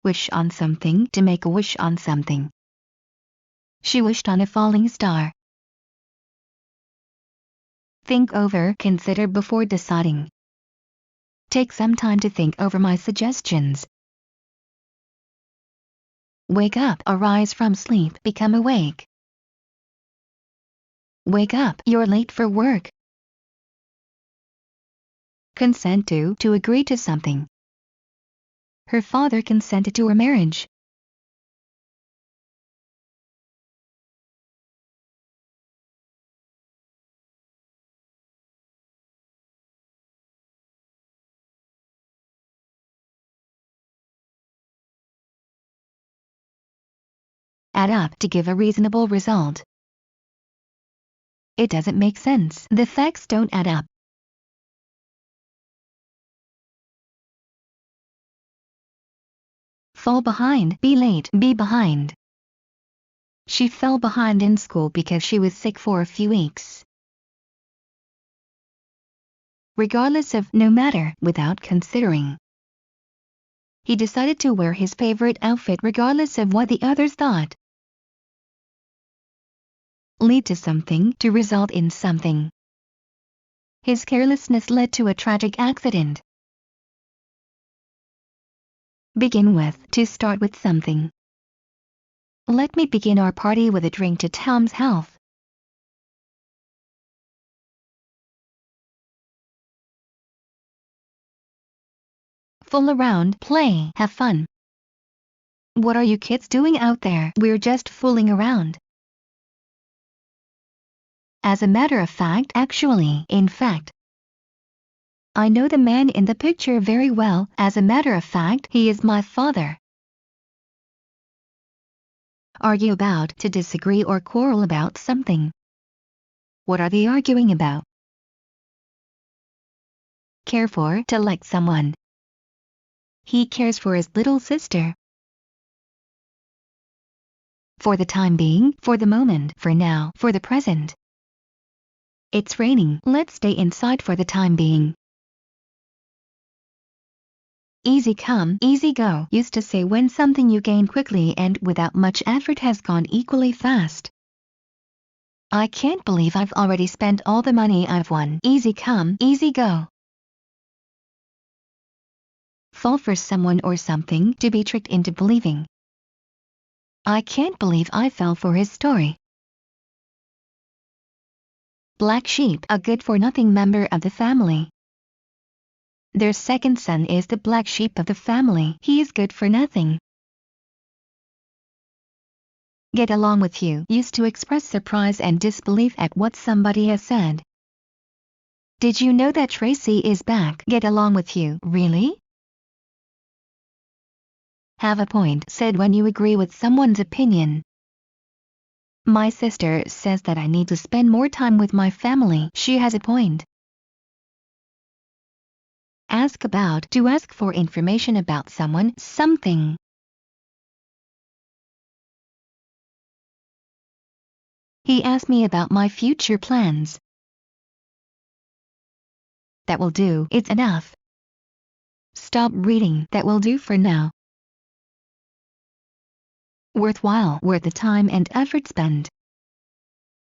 Wish on something, to make a wish on something. She wished on a falling star. Think over, consider before deciding. Take some time to think over my suggestions. Wake up, arise from sleep, become awake. Wake up, you're late for work. Consent to agree to something. Her father consented to her marriage. Add up, to give a reasonable result. It doesn't make sense. The facts don't add up. Fall behind, be late, be behind. She fell behind in school because she was sick for a few weeks. Regardless of, no matter, without considering. He decided to wear his favorite outfit regardless of what the others thought. Lead to something, to result in something. His carelessness led to a tragic accident. Begin with, to start with something. Let me begin our party with a drink to Tom's health. Fool around, play, have fun. What are you kids doing out there? We're just fooling around. As a matter of fact, actually, in fact. I know the man in the picture very well. As a matter of fact, he is my father. Argue about, to disagree or quarrel about something. What are they arguing about? Care for, to like someone. He cares for his little sister. For the time being, for the moment, for now, for the present. It's raining, let's stay inside for the time being. Easy come, easy go used to say when something you gain quickly and without much effort has gone equally fast. I can't believe I've already spent all the money I've won. Easy come, easy go. Fall for someone or something, to be tricked into believing. I can't believe I fell for his story. Black sheep, a good-for-nothing member of the family. Their second son is the black sheep of the family. He is good for nothing. Get along with you used to express surprise and disbelief at what somebody has said. Did you know that Tracy is back? Get along with you, really? Have a point said when you agree with someone's opinion. My sister says that I need to spend more time with my family. She has a point. Ask about, to ask for information about someone, something. He asked me about my future plans. That will do, it's enough. Stop reading, that will do for now. Worthwhile, worth the time and effort spent.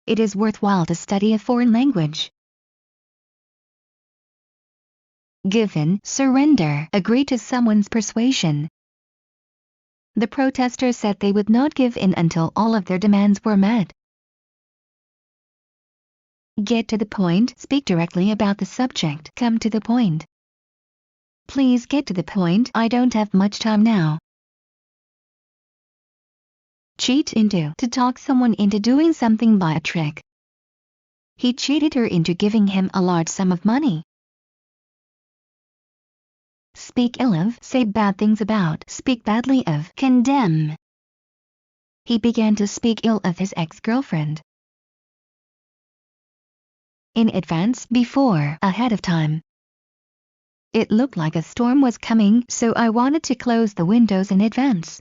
It is worthwhile to study a foreign language. Give in, surrender, agree to someone's persuasion. The protesters said they would not give in until all of their demands were met. Get to the point, speak directly about the subject, come to the point. Please get to the point, I don't have much time now. Cheat into, to talk someone into doing something by a trick. He cheated her into giving him a large sum of money. Speak ill of, say bad things about, speak badly of, condemn. He began to speak ill of his ex-girlfriend. In advance, before, ahead of time. It looked like a storm was coming, so I wanted to close the windows in advance.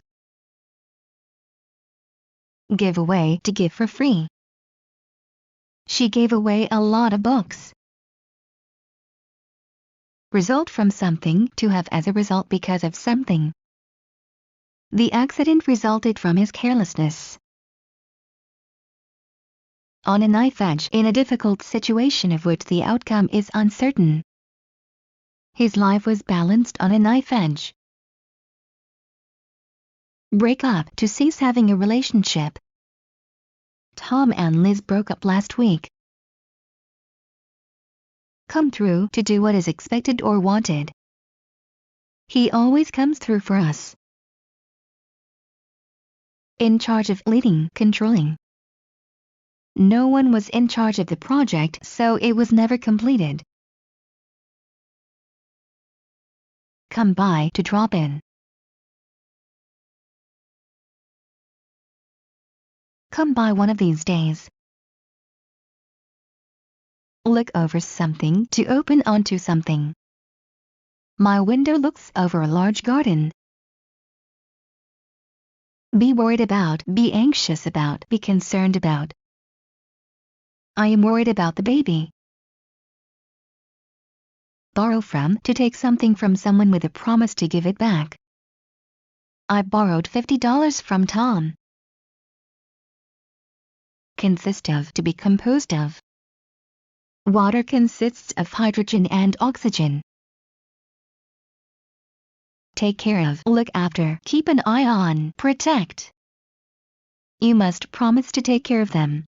Give away, to give for free. She gave away a lot of books. Result from something, to have as a result because of something. The accident resulted from his carelessness. On a knife edge, in a difficult situation of which the outcome is uncertain. His life was balanced on a knife edge. Break up, to cease having a relationship. Tom and Liz broke up last week. Come through, to do what is expected or wanted. He always comes through for us. In charge of, leading, controlling. No one was in charge of the project, so it was never completed. Come by, to drop in. Come by one of these days. Look over something, to open onto something. My window looks over a large garden. Be worried about, be anxious about, be concerned about. I am worried about the baby. Borrow from, to take something from someone with a promise to give it back. I borrowed $50 from Tom. Consist of, to be composed of. Water consists of hydrogen and oxygen. Take care of, look after, keep an eye on, protect. You must promise to take care of them.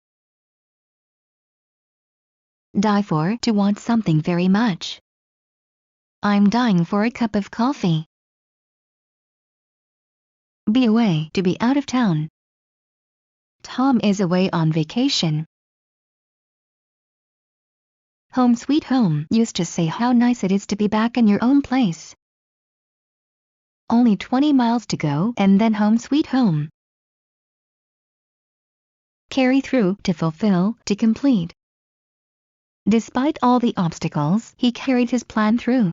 Die for, to want something very much. I'm dying for a cup of coffee. Be away, to be out of town. Tom is away on vacation. Home sweet home used to say how nice it is to be back in your own place. Only 20 miles to go and then home sweet home. carry through, to fulfill, to complete. Despite all the obstacles, he carried his plan through.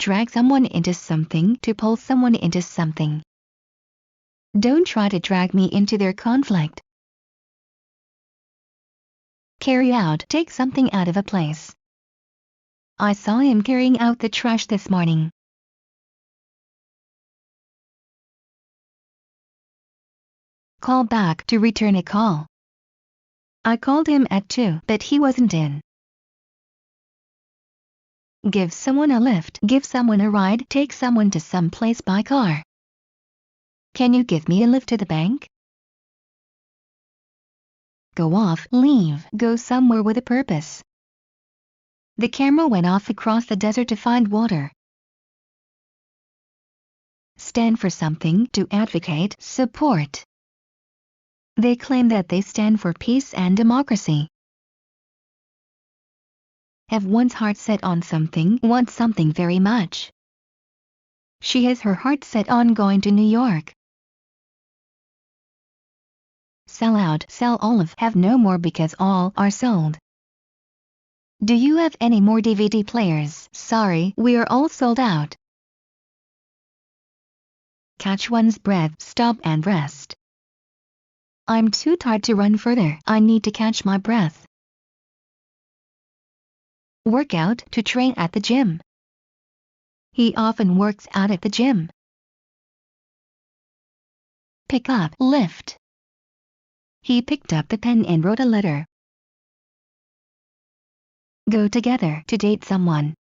Drag someone into something, to pull someone into something. Don't try to drag me into their conflict. Carry out, take something out of a place. I saw him carrying out the trash this morning. Call back, to return a call. I called him at 2, but he wasn't in. Give someone a lift, give someone a ride, take someone to some place by car. Can you give me a lift to the bank? Go off, leave, go somewhere with a purpose. The camera went off across the desert to find water. Stand for something, to advocate, support. They claim that they stand for peace and democracy. Have one's heart set on something, want something very much. She has her heart set on going to New York. Sell out, sell all of, have no more because all are sold. Do you have any more DVD players? Sorry, we are all sold out. Catch one's breath, stop and rest. I'm too tired to run further, I need to catch my breath. Work out, to train at the gym. He often works out at the gym. Pick up, lift. He picked up the pen and wrote a letter. Go together, to date someone.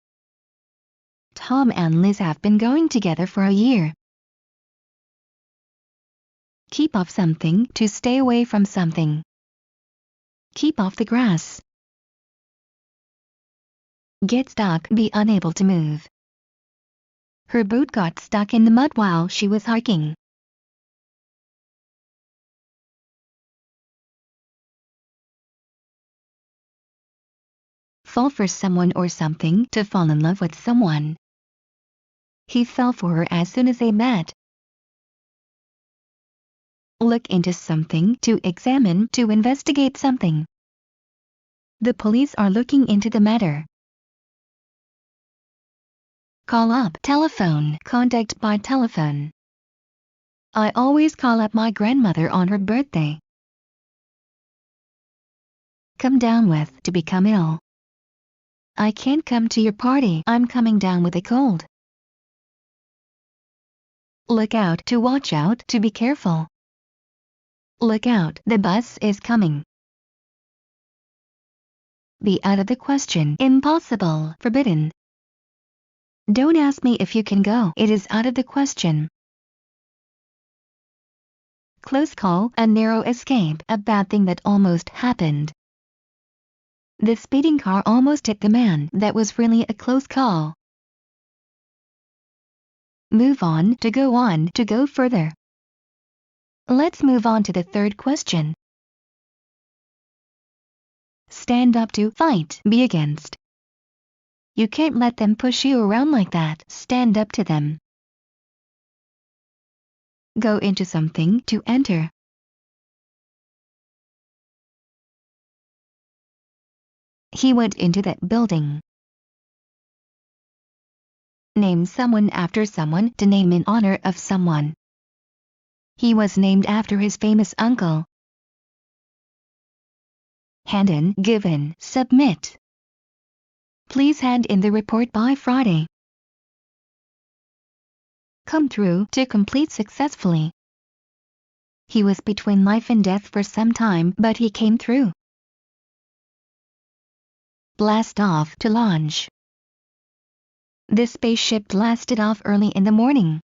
Tom and Liz have been going together for a year. Keep off something, to stay away from something. Keep off the grass. Get stuck, be unable to move. Her boot got stuck in the mud while she was hiking. Fall for someone or something, to fall in love with someone. He fell for her as soon as they met. Look into something, to examine, to investigate something. The police are looking into the matter. Call up, telephone, contact by telephone. I always call up my grandmother on her birthday. Come down with, to become ill. I can't come to your party, I'm coming down with a cold. Look out, to watch out, to be careful. Look out, the bus is coming. Be out of the question, impossible, forbidden. Don't ask me if you can go, it is out of the question. Close call, a narrow escape, a bad thing that almost happened. The speeding car almost hit the man, that was really a close call. Move on, to go further. Let's move on to the third question. Stand up, to fight, be against. You can't let them push you around like that, stand up to them. Go into something, to enter. He went into that building. Name someone after someone, to name in honor of someone. He was named after his famous uncle. Hand in, give in, submit. Please hand in the report by Friday. Come through, to complete successfully. He was between life and death for some time, but he came through. Blast off, to launch. The spaceship blasted off early in the morning.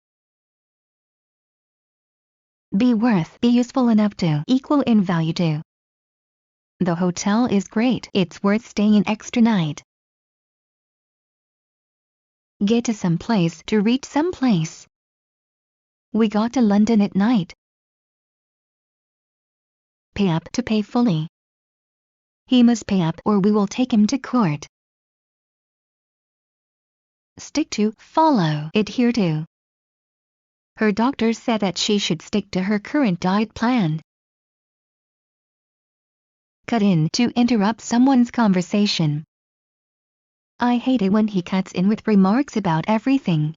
Be worth, be useful enough to, equal in value to. The hotel is great, it's worth staying an extra night. Get to some place, to reach some place. We got to London at night. Pay up, to pay fully. He must pay up or we will take him to court. Stick to, follow, adhere to. Her doctor said that she should stick to her current diet plan. Cut in to interrupt someone's conversation. I hate it when he cuts in with remarks about everything.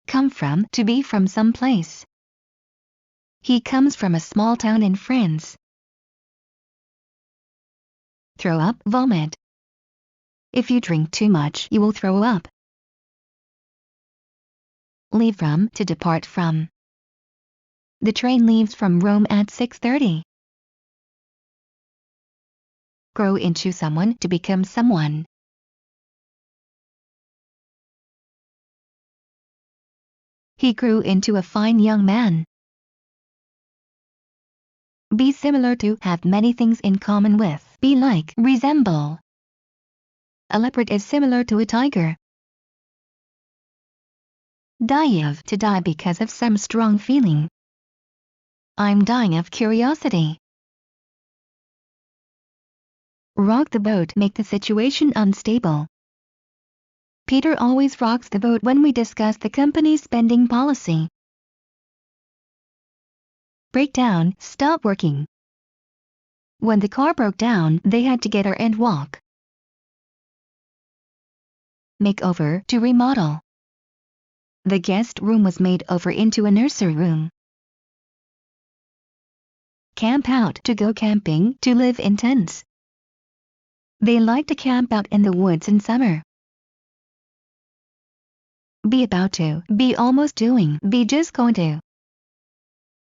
Come from, to be from some place. He comes from a small town in France. Throw up, vomit. If you drink too much, you will throw up. Leave from, to depart from. The train leaves from Rome at 6:30. Grow into someone, to become someone. He grew into a fine young man. Be similar to, have many things in common with, be like, resemble. A leopard is similar to a tiger. Die of, to die because of some strong feeling. I'm dying of curiosity. Rock the boat, make the situation unstable. Peter always rocks the boat when we discuss the company's spending policy. Break down, stop working. When the car broke down, they had to get her and walk. Make over, to remodel. The guest room was made over into a nursery room. Camp out, to go camping, to live in tents. They like to camp out in the woods in summer. Be about to, be almost doing, be just going to.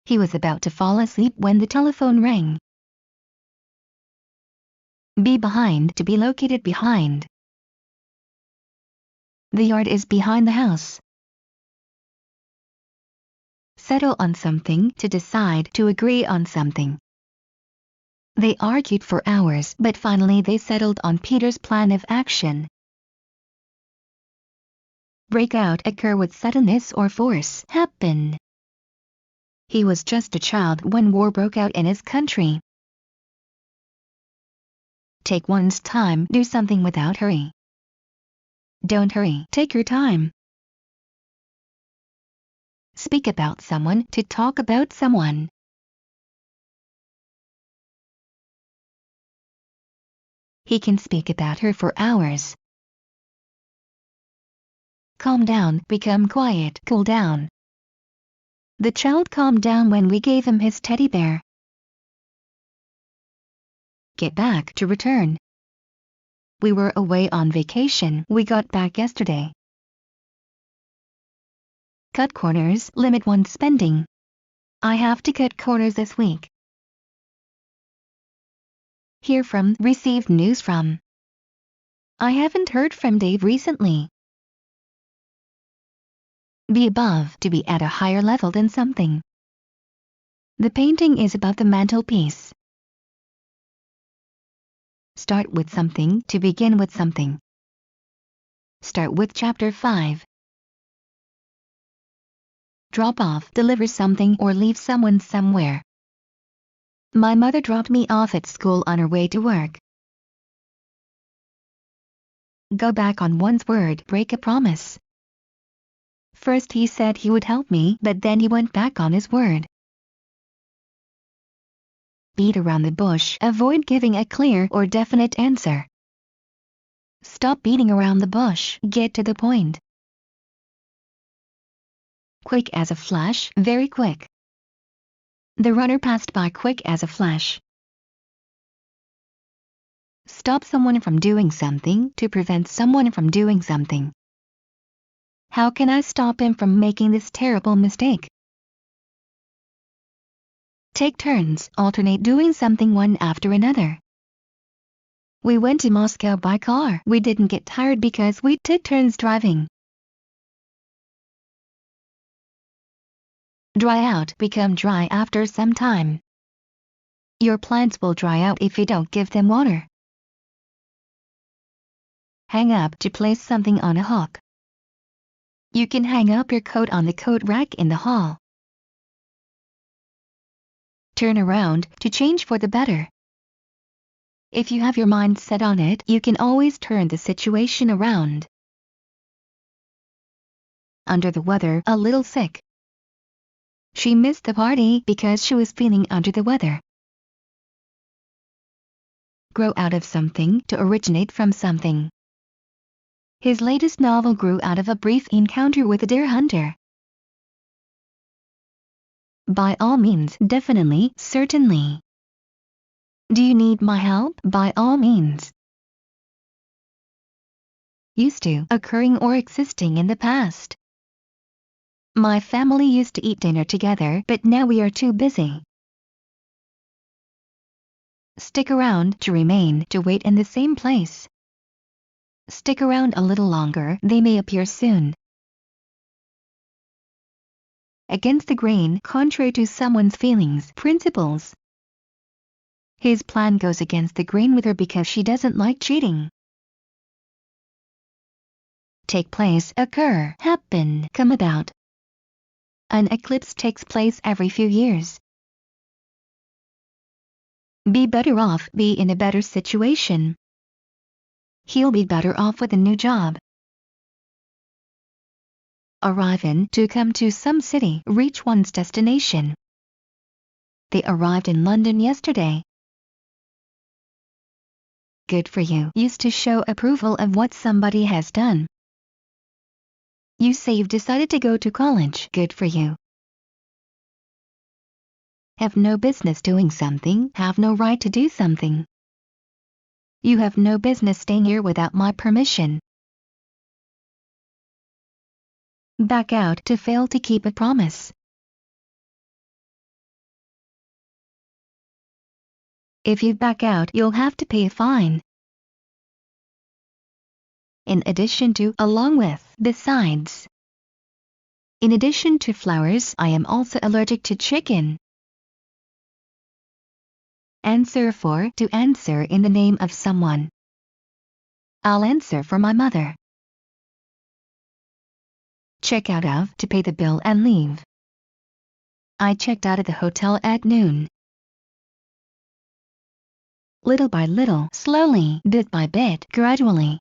He was about to fall asleep when the telephone rang. Be behind, to be located behind. The yard is behind the house. Settle on something, to decide, to agree on something. They argued for hours, but finally they settled on Peter's plan of action. Break out, occur with suddenness or force, happen. He was just a child when war broke out in his country. Take one's time, do something without hurry. Don't hurry, take your time. Speak about someone, to talk about someone. He can speak about her for hours. Calm down, become quiet, cool down. The child calmed down when we gave him his teddy bear. Get back, to return. We were away on vacation, we got back yesterday. Cut corners, limit one's spending. I have to cut corners this week. Hear from, receive news from. I haven't heard from Dave recently. Be above, to be at a higher level than something. The painting is above the mantelpiece. Start with something, to begin with something. Start with chapter 5. Drop off, deliver something or leave someone somewhere. My mother dropped me off at school on her way to work. Go back on one's word, break a promise. First he said he would help me, but then he went back on his word. Beat around the bush, avoid giving a clear or definite answer. Stop beating around the bush, get to the point. Quick as a flash, very quick. The runner passed by quick as a flash. Stop someone from doing something, to prevent someone from doing something. How can I stop him from making this terrible mistake? Take turns, alternate doing something one after another. We went to Moscow by car. We didn't get tired because we took turns driving. Dry out, become dry after some time. Your plants will dry out if you don't give them water. Hang up, to place something on a hook. You can hang up your coat on the coat rack in the hall. Turn around, to change for the better. If you have your mind set on it, you can always turn the situation around. under the weather, a little sick. She missed the party because she was feeling under the weather. Grow out of something, to originate from something. His latest novel grew out of a brief encounter with a deer hunter. By all means, definitely, certainly. Do you need my help? By all means. Used to, occurring or existing in the past. My family used to eat dinner together, but now we are too busy. Stick around, to remain, to wait in the same place. Stick around a little longer, they may appear soon. Against the grain, contrary to someone's feelings, principles. His plan goes against the grain with her because she doesn't like cheating. Take place, occur, happen, come about. An eclipse takes place every few years. Be better off, be in a better situation. He'll be better off with a new job. Arrive in, to come to some city, reach one's destination. They arrived in London yesterday. Good for you, used to show approval of what somebody has done. You say you've decided to go to college, good for you. Have no business doing something, have no right to do something. You have no business staying here without my permission. Back out, to fail to keep a promise. If you back out, you'll have to pay a fine. In addition to, along with, besides. In addition to flowers, I am also allergic to chicken. Answer for, to answer in the name of someone. I'll answer for my mother. Check out of, to pay the bill and leave. I checked out of the hotel at noon. Little by little, slowly, bit by bit, gradually.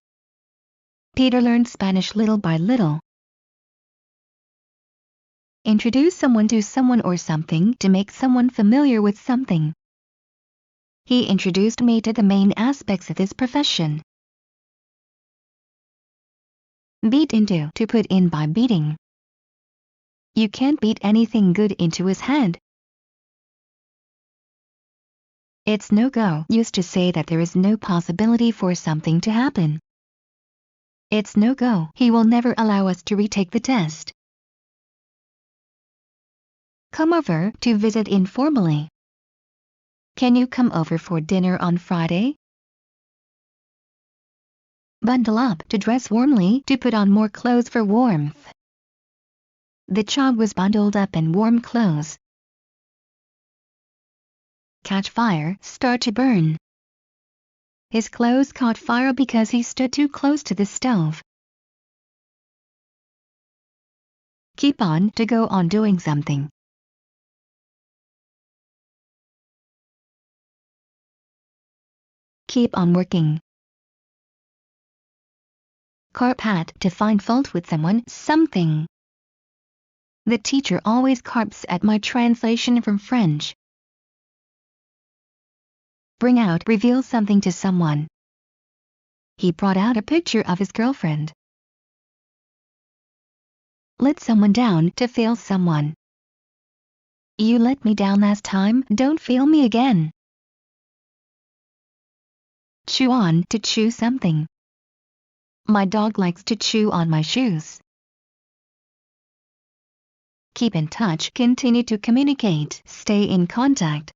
Peter learned Spanish little by little. Introduce someone to someone or something, to make someone familiar with something. He introduced me to the main aspects of his profession. Beat into, to put in by beating. You can't beat anything good into his head. It's no go, used to say that there is no possibility for something to happen. It's no go, he will never allow us to retake the test. Come over, to visit informally. Can you come over for dinner on Friday? Bundle up, to dress warmly, to put on more clothes for warmth. The child was bundled up in warm clothes. Catch fire, start to burn. His clothes caught fire because he stood too close to the stove. Keep on, to go on doing something. Keep on working. Carp at, to find fault with someone, something. The teacher always carps at my translation from French. Bring out, reveal something to someone. He brought out a picture of his girlfriend. Let someone down, to fail someone. You let me down last time, don't fail me again. Chew on, to chew something. My dog likes to chew on my shoes. Keep in touch, continue to communicate, stay in contact.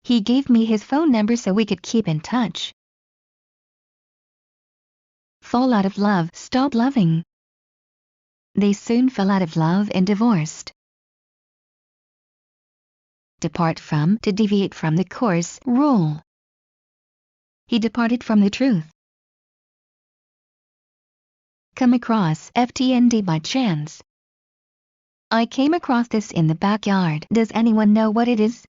He gave me his phone number so we could keep in touch. Fall out of love, stop loving. They soon fell out of love and divorced. Depart from, to deviate from the course, rule. He departed from the truth. Come across, FTND by chance. I came across this in the backyard. Does anyone know what it is?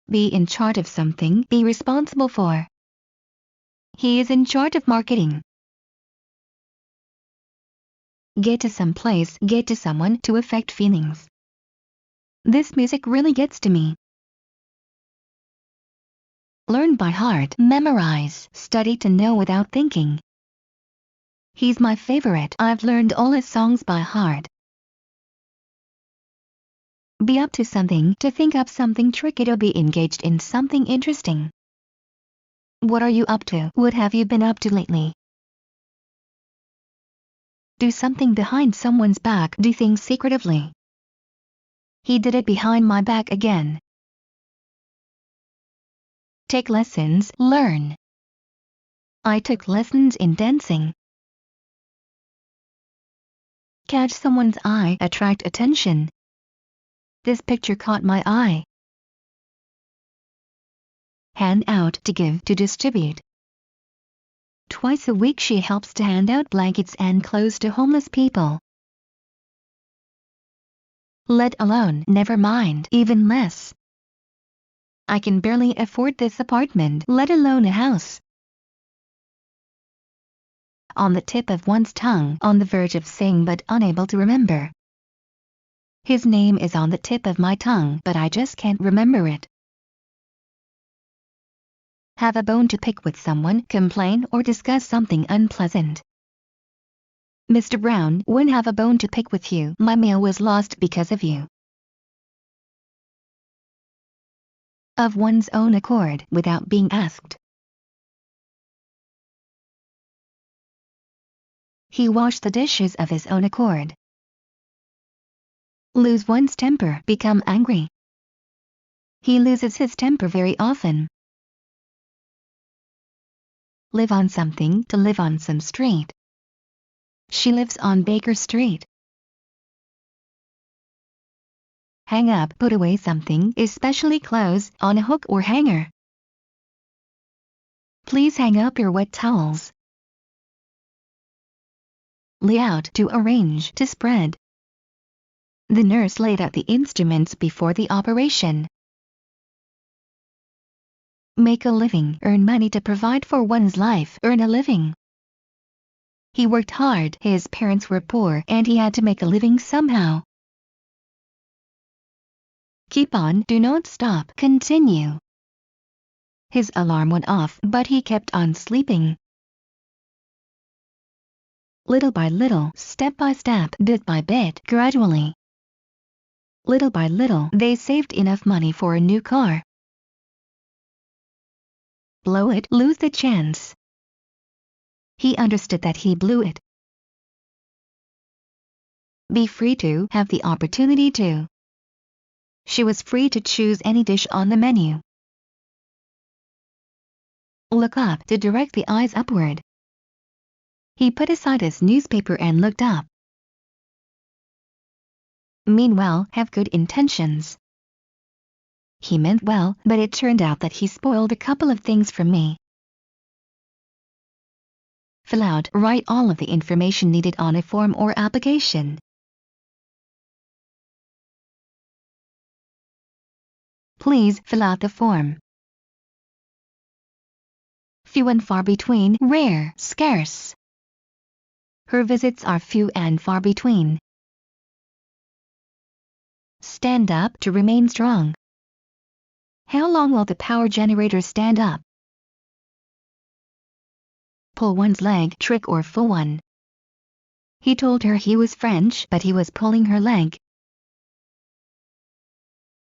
Be in charge of something, be responsible for. He is in charge of marketing. Get to some place, get to someone to affect feelings. This music really gets to me. Learn by heart, memorize, study to know without thinking. He's my favorite. I've learned all his songs by heart. Be up to something, to think up something tricky, to be engaged in something interesting. What are you up to? What have you been up to lately? Do something behind someone's back, do things secretively. He did it behind my back again. Take lessons, learn. I took lessons in dancing. Catch someone's eye, attract attention. This picture caught my eye. Hand out, to give, to distribute. Twice a week she helps to hand out blankets and clothes to homeless people. Let alone, never mind, even less. I can barely afford this apartment, let alone a house. On the tip of one's tongue, on the verge of saying but unable to remember. His name is on the tip of my tongue, but I just can't remember it. Have a bone to pick with someone, complain or discuss something unpleasant. Mr. Brown, when have a bone to pick with you, my mail was lost because of you. Of one's own accord, without being asked. He washed the dishes of his own accord. Lose one's temper, become angry. He loses his temper very often. Live on something, to live on some street. She lives on Baker Street. Hang up, put away something, especially clothes, on a hook or hanger. Please hang up your wet towels. Lay out, to arrange, to spread. The nurse laid out the instruments before the operation. Make a living, earn money to provide for one's life, earn a living. He worked hard, his parents were poor, and he had to make a living somehow. Keep on, do not stop, continue. His alarm went off, but he kept on sleeping. Little by little, step by step, bit by bit, gradually. Little by little, they saved enough money for a new car. Blow it, lose the chance. He understood that he blew it. Be free to, have the opportunity to. She was free to choose any dish on the menu. Look up, to direct the eyes upward. He put aside his newspaper and looked up. Meanwhile, have good intentions. He meant well, but it turned out that he spoiled a couple of things for me. Fill out, write all of the information needed on a form or application. Please fill out the form. Few and far between, rare, scarce. Her visits are few and far between. Stand up, to remain strong. How long will the power generator stand up? Pull one's leg, trick or fool one. He told her he was French, but he was pulling her leg.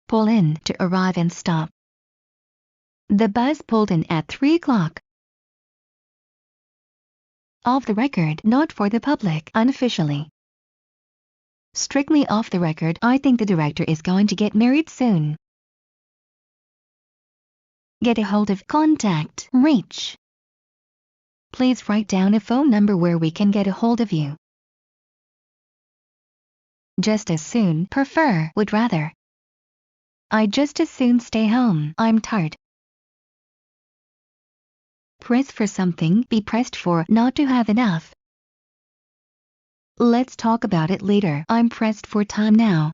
Pull in, to arrive and stop. The bus pulled in at 3 o'clock. Off the record, not for the public, unofficially. Strictly off the record, I think the director is going to get married soon. Get a hold of, contact, reach. Please write down a phone number where we can get a hold of you. Just as soon, prefer, would rather. I'd just as soon stay home, I'm tired. Press for something, be pressed for, not to have enough. Let's talk about it later, I'm pressed for time now.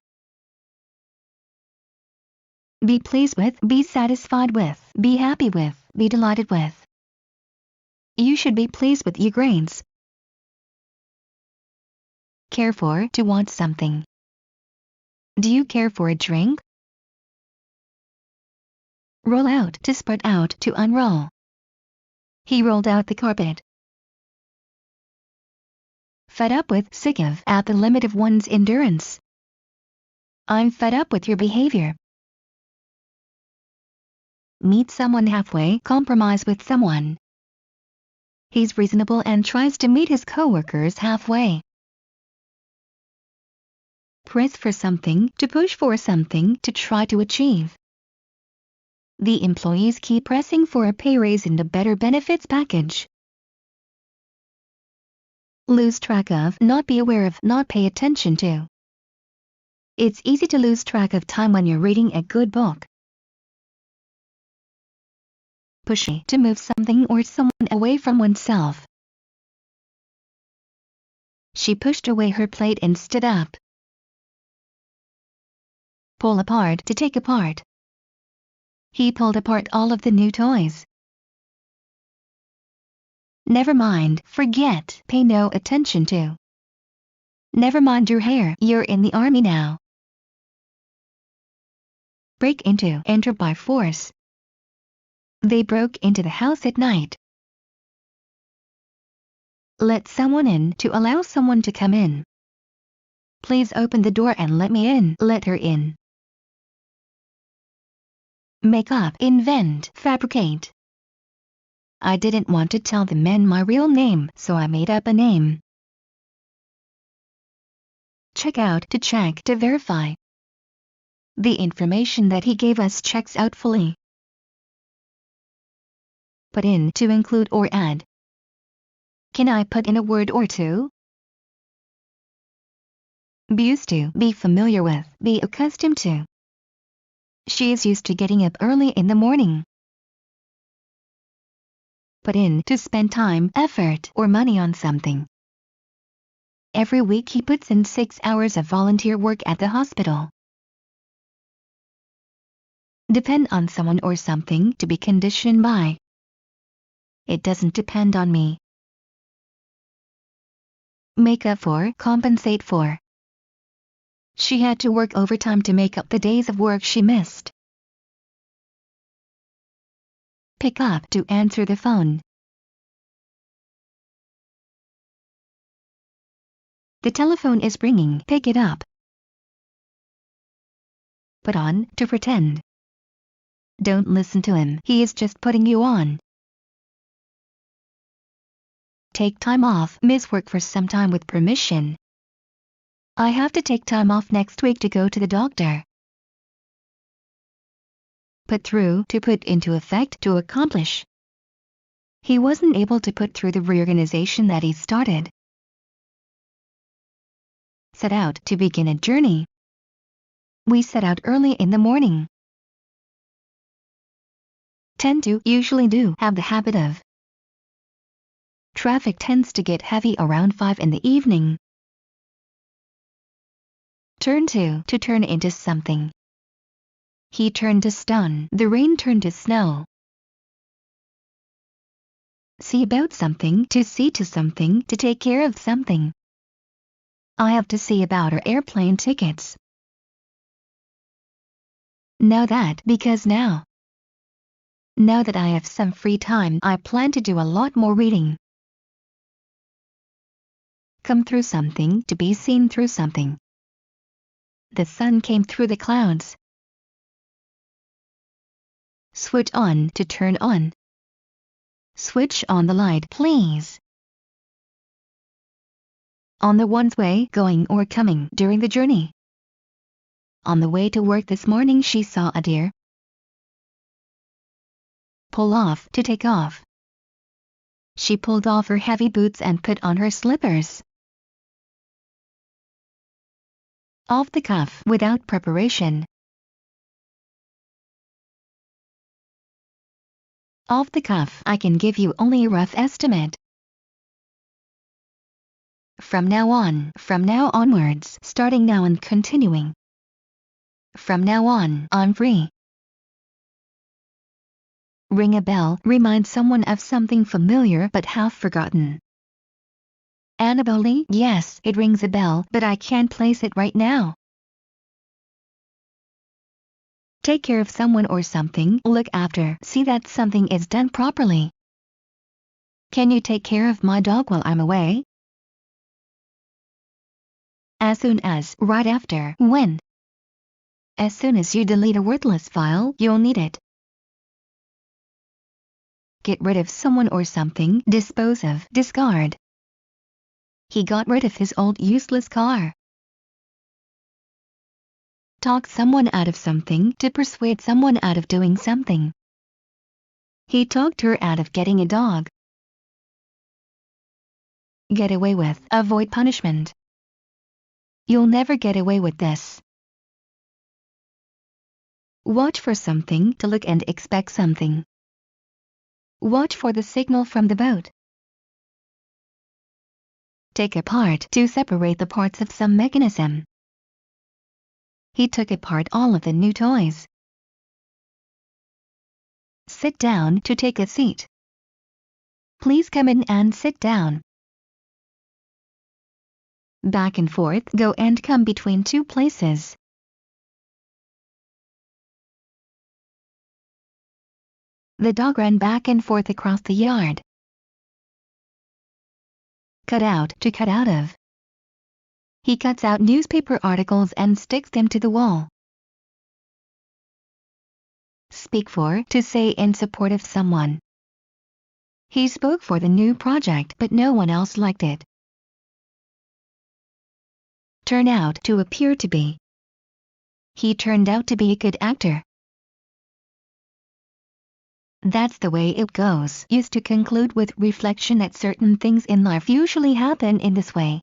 Be pleased with, be satisfied with, be happy with, be delighted with. You should be pleased with your grades. Care for, to want something. Do you care for a drink? Roll out, to spread out, to unroll. He rolled out the carpet. Fed up with, sick of, at the limit of one's endurance. I'm fed up with your behavior. Meet someone halfway, compromise with someone. He's reasonable and tries to meet his coworkers halfway. Press for something, to push for something, to try to achieve. The employees keep pressing for a pay raise and a better benefits package. Lose track of, not be aware of, not pay attention to. It's easy to lose track of time when you're reading a good book. Pushy, to move something or someone away from oneself. She pushed away her plate and stood up. Pull apart, to take apart. He pulled apart all of the new toys. Never mind, forget, pay no attention to. Never mind your hair, you're in the army now. Break into, enter by force. They broke into the house at night. Let someone in, to allow someone to come in. Please open the door and let me in, let her in. Make up, invent, fabricate. I didn't want to tell the men my real name, so I made up a name. Check out, to check, to verify. The information that he gave us checks out fully. Put in, to include or add. Can I put in a word or two? Be used to, be familiar with, be accustomed to. She is used to getting up early in the morning. Put in, to spend time, effort, or money on something. Every week he puts in 6 hours of volunteer work at the hospital. Depend on someone or something, to be conditioned by. It doesn't depend on me. Make up for, compensate for. She had to work overtime to make up the days of work she missed. Pick up, to answer the phone. The telephone is ringing, pick it up. Put on, to pretend. Don't listen to him, he is just putting you on. Take time off, miss work for some time with permission. I have to take time off next week to go to the doctor. Put through, to put into effect, to accomplish. He wasn't able to put through the reorganization that he started. Set out, to begin a journey. We set out early in the morning. Tend to, usually do, have the habit of. Traffic tends to get heavy around 5 in the evening. Turn to turn into something. He turned to stone, the rain turned to snow. See about something, to see to something, to take care of something. I have to see about our airplane tickets. Now that, because now. Now that I have some free time, I plan to do a lot more reading. Come through something, to be seen through something. The sun came through the clouds. Switch on, to turn on. Switch on the light, please. On the one's way, going or coming, during the journey. On the way to work this morning she saw a deer. Pull off, to take off. She pulled off her heavy boots and put on her slippers. Off the cuff, without preparation. Off the cuff, I can give you only a rough estimate. From now on, from now onwards, starting now and continuing. From now on, I'm free. Ring a bell, remind someone of something familiar but half forgotten. Annabelle, yes, it rings a bell, but I can't place it right now. Take care of someone or something, look after, see that something is done properly. Can you take care of my dog while I'm away? As soon as, right after, when. As soon as you delete a worthless file, you'll need it. Get rid of someone or something, dispose of, discard. He got rid of his old useless car. Talk someone out of something, to persuade someone out of doing something. He talked her out of getting a dog. Get away with, avoid punishment. You'll never get away with this. Watch for something, to look and expect something. Watch for the signal from the boat. Take apart, to separate the parts of some mechanism. He took apart all of the new toys. Sit down, to take a seat. Please come in and sit down. Back and forth, go and come between two places. The dog ran back and forth across the yard. Cut out, to cut out of. He cuts out newspaper articles and sticks them to the wall. Speak for, to say in support of someone. He spoke for the new project, but no one else liked it. Turn out, to appear to be. He turned out to be a good actor. That's the way it goes, used to conclude with reflection that certain things in life usually happen in this way.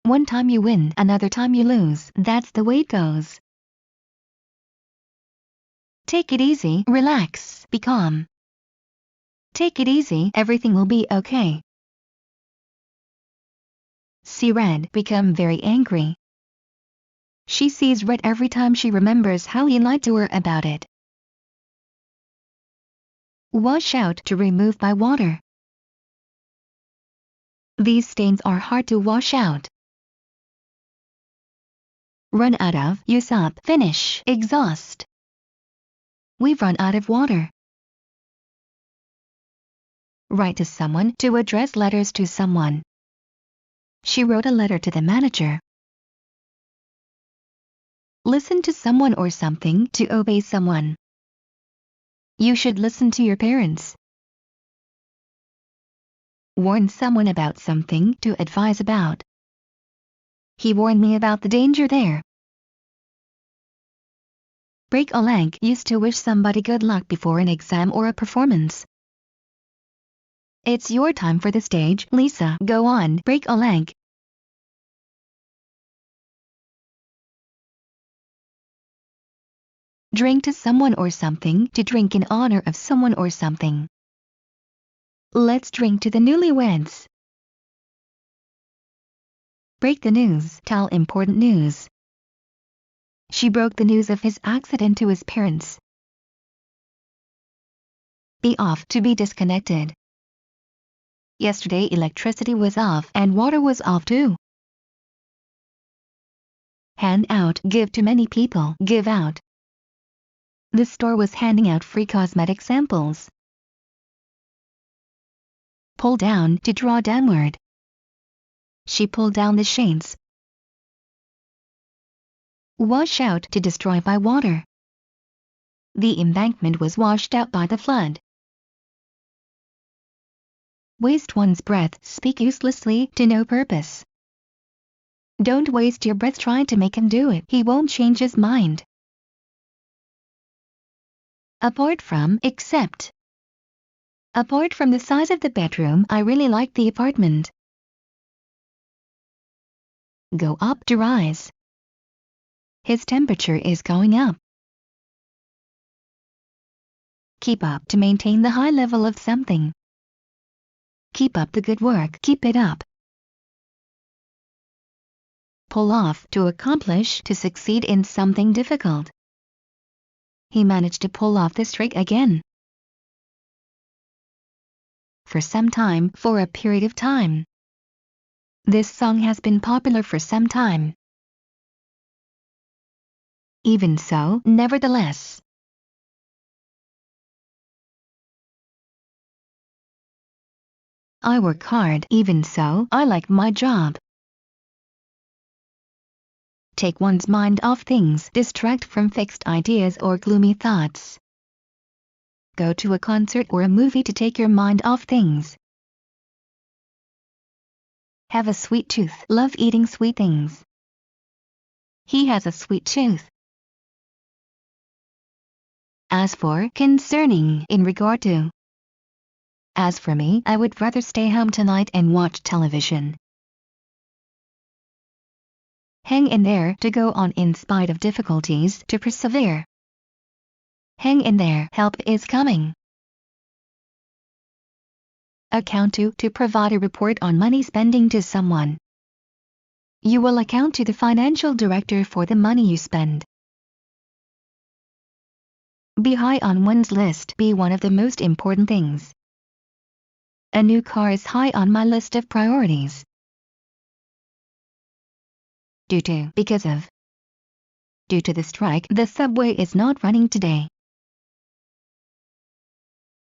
One time you win, another time you lose, that's the way it goes. Take it easy, relax, be calm. Take it easy, everything will be okay. See red, become very angry. She sees red every time she remembers how he lied to her about it. Wash out, to remove by water. These stains are hard to wash out. Run out of, use up, finish, exhaust. We've run out of water. Write to someone, to address letters to someone. She wrote a letter to the manager. Listen to someone or something, to obey someone. You should listen to your parents. Warn someone about something, to advise about. He warned me about the danger there. Break a leg, used to wish somebody good luck before an exam or a performance. It's your time for the stage, Lisa. Go on, break a leg. Drink to someone or something, to drink in honor of someone or something. Let's drink to the newlyweds. Break the news, tell important news. She broke the news of his accident to his parents. Be off, to be disconnected. Yesterday electricity was off and water was off too. Hand out, give to many people, give out. The store was handing out free cosmetic samples. Pull down, to draw downward. She pulled down the shades. Wash out, to destroy by water. The embankment was washed out by the flood. Waste one's breath, speak uselessly, to no purpose. Don't waste your breath trying to make him do it, he won't change his mind. Apart from, except. Apart from the size of the bedroom, I really like the apartment. Go up, to rise. His temperature is going up. Keep up, to maintain the high level of something. Keep up the good work, keep it up. Pull off, to accomplish, to succeed in something difficult. he managed to pull off this trick again. For some time, for a period of time. This song has been popular for some time. Even so, nevertheless. I work hard, even so, I like my job. Take one's mind off things, distract from fixed ideas or gloomy thoughts. Go to a concert or a movie to take your mind off things. Have a sweet tooth, love eating sweet things. He has a sweet tooth. As for, concerning, in regard to. As for me, I would rather stay home tonight and watch television. Hang in there, to go on in spite of difficulties, to persevere. Hang in there, help is coming. Account to provide a report on money spending to someone. You will account to the financial director for the money you spend. Be high on one's list, be one of the most important things. A new car is high on my list of priorities. Due to, because of. Due to the strike, the subway is not running today.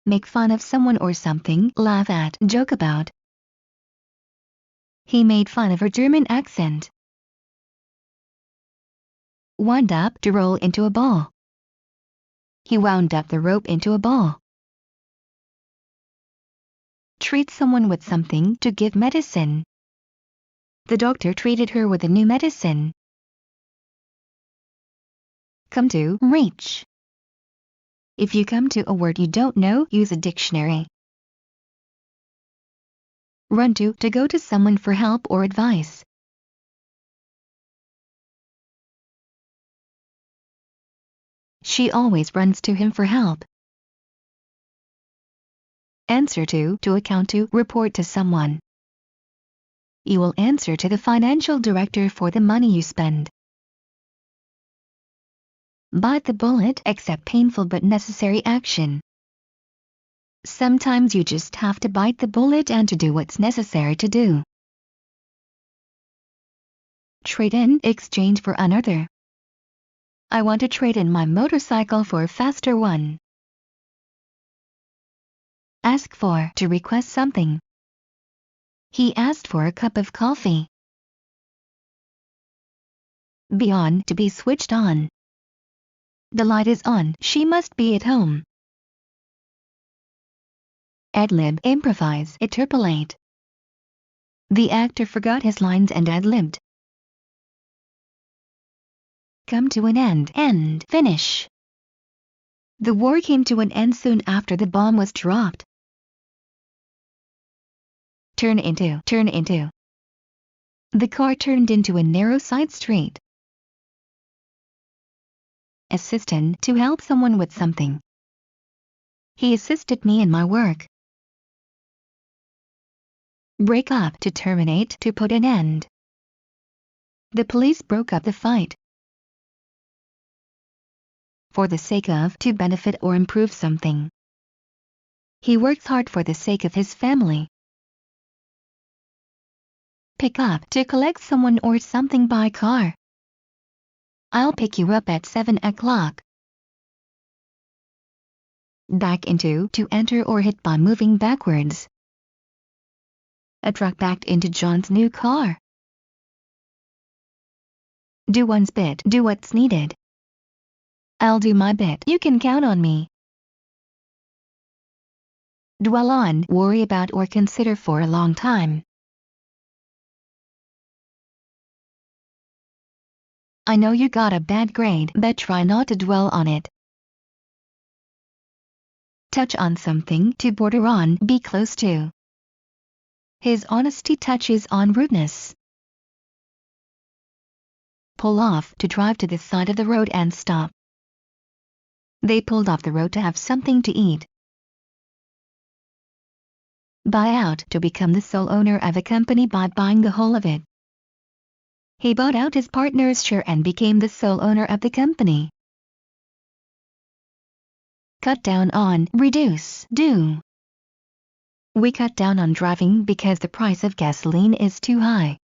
Make fun of someone or something, laugh at, joke about. He made fun of her German accent. Wind up, to roll into a ball. He wound up the rope into a ball. Treat someone with something, to give medicine. The doctor treated her with a new medicine. Come to, reach. If you come to a word you don't know, use a dictionary. Run to go to someone for help or advice. She always runs to him for help. Answer to account to, report to someone. You will answer to the financial director for the money you spend. Bite the bullet, accept painful but necessary action. Sometimes you just have to bite the bullet and to do what's necessary to do. Trade in, exchange for another. I want to trade in my motorcycle for a faster one. Ask for, to request something. He asked for a cup of coffee. Be on, to be switched on. The light is on, she must be at home. Ad-lib, improvise, interpolate. The actor forgot his lines and ad-libbed. Come to an end, finish. The war came to an end soon after the bomb was dropped. Turn into. The car turned into a narrow side street. Assistant, to help someone with something. He assisted me in my work. Break up, to terminate, to put an end. The police broke up the fight. For the sake of, to benefit or improve something. He works hard for the sake of his family. Pick up, to collect someone or something by car. I'll pick you up at 7 o'clock. Back into, to enter or hit by moving backwards. A truck backed into John's new car. Do one's bit, do what's needed. I'll do my bit, you can count on me. Dwell on, worry about or consider for a long time. I know you got a bad grade, but try not to dwell on it. Touch on something, to border on, be close to. His honesty touches on rudeness. Pull off, to drive to the side of the road and stop. They pulled off the road to have something to eat. Buy out, to become the sole owner of a company by buying the whole of it. He bought out his partner's share and became the sole owner of the company. cut down on, reduce, do. We cut down on driving because the price of gasoline is too high.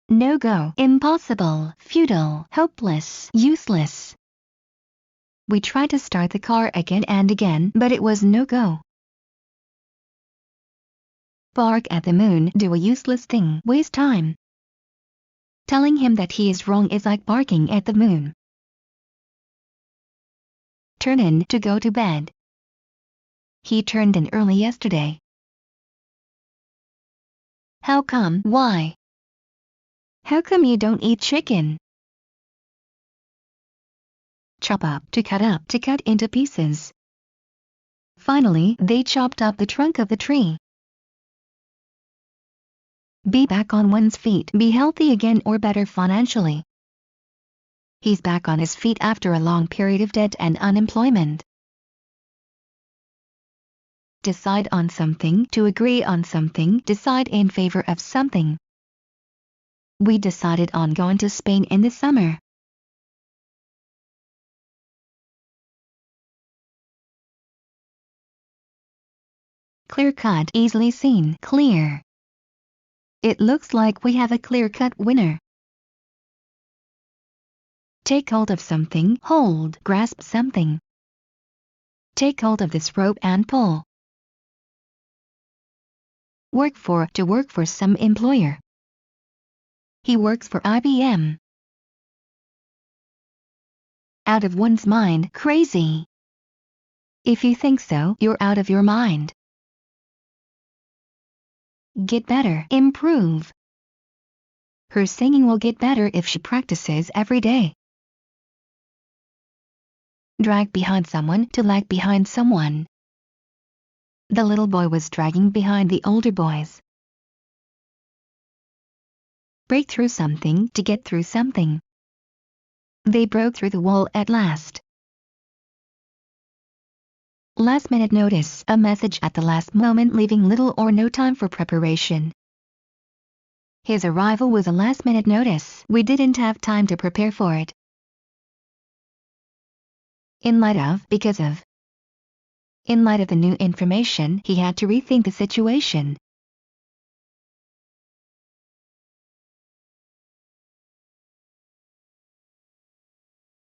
No go, impossible, futile, hopeless, useless. We tried to start the car again and again, but it was no go. Bark at the moon, do a useless thing, waste time. Telling him that he is wrong is like barking at the moon. Turn in to go to bed. He turned in early yesterday. How come? Why? How come you don't eat chicken? Chop up, to cut into pieces. Finally, they chopped up the trunk of the tree. Be back on one's feet, be healthy again or better financially. He's back on his feet after a long period of debt and unemployment. Decide on something, to agree on something, decide in favor of something. We decided on going to Spain in the summer. Clear cut, easily seen, clear. It looks like we have a clear-cut winner. Take hold of something, hold, grasp something. Take hold of this rope and pull. Work for, to work for some employer. He works for IBM. Out of one's mind, crazy. If you think so, you're out of your mind. Get better, improve. Her singing will get better if she practices every day. Drag behind someone, to lag behind someone. The little boy was dragging behind the older boys. Break through something, to get through something. They broke through the wall at last. Last minute notice, a message at the last moment leaving little or no time for preparation. His arrival was a last minute notice, we didn't have time to prepare for it. In light of, because of. In light of the new information, he had to rethink the situation.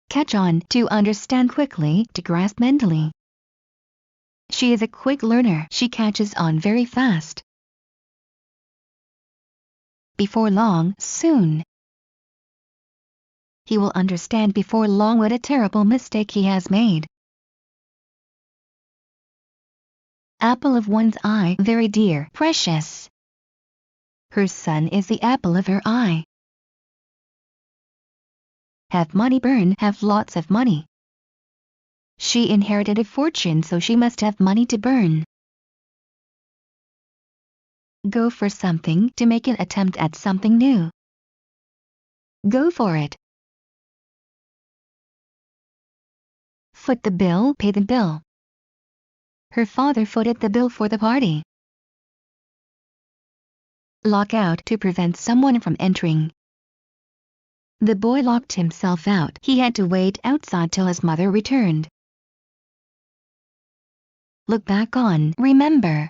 Catch on, to understand quickly, to grasp mentally. She is a quick learner, she catches on very fast. Before long, soon. He will understand before long what a terrible mistake he has made. Apple of one's eye, very dear, precious. Her son is the apple of her eye. Have money burn, have lots of money. She inherited a fortune, so she must have money to burn. Go for something, to make an attempt at something new. Go for it. Foot the bill, pay the bill. Her father footed the bill for the party. Lock out, to prevent someone from entering. The boy locked himself out, he had to wait outside till his mother returned. Look back on, remember.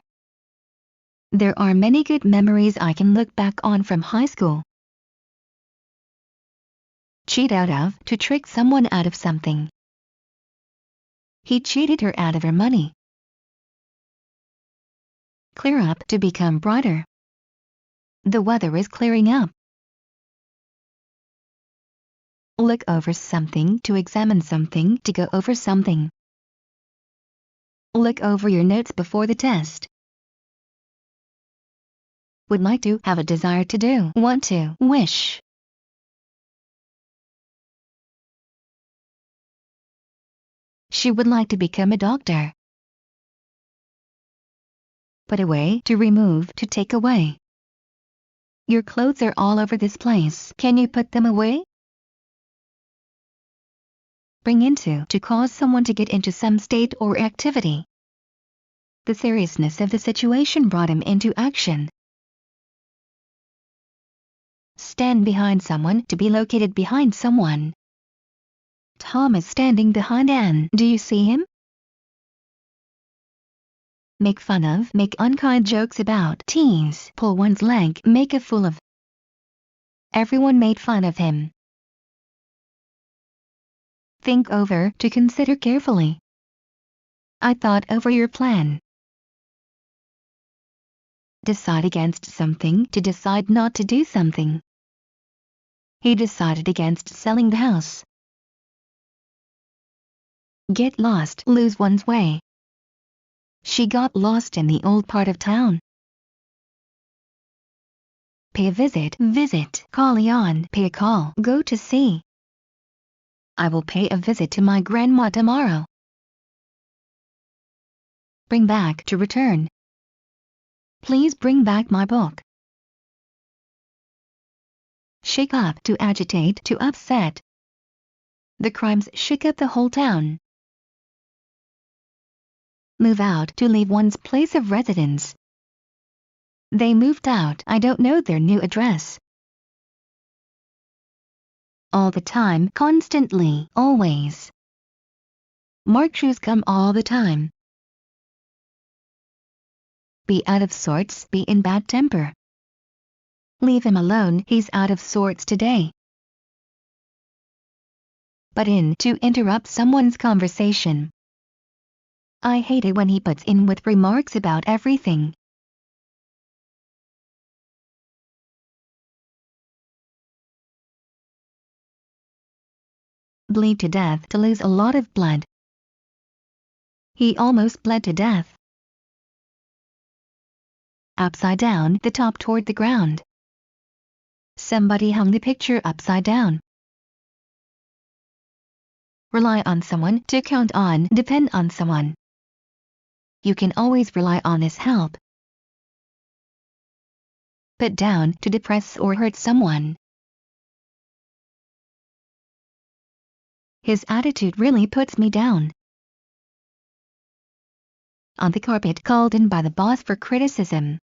There are many good memories I can look back on from high school. Cheat out of, to trick someone out of something. He cheated her out of her money. Clear up, to become brighter. The weather is clearing up. Look over something, to examine something, to go over something. Look over your notes before the test. Would like to, have a desire to do, want to, wish. She would like to become a doctor. Put away, to remove, to take away. Your clothes are all over this place, can you put them away? Bring into, to cause someone to get into some state or activity. The seriousness of the situation brought him into action. Stand behind someone, to be located behind someone. Tom is standing behind Anne. Do you see him? Make fun of, make unkind jokes about, tease, pull one's leg, make a fool of. Everyone made fun of him. Think over, to consider carefully. I thought over your plan. Decide against something, to decide not to do something. He decided against selling the house. Get lost, lose one's way. She got lost in the old part of town. Pay a visit, visit, call on, pay a call, go to see. I will pay a visit to my grandma tomorrow. Bring back, to return. Please bring back my book. Shake up, to agitate, to upset. The crimes shook up the whole town. Move out, to leave one's place of residence. They moved out. I don't know their new address. All the time, constantly, always. Mark shoes come all the time. Be out of sorts, be in bad temper. Leave him alone, he's out of sorts today. Butt in, to interrupt someone's conversation. I hate it when he butts in with remarks about everything. Bleed to death, to lose a lot of blood. He almost bled to death. Upside down, the top toward the ground. Somebody hung the picture upside down. Rely on someone, to count on, depend on someone. You can always rely on his help. Put down, to depress or hurt someone. His attitude really puts me down. On the carpet, called in by the boss for criticism.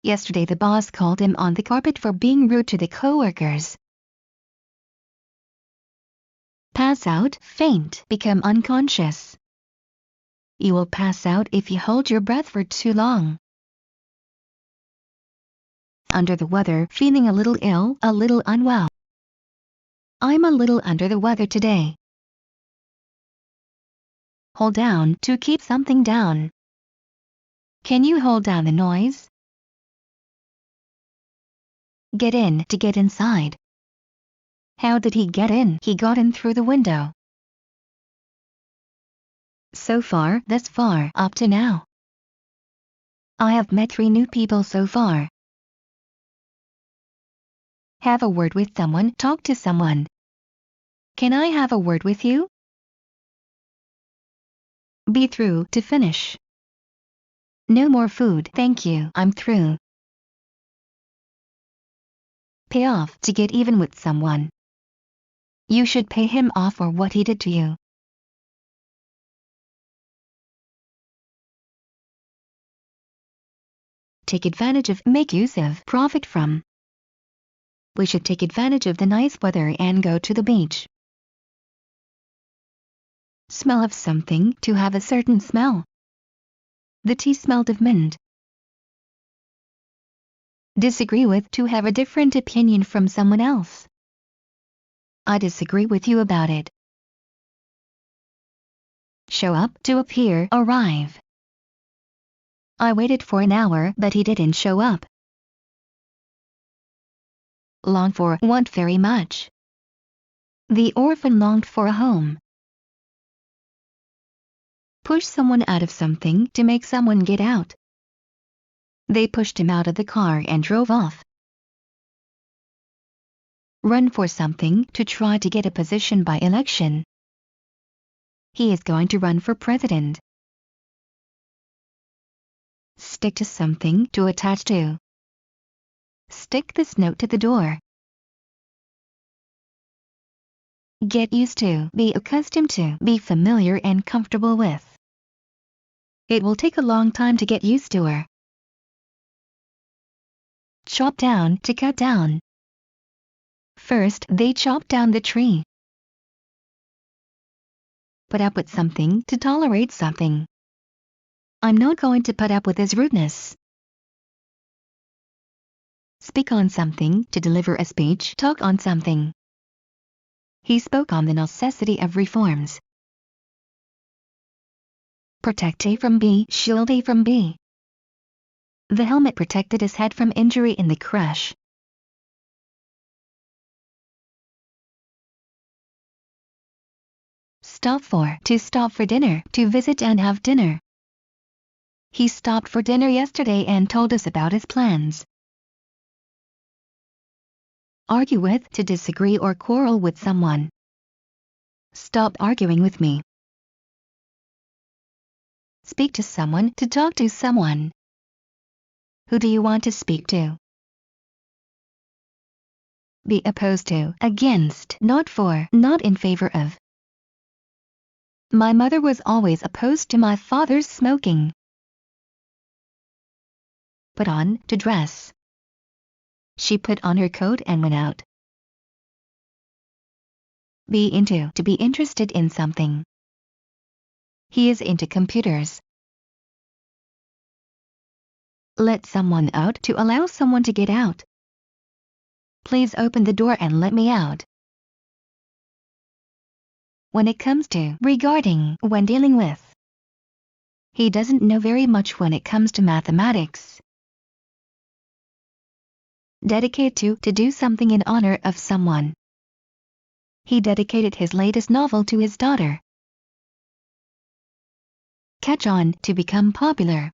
Yesterday the boss called him on the carpet for being rude to the coworkers. Pass out, faint, become unconscious. You will pass out if you hold your breath for too long. Under the weather, feeling a little ill, a little unwell. I'm a little under the weather today. Hold down, to keep something down. Can you hold down the noise? Get in, to get inside. How did he get in? He got in through the window. So far, thus far, up to now. I have met 3 new people so far. Have a word with someone, talk to someone. Can I have a word with you? Be through, to finish. No more food, thank you, I'm through. Pay off, to get even with someone. You should pay him off for what he did to you. Take advantage of, make use of, profit from. We should take advantage of the nice weather and go to the beach. Smell of something, to have a certain smell. The tea smelled of mint. Disagree with, to have a different opinion from someone else. I disagree with you about it. Show up, to appear, arrive. I waited for an hour, but he didn't show up. Long for, want very much. The orphan longed for a home. Push someone out of something, to make someone get out. They pushed him out of the car and drove off. Run for something, to try to get a position by election. He is going to run for president. Stick to something, to attach to. Stick this note to the door. Get used to, be accustomed to, be familiar and comfortable with. It will take a long time to get used to her. Chop down, to cut down. First, they chopped down the tree. put up with something to tolerate something. I'm not going to put up with his rudeness. Speak on something, to deliver a speech, talk on something. He spoke on the necessity of reforms. Protect A from B, shield A from B. The helmet protected his head from injury in the crash. Stop for, to stop for dinner, to visit and have dinner. He stopped for dinner yesterday and told us about his plans. Argue with, to disagree or quarrel with someone. Stop arguing with me. Speak to someone, to talk to someone. Who do you want to speak to? Be opposed to, against, not for, not in favor of. My mother was always opposed to my father's smoking. Put on, to dress. She put on her coat and went out. Be into, to be interested in something. He is into computers. Let someone out, to allow someone to get out. Please open the door and let me out. When it comes to, regarding, when dealing with. He doesn't know very much when it comes to mathematics. Dedicate to do something in honor of someone. He dedicated his latest novel to his daughter. Catch on, to become popular.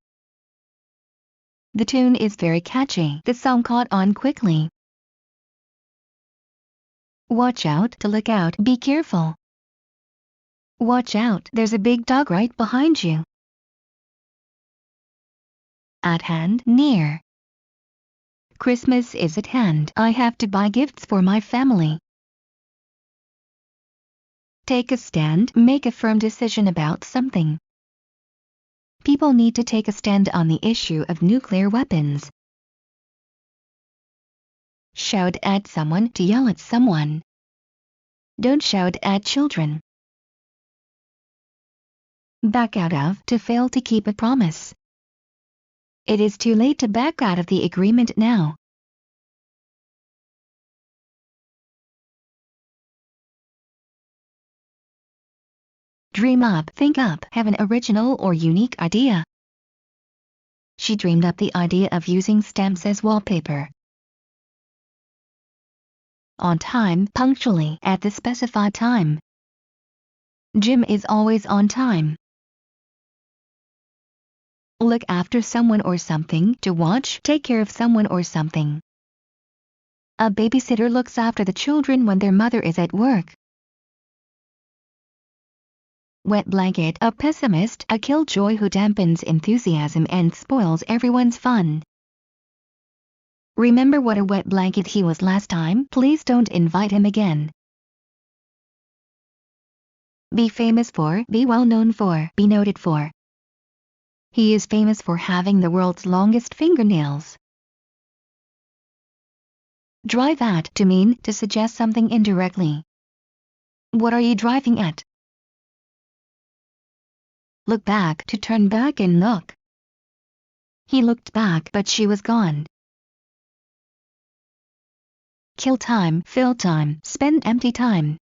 The tune is very catchy. The song caught on quickly. Watch out, to look out, be careful. Watch out, there's a big dog right behind you. At hand, near. Christmas is at hand. I have to buy gifts for my family. Take a stand, make a firm decision about something. People need to take a stand on the issue of nuclear weapons. Shout at someone, to yell at someone. Don't shout at children. Back out of, to fail to keep a promise. It is too late to back out of the agreement now. Dream up, think up, have an original or unique idea. She dreamed up the idea of using stamps as wallpaper. On time, punctually, at the specified time. Jim is always on time. Look after someone or something, to watch, take care of someone or something. A babysitter looks after the children when their mother is at work. Wet blanket, a pessimist, a killjoy who dampens enthusiasm and spoils everyone's fun. Remember what a wet blanket he was last time? Please don't invite him again. Be famous for, be well known for, be noted for. He is famous for having the world's longest fingernails. Drive at, to mean, to suggest something indirectly. What are you driving at? Look back, to turn back and look. He looked back, but she was gone. Kill time, fill time, spend empty time.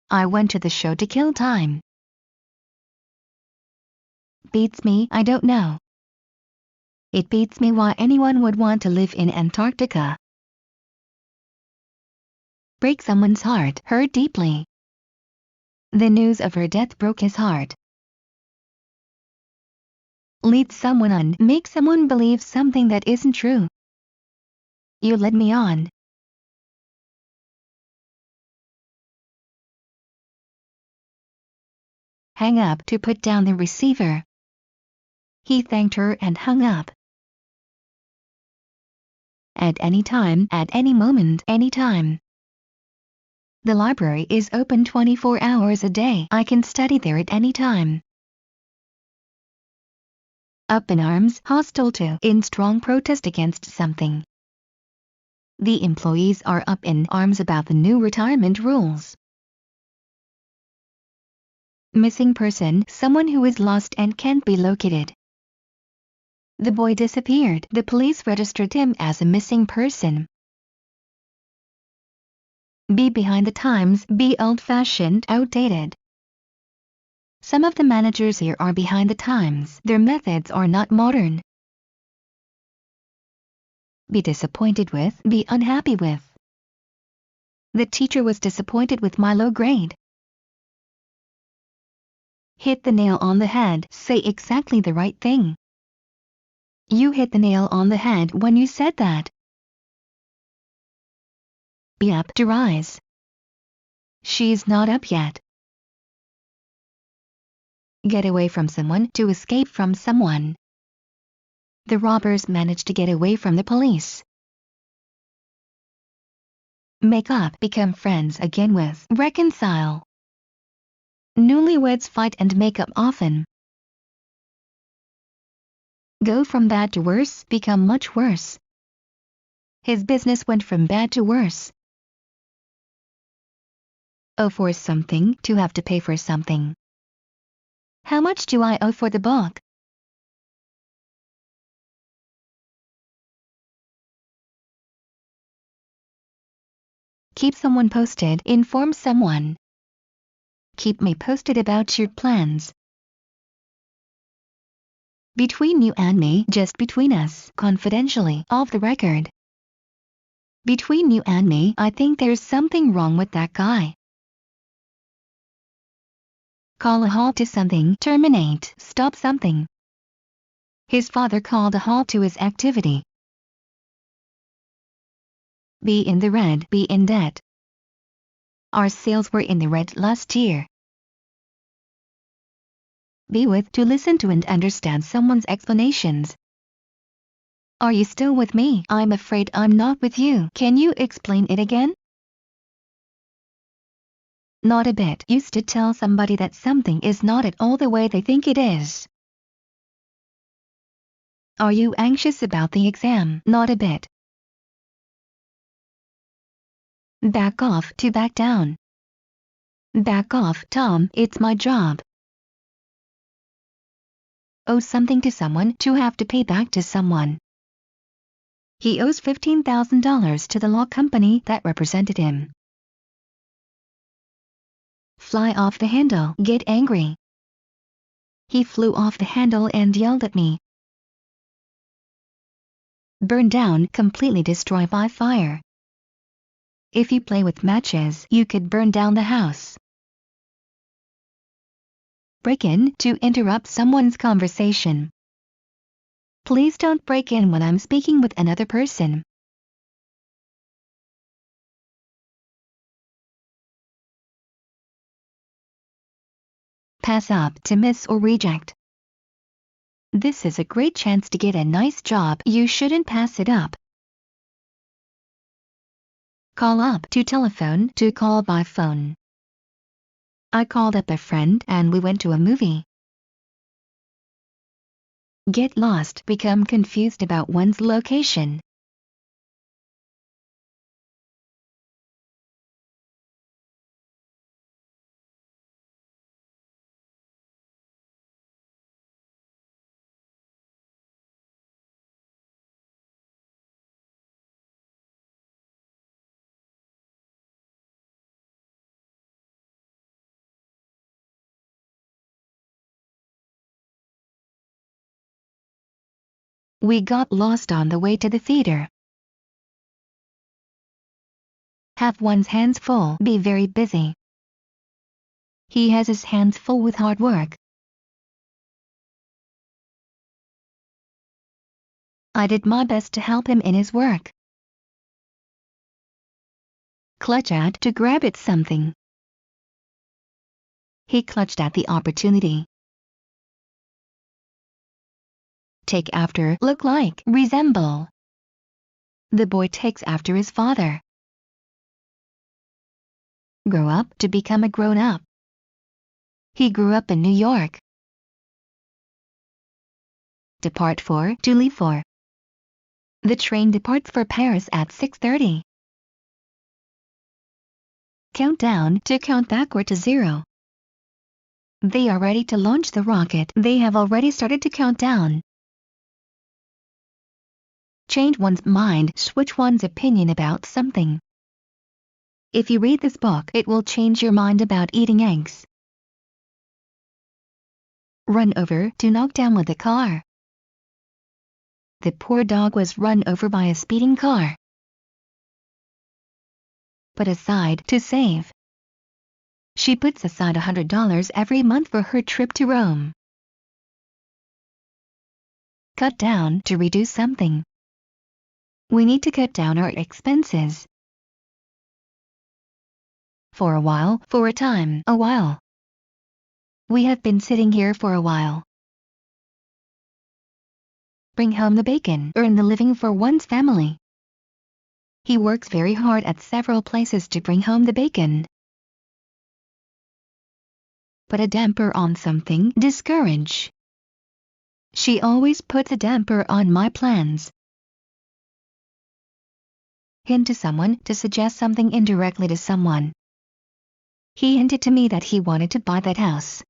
I went to the show to kill time. Beats me, I don't know. It beats me why anyone would want to live in Antarctica. Break someone's heart, hurt deeply. The news of her death broke his heart. Lead someone on, make someone believe something that isn't true. You led me on. Hang up, to put down the receiver. He thanked her and hung up. At any time, at any moment, any time. The library is open 24 hours a day. I can study there at any time. Up in arms, hostile to, in strong protest against something. The employees are up in arms about the new retirement rules. Missing person, someone who is lost and can't be located. The boy disappeared. The police registered him as a missing person. Be behind the times, be old-fashioned, outdated. Some of the managers here are behind the times. Their methods are not modern. Be disappointed with, be unhappy with. The teacher was disappointed with my low grade. Hit the nail on the head, say exactly the right thing. You hit the nail on the head when you said that. Be up to rise. She's not up yet. Get away from someone, to escape from someone. The robbers managed to get away from the police. Make up, become friends again with, reconcile. Newlyweds fight and make up often. Go from bad to worse, become much worse. His business went from bad to worse. Owe for something, to have to pay for something. How much do I owe for the book? Keep someone posted, inform someone. Keep me posted about your plans. Between you and me, just between us, confidentially, off the record. Between you and me, I think there's something wrong with that guy. Call a halt to something, terminate, stop something. His father called a halt to his activity. Be in the red, be in debt. Our sales were in the red last year. Be with, to listen to and understand someone's explanations. Are you still with me? I'm afraid I'm not with you. Can you explain it again? Not a bit. Used to tell somebody that something is not at all the way they think it is. Are you anxious about the exam? Not a bit. Back off, to back down. Back off, Tom, it's my job. Owe something to someone, to have to pay back to someone. He owes $15,000 to the law company that represented him. Fly off the handle, get angry. He flew off the handle and yelled at me. Burn down, completely destroy by fire. If you play with matches, you could burn down the house. Break in, to interrupt someone's conversation. Please don't break in when I'm speaking with another person. Pass up, to miss or reject. This is a great chance to get a nice job. You shouldn't pass it up. Call up, to telephone, to call by phone. I called up a friend and we went to a movie. Get lost, become confused about one's location. We got lost on the way to the theater. Have one's hands full, be very busy. He has his hands full with hard work. I did my best to help him in his work. Clutch at, to grab at something. He clutched at the opportunity. Take after, look like, resemble. The boy takes after his father. Grow up, to become a grown-up. He grew up in New York. Depart for, to leave for. The train departs for Paris at 6:30. Count down, to count backward to 0. They are ready to launch the rocket. They have already started to count down. Change one's mind, switch one's opinion about something. If you read this book, it will change your mind about eating eggs. Run over to knock down with a car. The poor dog was run over by a speeding car. Put aside to save. She puts aside $100 every month for her trip to Rome. Cut down to reduce something. We need to cut down our expenses. For a while, for a time, a while. We have been sitting here for a while. Bring home the bacon, earn the living for one's family. He works very hard at several places to bring home the bacon. Put a damper on something, discourage. She always puts a damper on my plans. Hint to someone, to suggest something indirectly to someone. He hinted to me that he wanted to buy that house.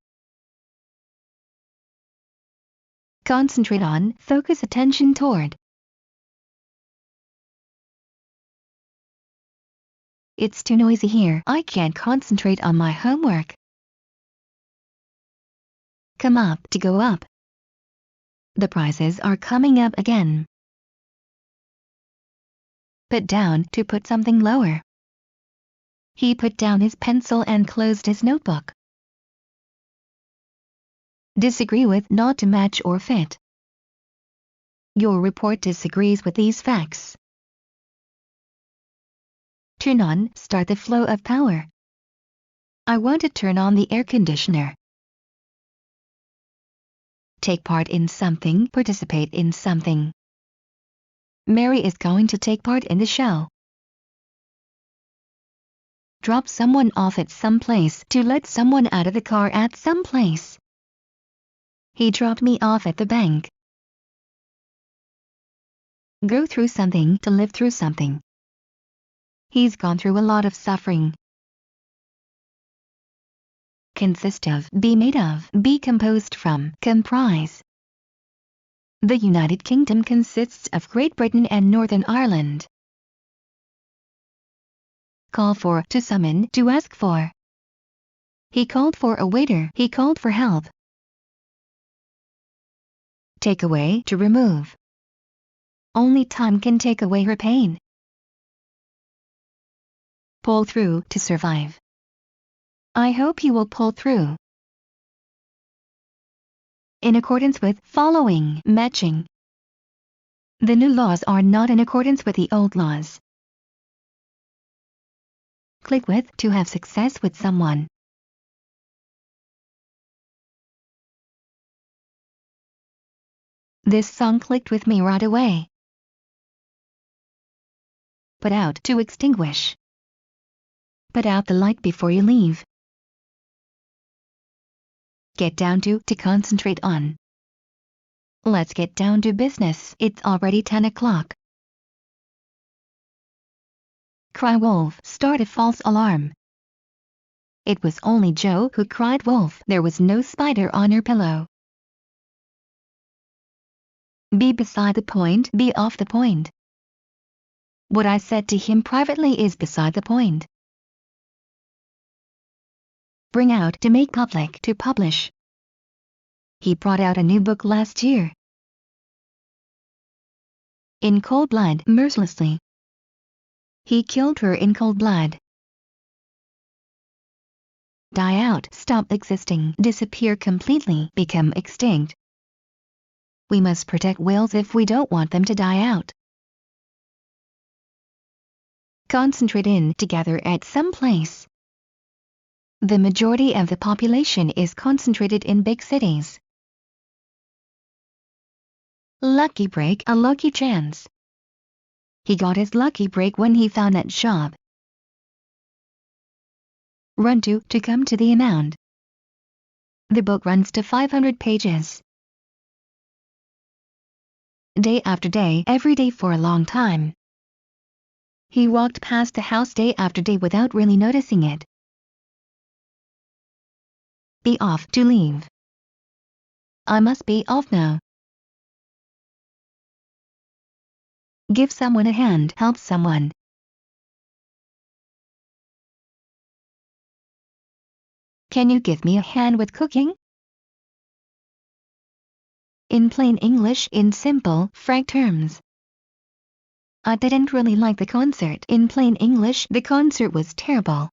Concentrate on, focus attention toward. It's too noisy here. I can't concentrate on my homework. Come up to go up. The prices are coming up again. Put down to put something lower. He put down his pencil and closed his notebook. Disagree with, not to match or fit. Your report disagrees with these facts. Turn on, start the flow of power. I want to turn on the air conditioner. Take part in something, participate in something. Mary is going to take part in the show. Drop someone off at some place, to let someone out of the car at some place. He dropped me off at the bank. Go through something, to live through something. He's gone through a lot of suffering. Consist of, be made of, be composed from, comprise. The United Kingdom consists of Great Britain and Northern Ireland. Call for, to summon, to ask for. He called for a waiter, he called for help. Take away, to remove. Only time can take away her pain. Pull through, to survive. I hope you will pull through. In accordance with, following, matching. The new laws are not in accordance with the old laws. Click with, to have success with someone. This song clicked with me right away. Put out, to extinguish. Put out the light before you leave. Get down to concentrate on. Let's get down to business. It's already 10 o'clock. Cry wolf, start a false alarm. It was only Joe who cried wolf. There was no spider on her pillow. Be beside the point, be off the point. What I said to him privately is beside the point. Bring out, to make public, to publish. He brought out a new book last year. In cold blood, mercilessly. He killed her in cold blood. Die out, stop existing, disappear completely, become extinct. We must protect whales if we don't want them to die out. Concentrate in, together at some place. The majority of the population is concentrated in big cities. Lucky break, a lucky chance. He got his lucky break when he found that job. Run to come to the amount. The book runs to 500 pages. Day after day, every day for a long time. He walked past the house day after day without really noticing it. Be off to leave. I must be off now. Give someone a hand, help someone. Can you give me a hand with cooking? In plain English, in simple, frank terms. I didn't really like the concert. In plain English, the concert was terrible.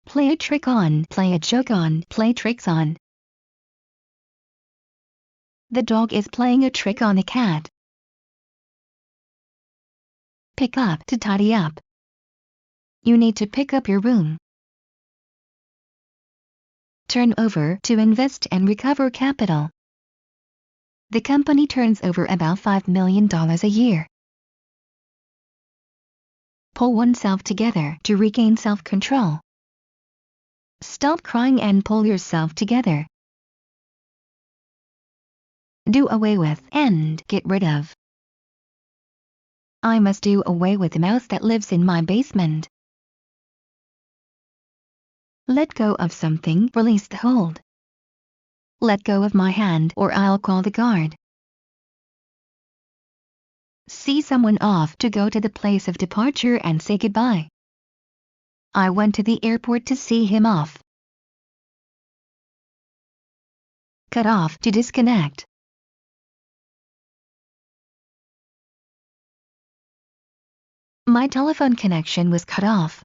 Play a trick on, play a joke on, play tricks on. The dog is playing a trick on the cat. Pick up, to tidy up. You need to pick up your room. Turn over, to invest and recover capital. The company turns over about $5 million a year. Pull oneself together, to regain self-control. Stop crying and pull yourself together. Do away with, and get rid of. I must do away with the mouse that lives in my basement. Let go of something, release the hold. Let go of my hand or I'll call the guard. See someone off, to go to the place of departure and say goodbye. I went to the airport to see him off. Cut off, to disconnect. My telephone connection was cut off.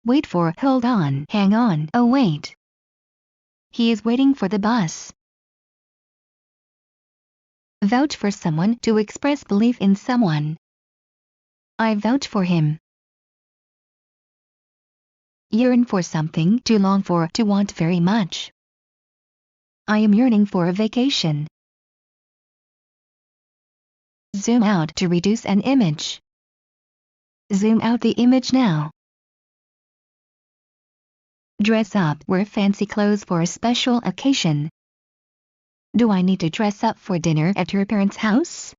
Wait for, hold on, hang on, oh wait. He is waiting for the bus. Vouch for someone, to express belief in someone. I vouch for him. Yearn for something, to long for, to want very much. I am yearning for a vacation. Zoom out, to reduce an image. Zoom out the image now. Dress up, wear fancy clothes for a special occasion. Do I need to dress up for dinner at your parents' house?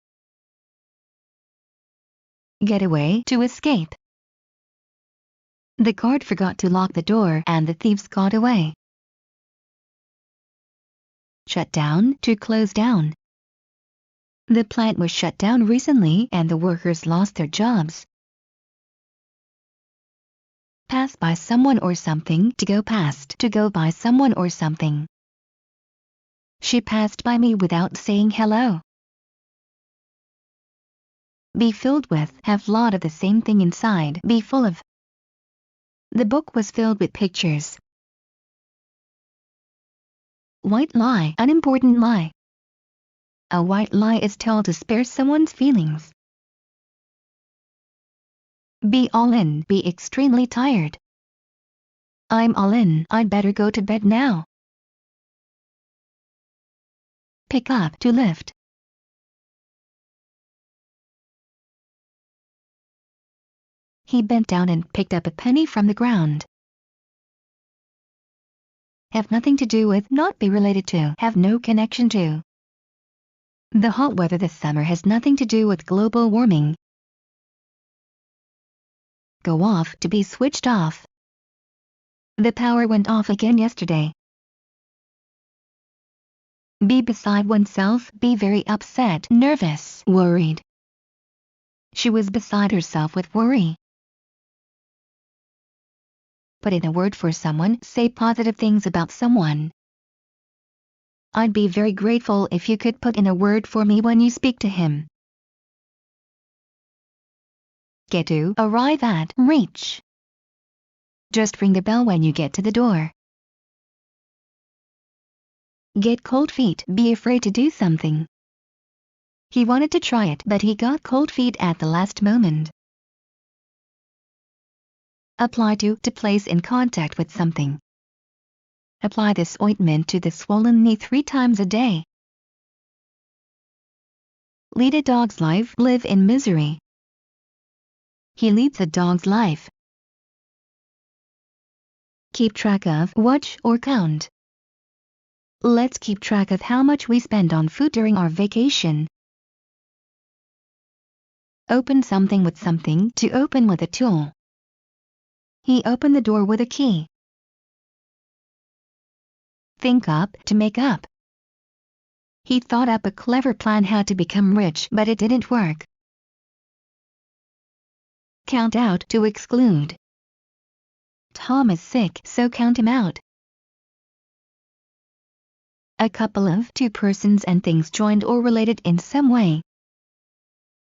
Get away, to escape. The guard forgot to lock the door and the thieves got away. Shut down, to close down. The plant was shut down recently and the workers lost their jobs. Pass by someone or something, to go past, to go by someone or something. She passed by me without saying hello. Be filled with, have lot of the same thing inside, be full of. The book was filled with pictures. White lie, unimportant lie. A white lie is told to spare someone's feelings. Be all in, be extremely tired. I'm all in, I'd better go to bed now. Pick up, to lift. He bent down and picked up a penny from the ground. Have nothing to do with, not be related to, have no connection to. The hot weather this summer has nothing to do with global warming. Go off, to be switched off. The power went off again yesterday. Be beside oneself, be very upset, nervous, worried. She was beside herself with worry. Put in a word for someone, say positive things about someone. I'd be very grateful if you could put in a word for me when you speak to him. Get to, arrive at, reach. Just ring the bell when you get to the door. Get cold feet, be afraid to do something. He wanted to try it, but he got cold feet at the last moment. Apply to place in contact with something. Apply this ointment to the swollen knee 3 times a day. Lead a dog's life, live in misery. He leads a dog's life. Keep track of, watch or count. Let's keep track of how much we spend on food during our vacation. Open something with something, to open with a tool. He opened the door with a key. Think up to make up. He thought up a clever plan how to become rich, but it didn't work. Count out to exclude. Tom is sick, so count him out. A couple of two persons and things joined or related in some way.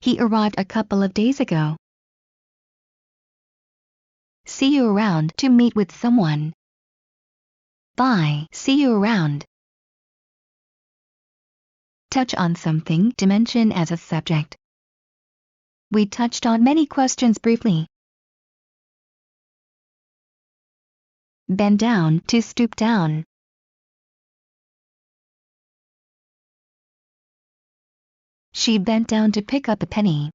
He arrived a couple of days ago. See you around to meet with someone. Bye. See you around. Touch on something to mention as a subject. We touched on many questions briefly. Bend down to stoop down. She bent down to pick up a penny.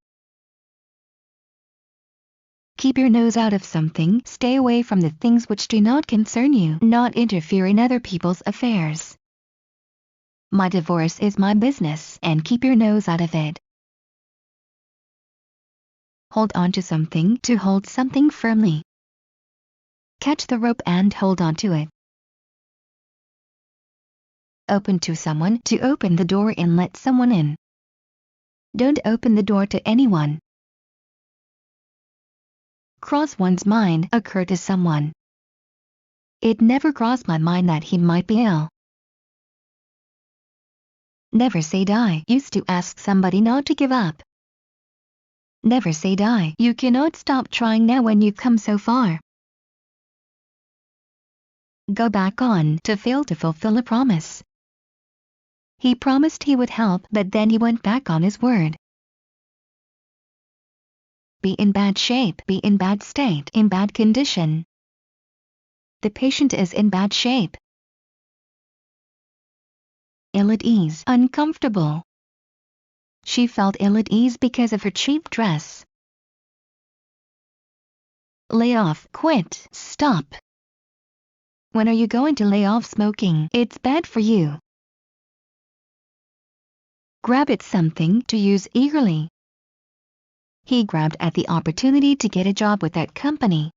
Keep your nose out of something. Stay away from the things which do not concern you. Not interfere in other people's affairs. My divorce is my business, and keep your nose out of it. Hold on to something. To hold something firmly. Catch the rope and hold on to it. Open to someone. To open the door and let someone in. Don't open the door to anyone. Cross one's mind. Occur to someone. It never crossed my mind that he might be ill. Never say die. Used to ask somebody not to give up. Never say die. You cannot stop trying now when you've come so far. Go back on. To fail to fulfill a promise. He promised he would help, but then he went back on his word. Be in bad shape. Be in bad state. In bad condition. The patient is in bad shape. Ill at ease. Uncomfortable. She felt ill at ease because of her cheap dress. Lay off. Quit. Stop. When are you going to lay off smoking? It's bad for you. Grab at something. To use eagerly. He grabbed at the opportunity to get a job with that company.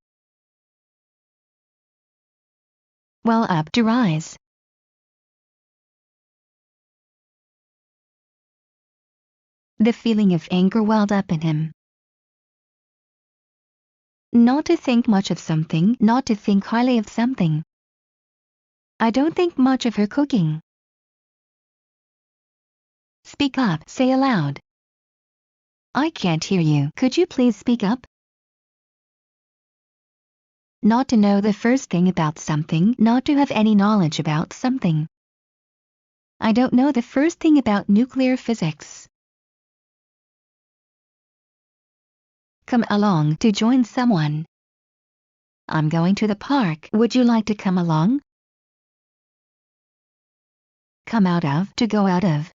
Well up. To rise. The feeling of anger welled up in him. Not to think much of something. Not to think highly of something. I don't think much of her cooking. Speak up. Say aloud. I can't hear you. Could you please speak up? Not to know the first thing about something. Not to have any knowledge about something. I don't know the first thing about nuclear physics. Come along. To join someone. I'm going to the park. Would you like to come along? Come out of. To go out of.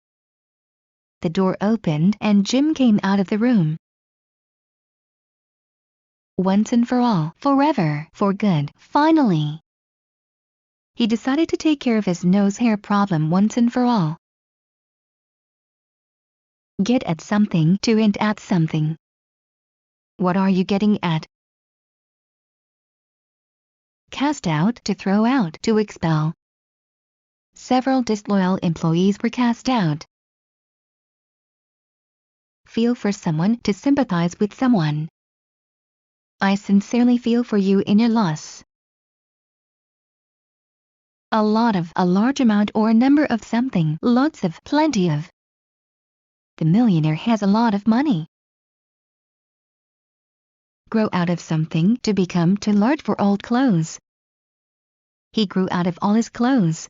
The door opened and Jim came out of the room. Once and for all. Forever. For good. Finally. He decided to take care of his nose hair problem once and for all. Get at something. To hint at something. What are you getting at? Cast out. To throw out. To expel. Several disloyal employees were cast out. Feel for someone. To sympathize with someone. I sincerely feel for you in your loss. A lot of. A large amount or number of something. Lots of. Plenty of. The millionaire has a lot of money. Grow out of something. To become too large for old clothes. He grew out of all his clothes.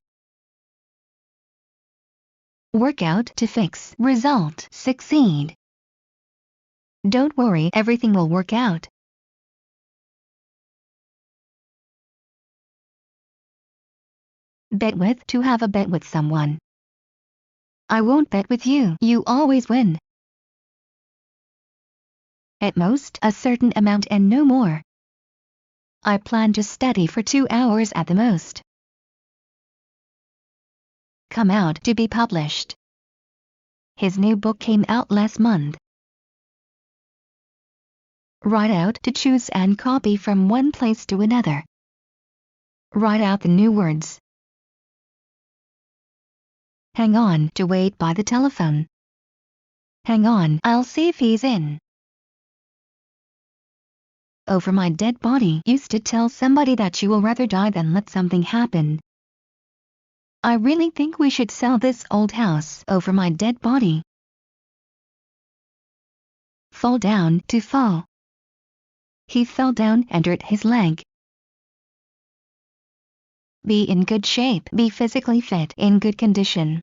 Work out. To fix. Result. Succeed. Don't worry, everything will work out. Bet with. To have a bet with someone. I won't bet with you. You always win. At most, a certain amount and no more. I plan to study for 2 hours at the most. Come out. To be published. His new book came out last month. Write out to choose and copy from one place to another. Write out the new words. Hang on to wait by the telephone. Hang on, I'll see if he's in. Over my dead body used to tell somebody that you will rather die than let something happen. I really think we should sell this old house over my dead body. Fall down to fall. He fell down and hurt his leg. Be in good shape, be physically fit, in good condition.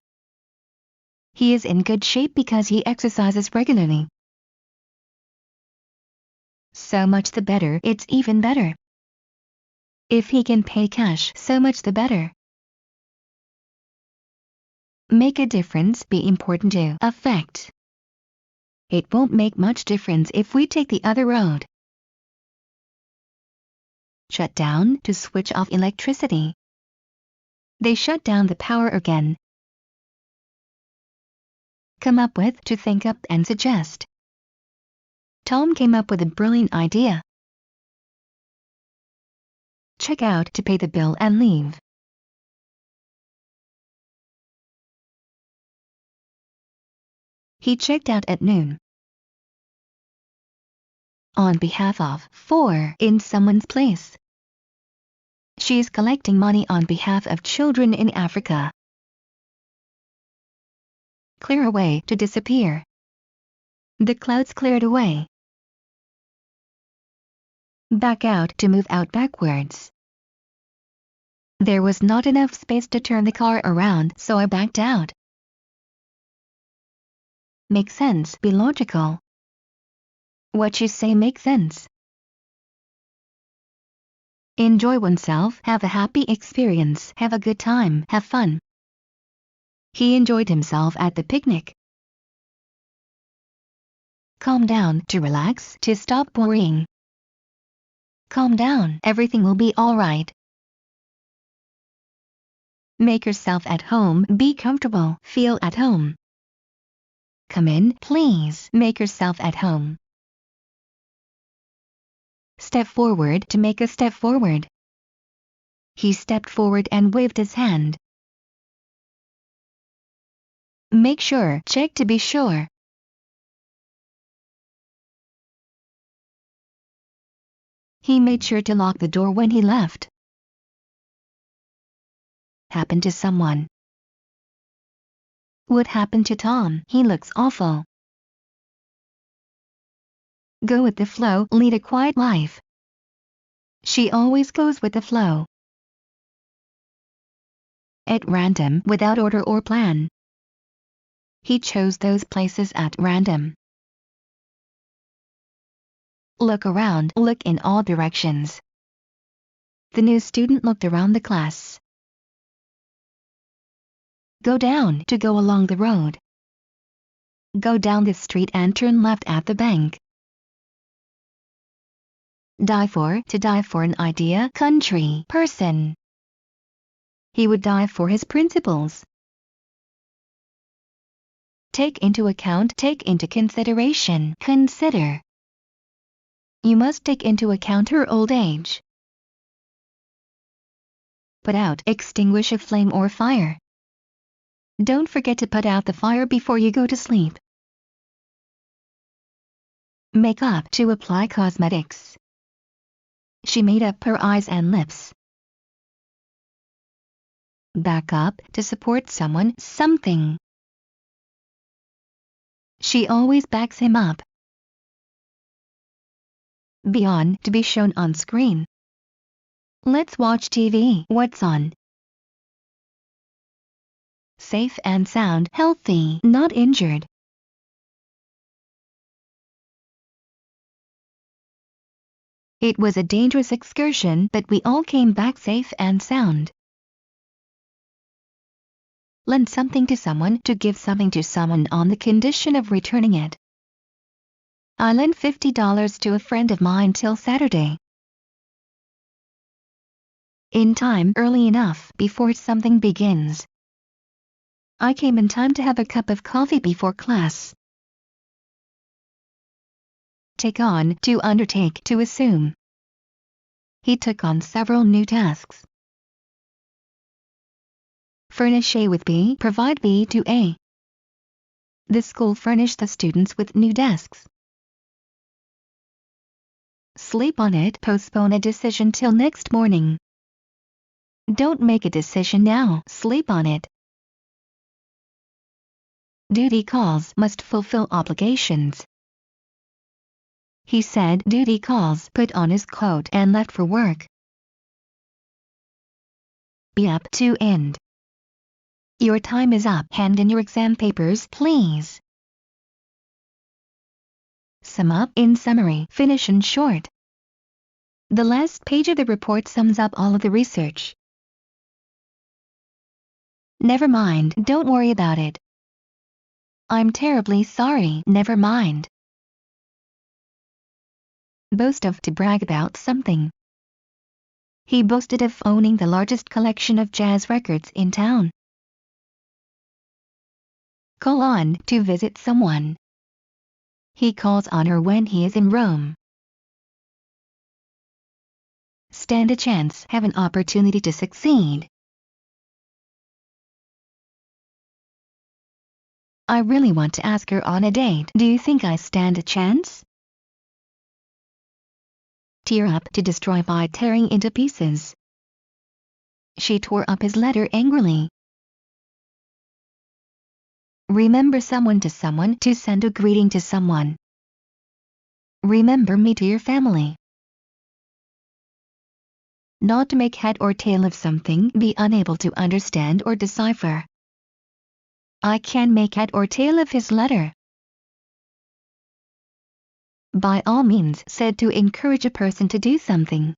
He is in good shape because he exercises regularly. So much the better, it's even better. If he can pay cash, so much the better. Make a difference, be important to affect. It won't make much difference if we take the other road. Shut down, to switch off electricity. They shut down the power again. Come up with, to think up and suggest. Tom came up with a brilliant idea. Check out, to pay the bill and leave. He checked out at noon. On behalf of, for, in someone's place. She's collecting money on behalf of children in Africa. Clear away, to disappear. The clouds cleared away. Back out, to move out backwards. There was not enough space to turn the car around, so I backed out. Make sense, be logical. What you say makes sense. Enjoy oneself, have a happy experience, have a good time, have fun. He enjoyed himself at the picnic. Calm down, to relax, to stop worrying. Calm down, everything will be alright. Make yourself at home, be comfortable, feel at home. Come in, please, make yourself at home. Step forward, to make a step forward. He stepped forward and waved his hand. Make sure, check to be sure. He made sure to lock the door when he left. Happened to someone. What happened to Tom? He looks awful. Go with the flow, lead a quiet life. She always goes with the flow. At random, without order or plan. He chose those places at random. Look around, look in all directions. The new student looked around the class. Go down, to go along the road. Go down the street and turn left at the bank. Die for, to die for an idea, country, person. He would die for his principles. Take into account, take into consideration, consider. You must take into account her old age. Put out, extinguish a flame or fire. Don't forget to put out the fire before you go to sleep. Make up, to apply cosmetics. She made up her eyes and lips. Back up, to support someone, something. She always backs him up. Be on, to be shown on screen. Let's watch TV. What's on? Safe and sound, healthy, not injured. It was a dangerous excursion, but we all came back safe and sound. Lend something to someone, to give something to someone on the condition of returning it. I lent $50 to a friend of mine till Saturday. In time, early enough, before something begins. I came in time to have a cup of coffee before class. take on, to undertake, to assume. He took on several new tasks. Furnish A with B, provide B to A. The school furnished the students with new desks. Sleep on it, postpone a decision till next morning. Don't make a decision now, sleep on it. Duty calls, must fulfill obligations. He said duty calls, put on his coat and left for work. Be up to end. Your time is up, hand in your exam papers, please. Sum up, in summary, finish in short. The last page of the report sums up all of the research. Never mind, don't worry about it. I'm terribly sorry, never mind. Boast of, to brag about something. He boasted of owning the largest collection of jazz records in town. Call on, to visit someone. He calls on her when he is in Rome. Stand a chance, have an opportunity to succeed. I really want to ask her on a date. Do you think I stand a chance? Tear up, to destroy by tearing into pieces. She tore up his letter angrily. Remember someone, to send a greeting to someone. Remember me, to your family. Not to make head or tail of something, be unable to understand or decipher. I can make head or tail of his letter. By all means, said to encourage a person to do something.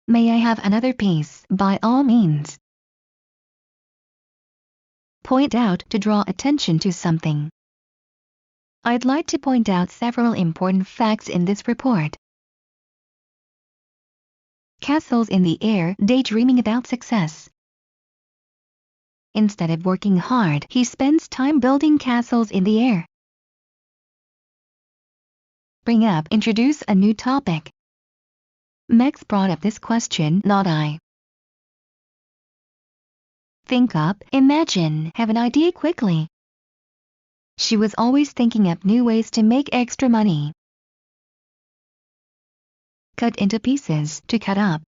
May I have another piece? By all means. Point out, to draw attention to something. I'd like to point out several important facts in this report. Castles in the air, daydreaming about success. Instead of working hard, he spends time building castles in the air. Bring up, introduce a new topic. Max brought up this question, not I. Think up, imagine, have an idea quickly. She was always thinking up new ways to make extra money. Cut into pieces, to cut up.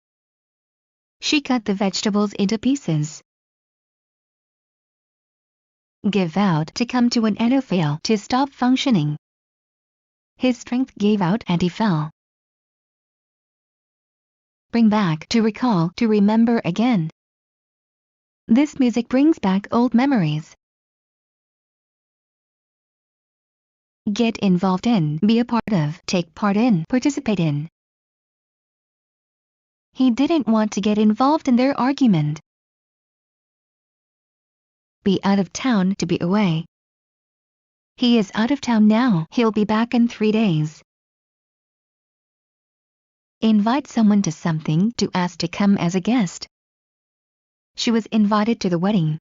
She cut the vegetables into pieces. Give out, to come to an end or fail, to stop functioning. His strength gave out and he fell. Bring back, to recall, to remember again. This music brings back old memories. Get involved in, be a part of, take part in, participate in. He didn't want to get involved in their argument. Be out of town, to be away. He is out of town now, he'll be back in 3 days. Invite someone to something, to ask to come as a guest. She was invited to the wedding.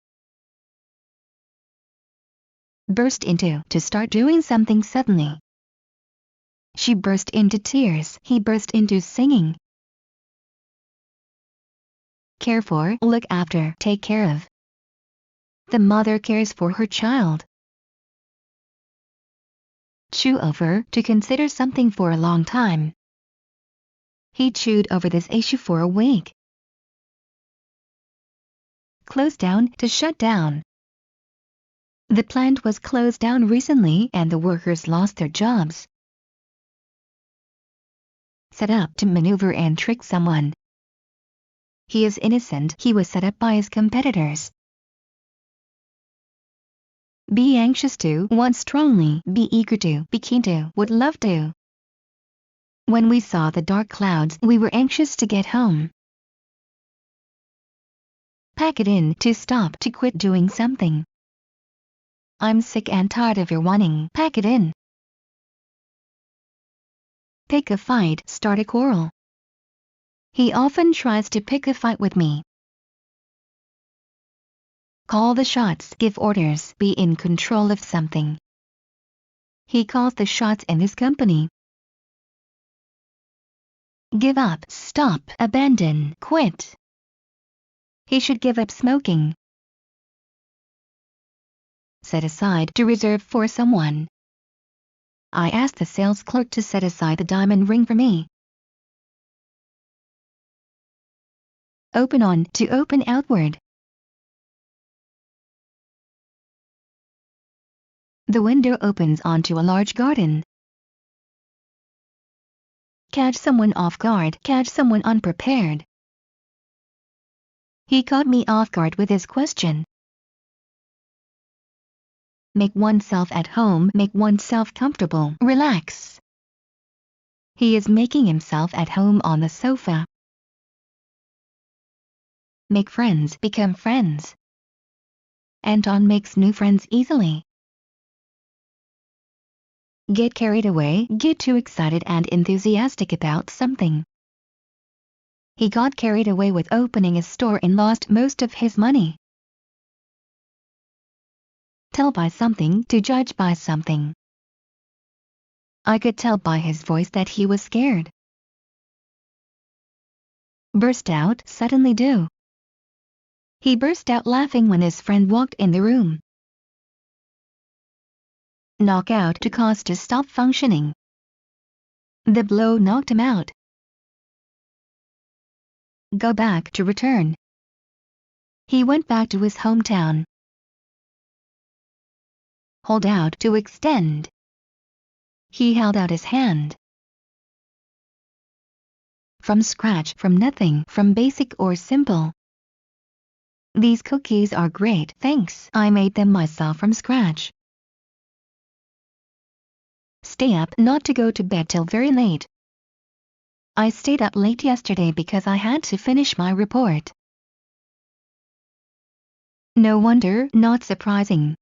Burst into, to start doing something suddenly. She burst into tears, he burst into singing. Care for, look after, take care of. The mother cares for her child. Chew over, to consider something for a long time. He chewed over this issue for a week. Close down, to shut down. The plant was closed down recently and the workers lost their jobs. Set up, to maneuver and trick someone. He is innocent, he was set up by his competitors. Be anxious to, want strongly, be eager to, be keen to, would love to. When we saw the dark clouds, we were anxious to get home. Pack it in, to stop, to quit doing something. I'm sick and tired of your whining, pack it in. Pick a fight, start a quarrel. He often tries to pick a fight with me. Call the shots, give orders, be in control of something. He calls the shots in his company. give up, stop, abandon, quit. He should give up smoking. Set aside to reserve for someone. I asked the sales clerk to set aside the diamond ring for me. Open on to open outward. The window opens onto a large garden. Catch someone off guard, catch someone unprepared. He caught me off guard with his question. Make oneself at home, make oneself comfortable, relax. He is making himself at home on the sofa. Make friends, become friends. Anton makes new friends easily. Get carried away, get too excited and enthusiastic about something. He got carried away with opening a store and lost most of his money. Tell by something, to judge by something. I could tell by his voice that he was scared. Burst out, suddenly do. He burst out laughing when his friend walked in the room. Knock out, to cause to stop functioning. The blow knocked him out. Go back, to return. He went back to his hometown. Hold out, to extend. He held out his hand. From scratch, from nothing, from basic or simple. These cookies are great, thanks. I made them myself from scratch. Stay up, not to go to bed till very late. I stayed up late yesterday because I had to finish my report. No wonder, not surprising.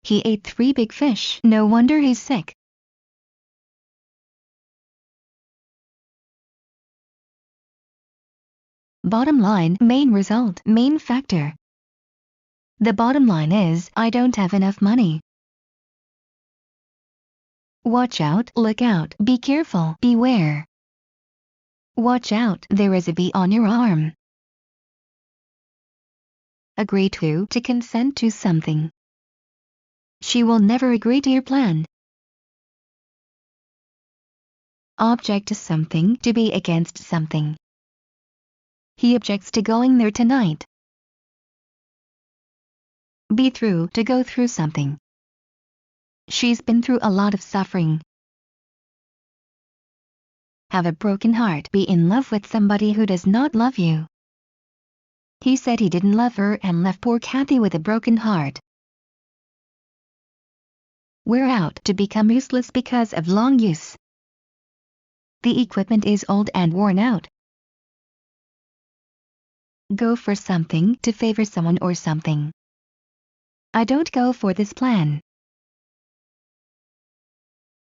He ate 3 big fish, no wonder he's sick. Bottom line, main result, main factor. The bottom line is, I don't have enough money. Watch out, look out, be careful, beware. Watch out, there is a bee on your arm. Agree to consent to something. She will never agree to your plan. Object to something, to be against something. He objects to going there tonight. Be through, to go through something. She's been through a lot of suffering. Have a broken heart, be in love with somebody who does not love you. He said he didn't love her and left poor Kathy with a broken heart. Wear out, to become useless because of long use. The equipment is old and worn out. Go for something, to favor someone or something. I don't go for this plan.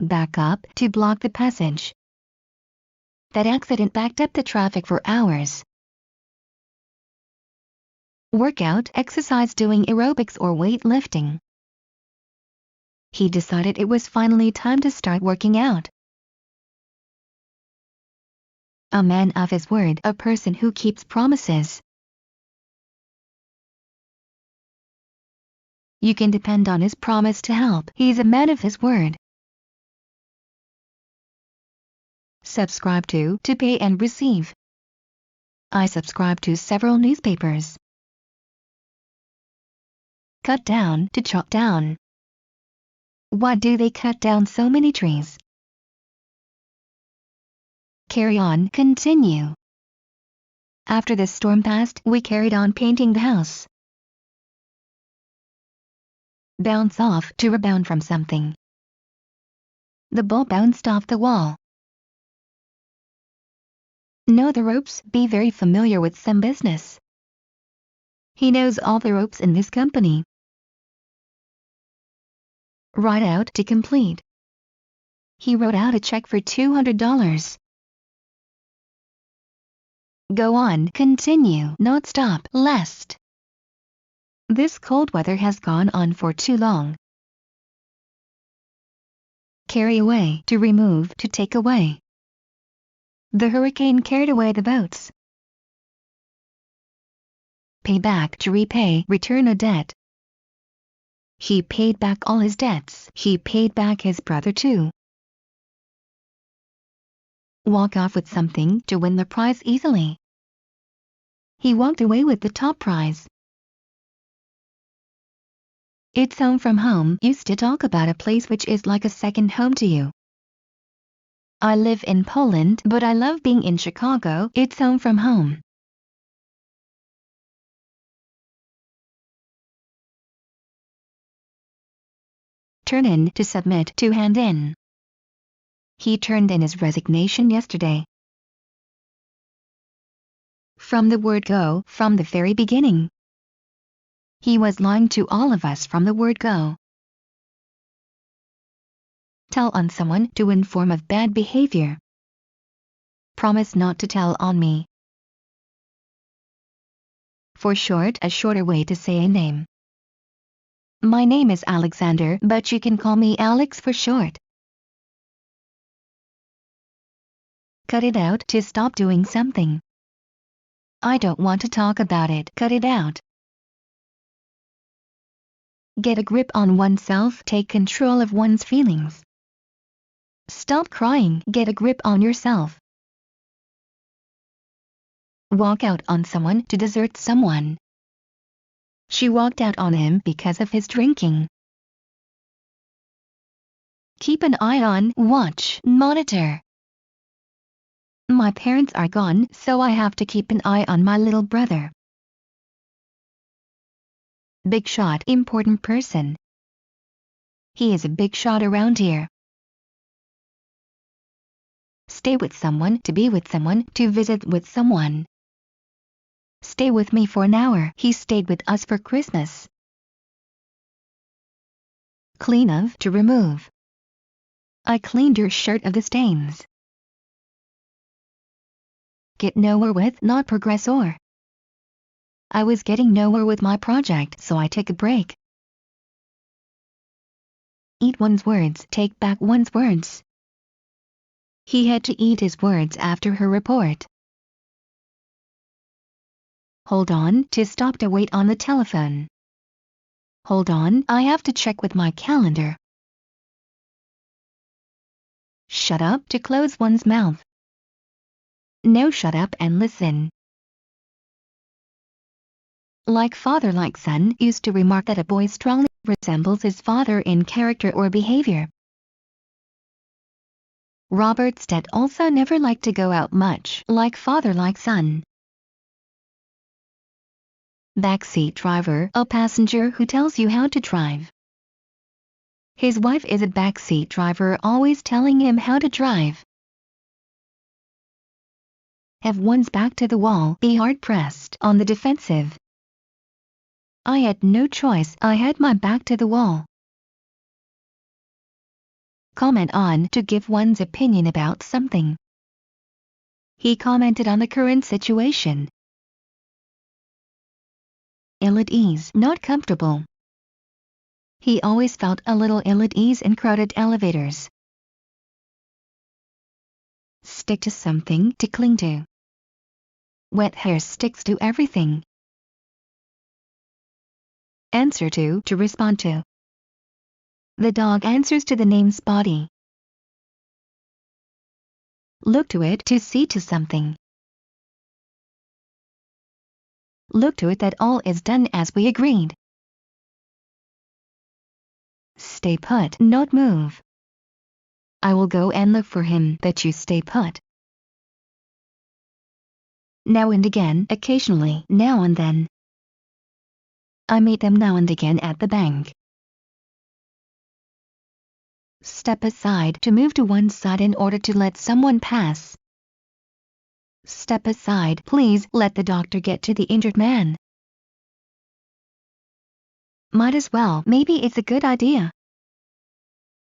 Back up, to block the passage. That accident backed up the traffic for hours. Workout, exercise, doing aerobics or weightlifting. He decided it was finally time to start working out. A man of his word, a person who keeps promises. You can depend on his promise to help. He's a man of his word. Subscribe to pay and receive. I subscribe to several newspapers. Cut down, to chop down. Why do they cut down so many trees? Carry on, continue. After the storm passed, we carried on painting the house. Bounce off, to rebound from something. The ball bounced off the wall. Know the ropes, be very familiar with some business. He knows all the ropes in this company. Write out, to complete. He wrote out a check for $200. Go on, continue, not stop, lest. This cold weather has gone on for too long. Carry away, to remove, to take away. The hurricane carried away the boats. Pay back, to repay, return a debt. He paid back all his debts. He paid back his brother too. Walk off with something, to win the prize easily. He walked away with the top prize. It's home from home used to talk about a place which is like a second home to you. I live in Poland, but I love being in Chicago. It's home from home. Turn in, to submit, to hand in. He turned in his resignation yesterday. From the word go, from the very beginning. He was lying to all of us from the word go. Tell on someone, to inform of bad behavior. Promise not to tell on me. For short, a shorter way to say a name. My name is Alexander, but you can call me Alex for short. Cut it out, to stop doing something. I don't want to talk about it. Cut it out. Get a grip on oneself. Take control of one's feelings. Stop crying. Get a grip on yourself. Walk out on someone, to desert someone. She walked out on him because of his drinking. Keep an eye on, watch, monitor. My parents are gone, so I have to keep an eye on my little brother. Big shot, important person. He is a big shot around here. Stay with someone, to be with someone, to visit with someone. Stay with me for an hour. He stayed with us for Christmas. Clean of, to remove. I cleaned your shirt of the stains. Get nowhere with, not progress or. I was getting nowhere with my project, so I took a break. Eat one's words, take back one's words. He had to eat his words after her report. Hold on, to stop, to wait on the telephone. Hold on, I have to check with my calendar. Shut up, to close one's mouth. No, shut up and listen. Like father like son used to remark that a boy strongly resembles his father in character or behavior. Robert's dad also never liked to go out much, like father like son. Backseat driver, a passenger who tells you how to drive. His wife is a backseat driver, always telling him how to drive. Have one's back to the wall, be hard-pressed, on the defensive. I had no choice, I had my back to the wall. Comment on, to give one's opinion about something. He commented on the current situation. Ill at ease, not comfortable. He always felt a little ill at ease in crowded elevators. Stick to something, to cling to. Wet hair sticks to everything. Answer to respond to. The dog answers to the name Spotty. Look to it, to see to something. Look to it that all is done as we agreed. Stay put, not move. I will go and look for him, but you stay put. Now and again, occasionally, now and then. I meet them now and again at the bank. Step aside, to move to one side in order to let someone pass. Step aside, please, let the doctor get to the injured man. Might as well, maybe it's a good idea.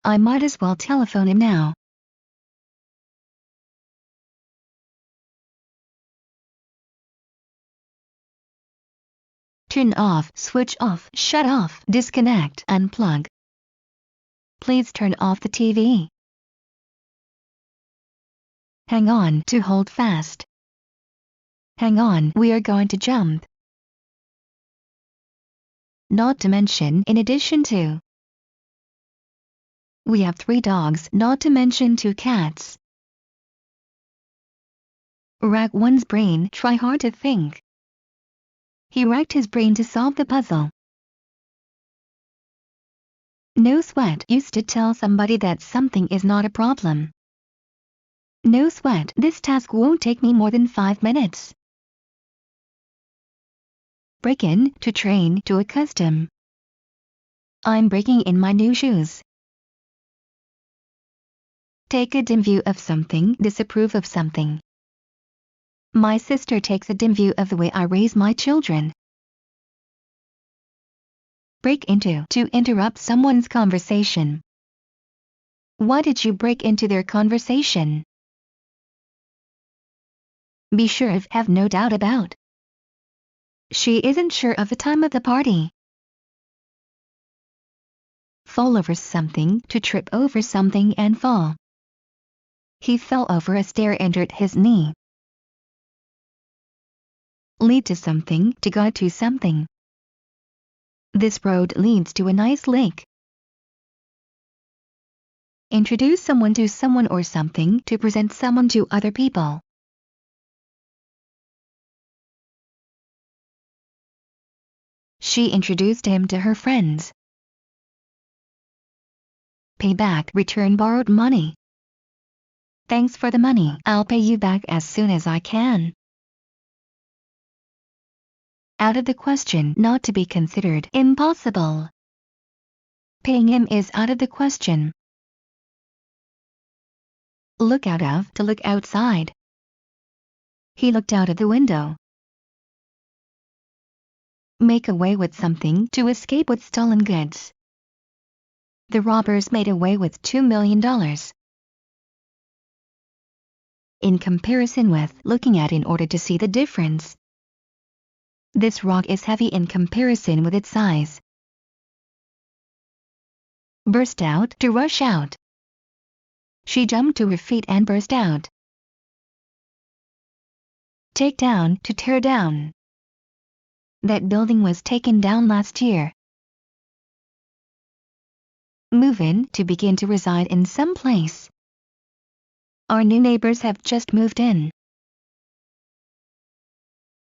I might as well telephone him now. Turn off, switch off, shut off, disconnect, unplug. Please turn off the TV. Hang on, to hold fast. Hang on, we are going to jump. Not to mention, in addition to. We have 3 dogs, not to mention 2 cats. Rack one's brain, try hard to think. He racked his brain to solve the puzzle. No sweat, used to tell somebody that something is not a problem. No sweat, this task won't take me more than 5 minutes. Break in, to train, to accustom. I'm breaking in my new shoes. Take a dim view of something, disapprove of something. My sister takes a dim view of the way I raise my children. Break into, to interrupt someone's conversation. Why did you break into their conversation? Be sure of, have no doubt about. She isn't sure of the time of the party. Fall over something, to trip over something and fall. He fell over a stair and hurt his knee. Lead to something, to guide to something. This road leads to a nice lake. Introduce someone to someone or something, to present someone to other people. She introduced him to her friends. Pay back, return borrowed money. Thanks for the money, I'll pay you back as soon as I can. Out of the question, not to be considered, impossible. Paying him is out of the question. Look out of, to look outside. He looked out of the window. Make away with something, to escape with stolen goods. The robbers made away with $2 million. In comparison with, looking at in order to see the difference. This rock is heavy in comparison with its size. Burst out, to rush out. She jumped to her feet and burst out. Take down, to tear down. That building was taken down last year. Move in, to begin to reside in some place. Our new neighbors have just moved in.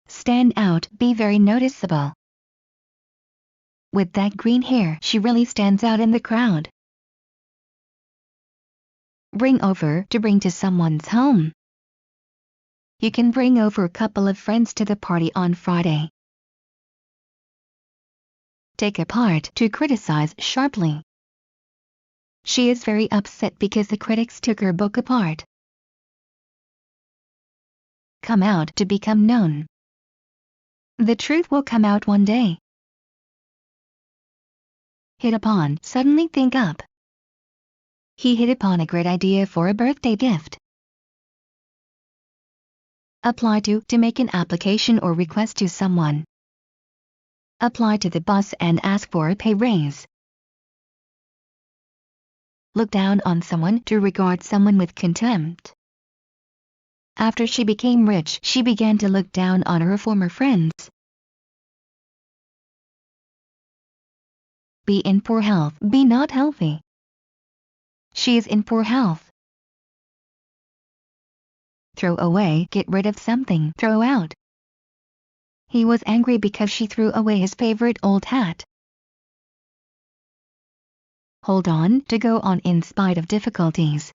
Stand out, be very noticeable. With that green hair, she really stands out in the crowd. Bring over, to bring to someone's home. You can bring over a couple of friends to the party on Friday. Take apart, to criticize sharply. She is very upset because the critics took her book apart. Come out, to become known. The truth will come out one day. Hit upon, suddenly think up. He hit upon a great idea for a birthday gift. Apply to make an application or request to someone. Apply to the boss and ask for a pay raise. Look down on someone, to regard someone with contempt. After she became rich, she began to look down on her former friends. Be in poor health, be not healthy. She is in poor health. Throw away, get rid of something, throw out. He was angry because she threw away his favorite old hat. Hold on, to go on in spite of difficulties.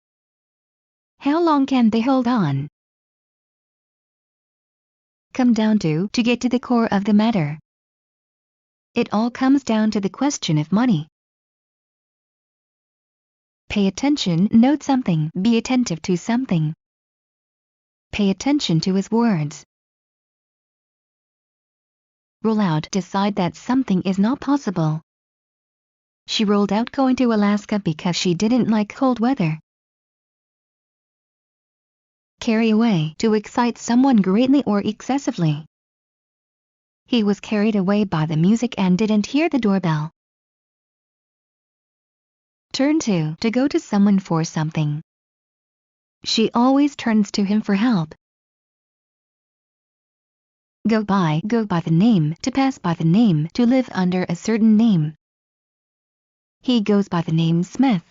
How long can they hold on? Come down to get to the core of the matter. It all comes down to the question of money. Pay attention, note something, be attentive to something. Pay attention to his words. Rule out, decide that something is not possible. She ruled out going to Alaska because she didn't like cold weather. Carry away, to excite someone greatly or excessively. He was carried away by the music and didn't hear the doorbell. Turn to go to someone for something. She always turns to him for help. Go by the name, to pass by the name, to live under a certain name. He goes by the name Smith.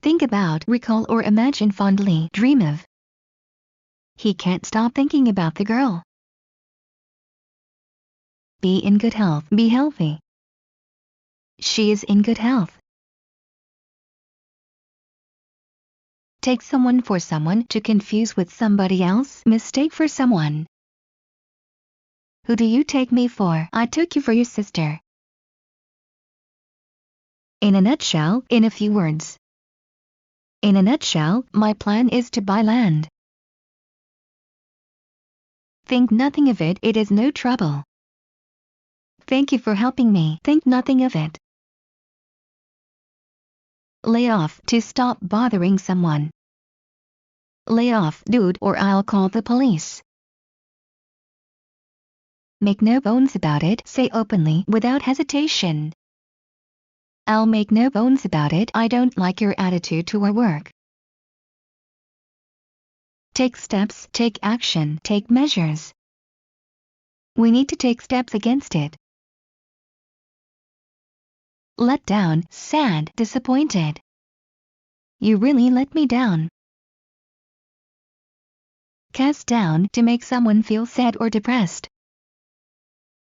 Think about, recall or imagine fondly, dream of. He can't stop thinking about the girl. Be in good health, be healthy. She is in good health. Take someone for someone, to confuse with somebody else, mistake for someone. Who do you take me for? I took you for your sister. In a nutshell, in a few words. In a nutshell, my plan is to buy land. Think nothing of it, it is no trouble. Thank you for helping me, think nothing of it. Lay off, to stop bothering someone. Lay off, dude, or I'll call the police. Make no bones about it, say openly, without hesitation. I'll make no bones about it, I don't like your attitude to our work. Take steps, take action, take measures. We need to take steps against it. Let down, sad, disappointed. You really let me down. Cast down, to make someone feel sad or depressed.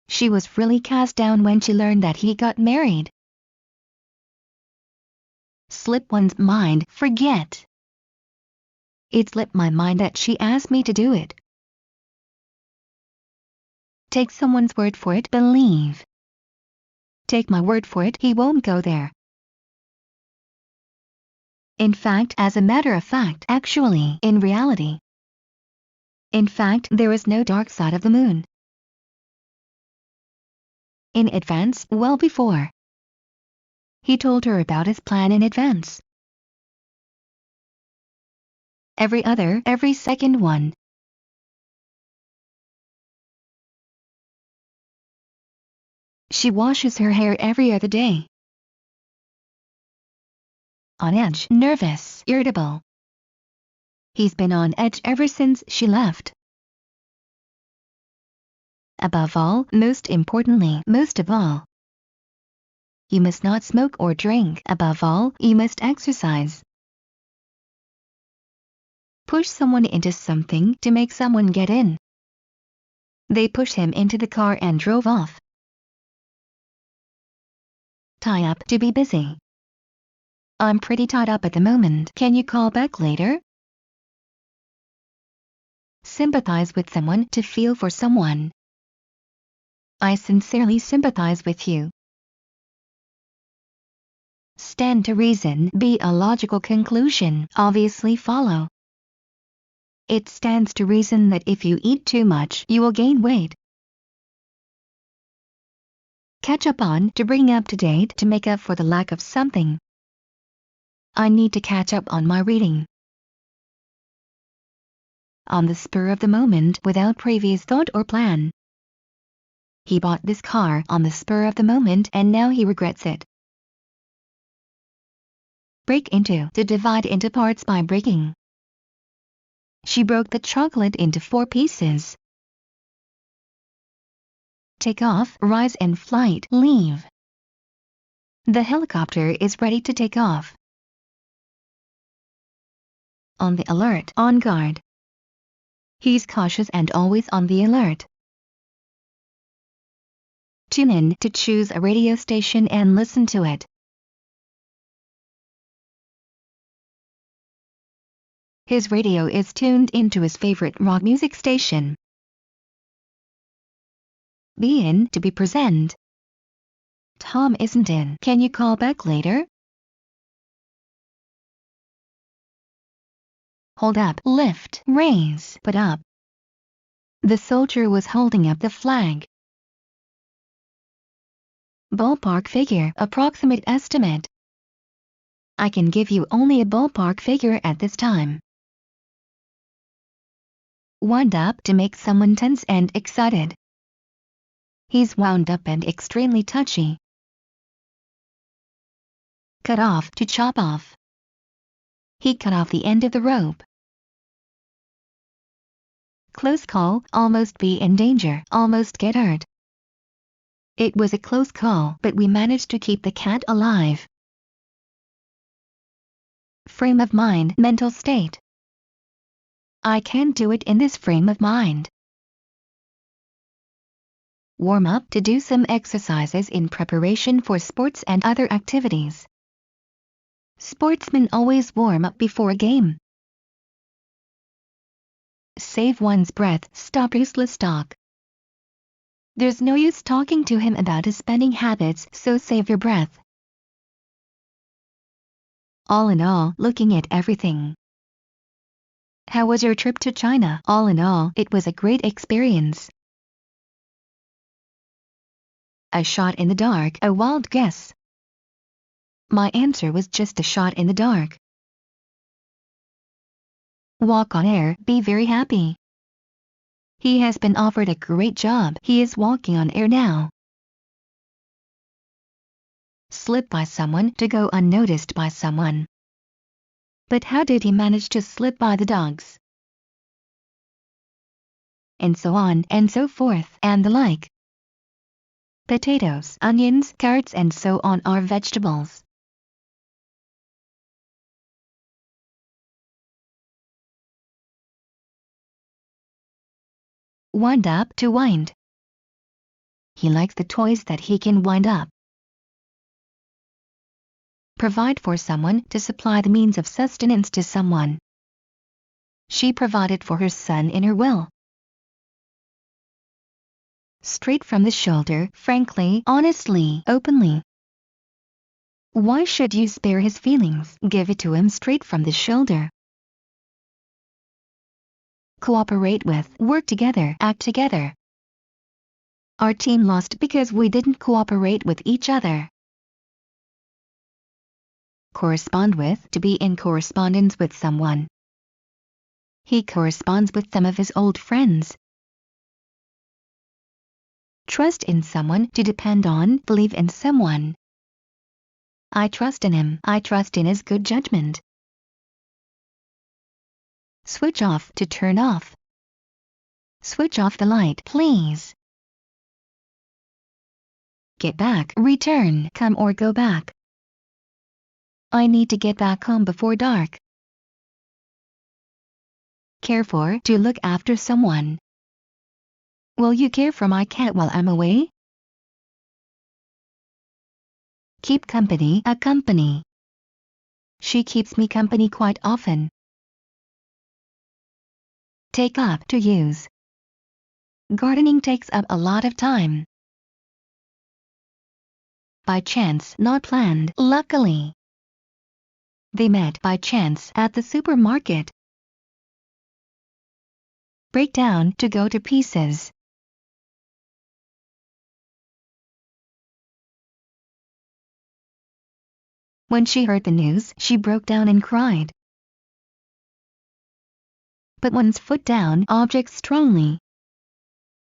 She was really cast down when she learned that he got married. Slip one's mind, forget. It slipped my mind that she asked me to do it. Take someone's word for it, believe. Take my word for it, he won't go there. In fact, as a matter of fact, actually, in reality. In fact, there is no dark side of the moon. In advance, well before. He told her about his plan in advance. Every second one. She washes her hair every other day. On edge, nervous, irritable. He's been on edge ever since she left. Above all, most importantly, most of all. You must not smoke or drink. Above all, you must exercise. Push someone into something, to make someone get in. They pushed him into the car and drove off. Tie up, to be busy. I'm pretty tied up at the moment, can you call back later? Sympathize with someone, to feel for someone. I sincerely sympathize with you. Stand to reason, be a logical conclusion, obviously follow. It stands to reason that if you eat too much, you will gain weight. Catch up on, to bring up to date, to make up for the lack of something. I need to catch up on my reading. On the spur of the moment, without previous thought or plan. He bought this car on the spur of the moment and now he regrets it. Break into, to divide into parts by breaking. She broke the chocolate into 4 pieces. Take off, rise and flight, leave. The helicopter is ready to take off. On the alert, on guard. He's cautious and always on the alert. Tune in, to choose a radio station and listen to it. His radio is tuned into his favorite rock music station. Be in, to be present. Tom isn't in, can you call back later? Hold up, lift, raise, put up. The soldier was holding up the flag. Ballpark figure, approximate estimate. I can give you only a ballpark figure at this time. Wound up, to make someone tense and excited. He's wound up and extremely touchy. Cut off, to chop off. He cut off the end of the rope. Close call, almost be in danger, almost get hurt. It was a close call, but we managed to keep the cat alive. Frame of mind, mental state. I can't do it in this frame of mind. Warm up, to do some exercises in preparation for sports and other activities. Sportsmen always warm up before a game. Save one's breath, stop useless talk. There's no use talking to him about his spending habits, so save your breath. All in all, looking at everything. How was your trip to China? All in all, it was a great experience. A shot in the dark, a wild guess. My answer was just a shot in the dark. Walk on air, be very happy. He has been offered a great job. He is walking on air now. Slip by someone, to go unnoticed by someone. But how did he manage to slip by the dogs? And so on and so forth, and the like. Potatoes, onions, carrots and so on are vegetables. Wind up, to wind. He likes the toys that he can wind up. Provide for someone, to supply the means of sustenance to someone. She provided for her son in her will. Straight from the shoulder, frankly, honestly, openly. Why should you spare his feelings? Give it to him straight from the shoulder. Cooperate with, work together, act together. Our team lost because we didn't cooperate with each other. Correspond with, to be in correspondence with someone. He corresponds with some of his old friends. Trust in someone, to depend on, believe in someone. I trust in him, I trust in his good judgment. Switch off, to turn off. Switch off the light, please. Get back, return, come or go back. I need to get back home before dark. Care for, to look after someone. Will you care for my cat while I'm away? Keep company, accompany. She keeps me company quite often. Take up, to use. Gardening takes up a lot of time. By chance, not planned, luckily. They met by chance at the supermarket. Break down, to go to pieces. When she heard the news, she broke down and cried. Put one's foot down, object strongly.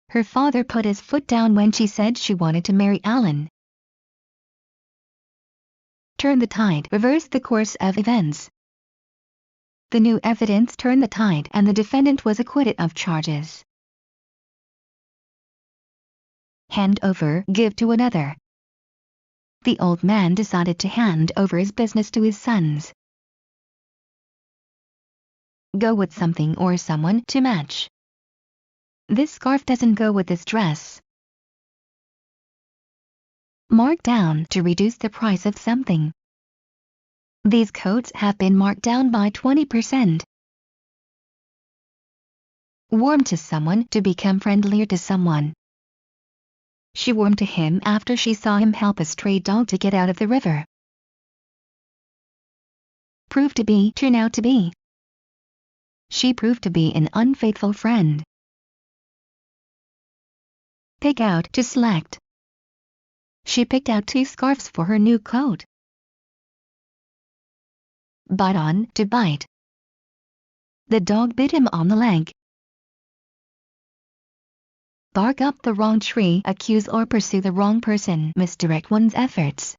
Her father put his foot down when she said she wanted to marry Alan. Turn the tide, reverse the course of events. The new evidence turned the tide and the defendant was acquitted of charges. Hand over, give to another. The old man decided to hand over his business to his sons. Go with something or someone, to match. This scarf doesn't go with this dress. Mark down, to reduce the price of something. These coats have been marked down by 20%. Warm to someone, to become friendlier to someone. She warmed to him after she saw him help a stray dog to get out of the river. Prove to be, turn out to be. She proved to be an unfaithful friend. Pick out, to select. She picked out 2 scarves for her new coat. Bite on, to bite. The dog bit him on the leg. Bark up the wrong tree, accuse or pursue the wrong person, misdirect one's efforts.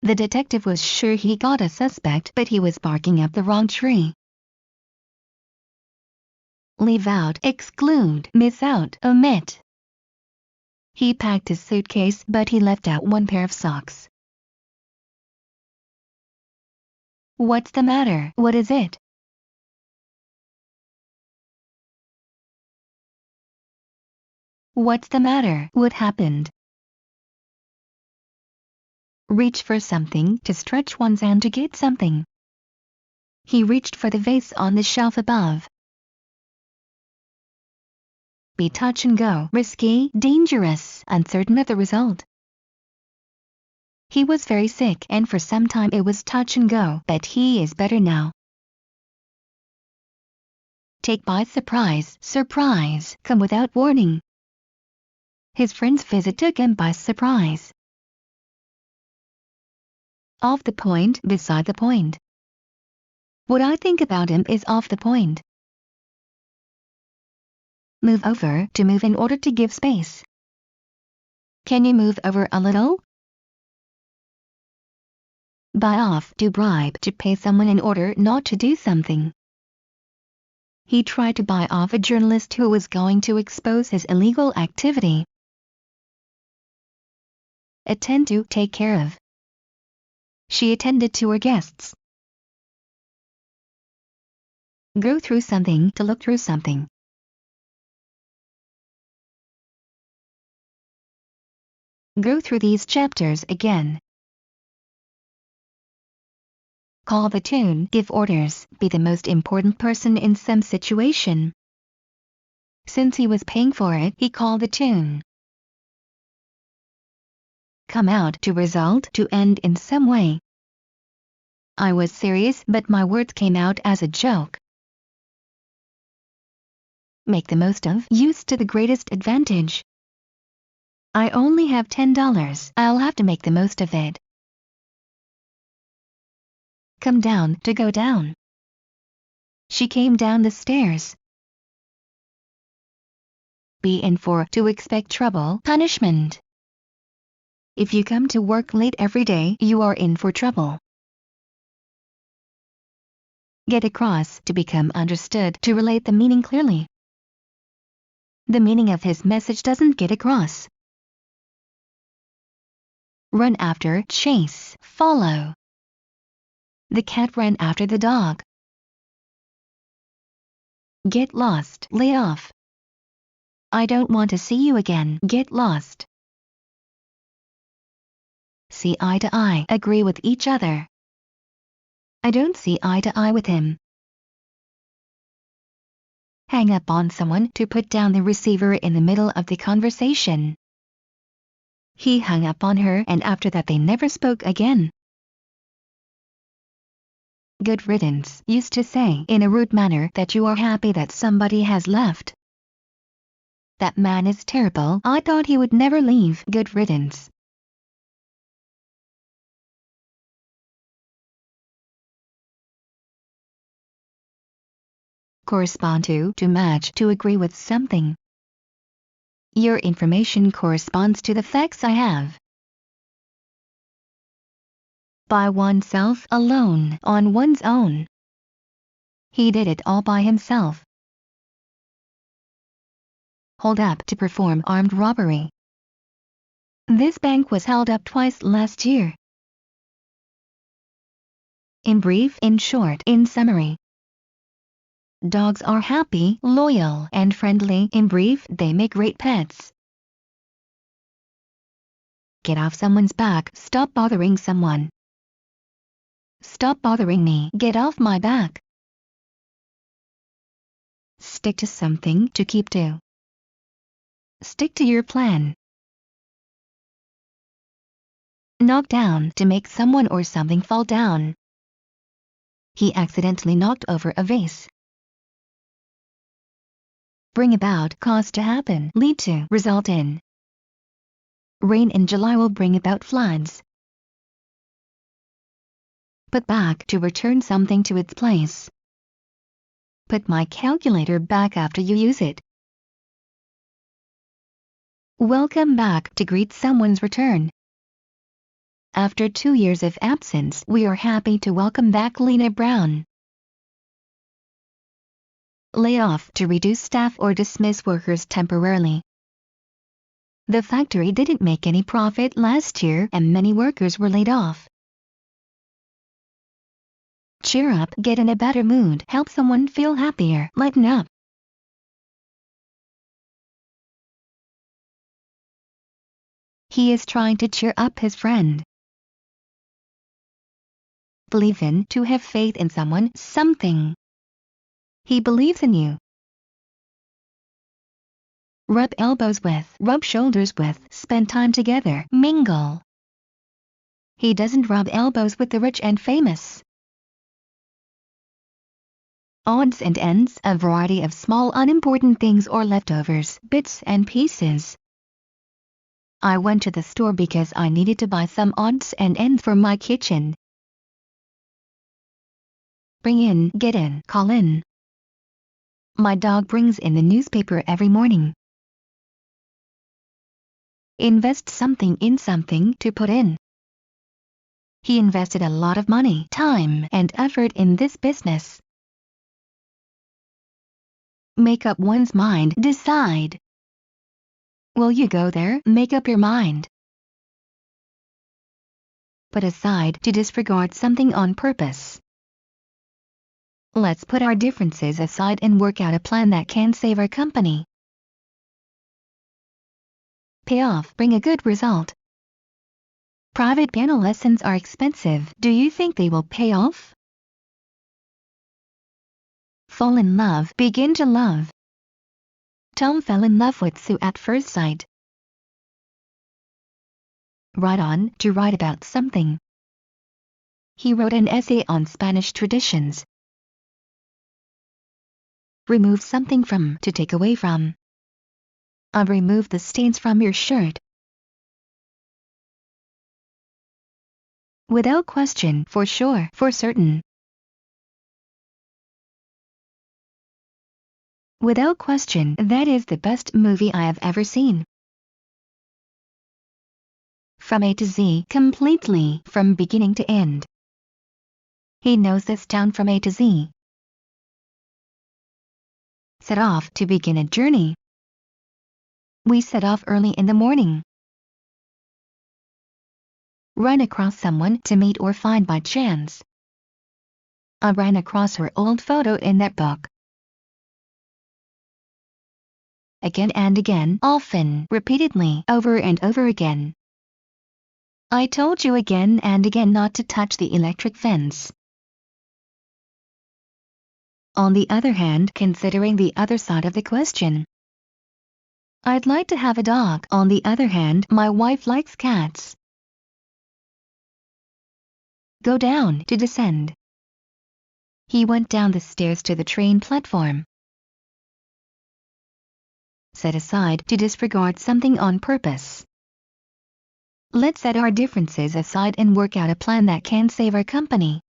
The detective was sure he got a suspect, but he was barking up the wrong tree. Leave out, exclude, miss out, omit. He packed his suitcase, but he left out one pair of socks. What's the matter? What is it? What's the matter? What happened? Reach for something, to stretch one's hand to get something. He reached for the vase on the shelf above. Be touch and go, risky, dangerous, uncertain of the result. He was very sick, and for some time it was touch and go, but he is better now. Take by surprise, surprise, come without warning. His friend's visit took him by surprise. Off the point, beside the point. What I think about him is off the point. Move over, to move in order to give space. Can you move over a little? Buy off, to bribe, to pay someone in order not to do something. He tried to buy off a journalist who was going to expose his illegal activity. Attend to, take care of. She attended to her guests. Go through something, to look through something. Go through these chapters again. Call the tune, give orders, be the most important person in some situation. Since he was paying for it, he called the tune. Come out, to result, to end in some way. I was serious, but my words came out as a joke. Make the most of, use to the greatest advantage. I only have $10, I'll have to make the most of it. Come down, to go down. She came down the stairs. Be in for, to expect trouble, punishment. If you come to work late every day, you are in for trouble. Get across, to become understood, to relate the meaning clearly. The meaning of his message doesn't get across. Run after, chase, follow. The cat ran after the dog. Get lost, lay off. I don't want to see you again, get lost. See eye to eye, agree with each other. I don't see eye to eye with him. Hang up on someone, to put down the receiver in the middle of the conversation. He hung up on her, and after that they never spoke again. Good riddance, used to say in a rude manner that you are happy that somebody has left. That man is terrible, I thought he would never leave. Good riddance. Correspond to match, to agree with something. Your information corresponds to the facts I have. By oneself, alone, on one's own. He did it all by himself. Hold up, to perform armed robbery. This bank was held up twice last year. In brief, in short, in summary. Dogs are happy, loyal, and friendly. In brief, they make great pets. Get off someone's back, stop bothering someone. Stop bothering me, get off my back. Stick to something, to keep to. Stick to your plan. Knock down, to make someone or something fall down. He accidentally knocked over a vase. Bring about, cause to happen, lead to, result in. Rain in July will bring about floods. Put back, to return something to its place. Put my calculator back after you use it. Welcome back, to greet someone's return. After 2 years of absence, we are happy to welcome back Lena Brown. Lay off to reduce staff or dismiss workers temporarily. The factory didn't make any profit last year and many workers were laid off. Cheer up, get in a better mood, help someone feel happier, lighten up. He is trying to cheer up his friend. Believe in, to have faith in someone, something. He believes in you. Rub elbows with, rub shoulders with, spend time together, mingle. He doesn't rub elbows with the rich and famous. Odds and ends, a variety of small unimportant things or leftovers, bits and pieces. I went to the store because I needed to buy some odds and ends for my kitchen. Bring in, get in, call in. My dog brings in the newspaper every morning. Invest something in something to put in. He invested a lot of money, time, and effort in this business. Make up one's mind, decide. Will you go there? Make up your mind. Put aside, to disregard something on purpose. Let's put our differences aside and work out a plan that can save our company. Pay off, bring a good result. Private piano lessons are expensive. Do you think they will pay off? Fall in love, begin to love. Tom fell in love with Sue at first sight. Write on, to write about something. He wrote an essay on Spanish traditions. Remove something from, to take away from. I've removed the stains from your shirt. Without question, for sure, for certain. Without question, that is the best movie I have ever seen. From A to Z, completely, from beginning to end. He knows this town from A to Z. Set off, to begin a journey. We set off early in the morning. Run across someone, to meet or find by chance. I ran across her old photo in that book. Again and again, often, repeatedly, over and over again. I told you again and again not to touch the electric fence. On the other hand, considering the other side of the question. I'd like to have a dog. On the other hand, my wife likes cats. Go down, to descend. He went down the stairs to the train platform. Set aside, to disregard something on purpose. Let's set our differences aside and work out a plan that can save our company.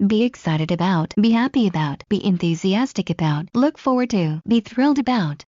Be excited about, be happy about, be enthusiastic about, look forward to, be thrilled about.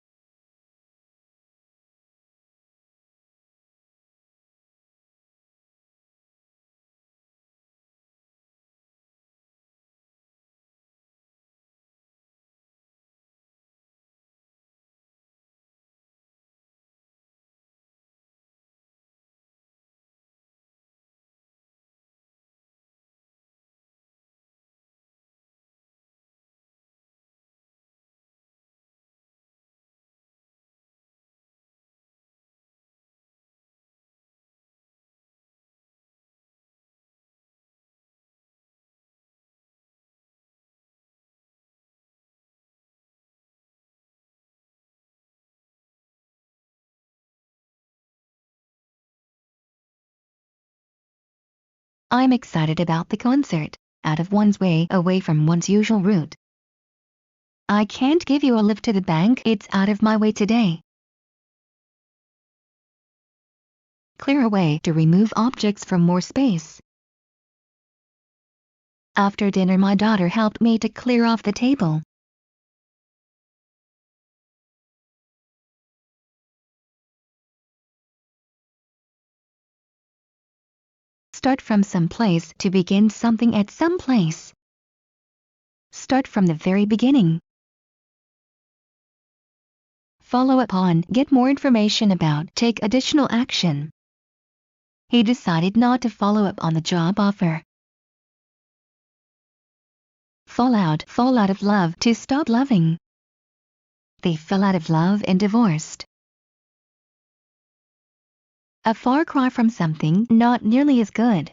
I'm excited about the concert, out of one's way, away from one's usual route. I can't give you a lift to the bank, it's out of my way today. Clear away, to remove objects from more space. After dinner my daughter helped me to clear off the table. Start from some place to begin something at some place. Start from the very beginning. Follow up on, get more information about, take additional action. He decided not to follow up on the job offer. Fall out of love, to stop loving. They fell out of love and divorced. A far cry from something, not nearly as good.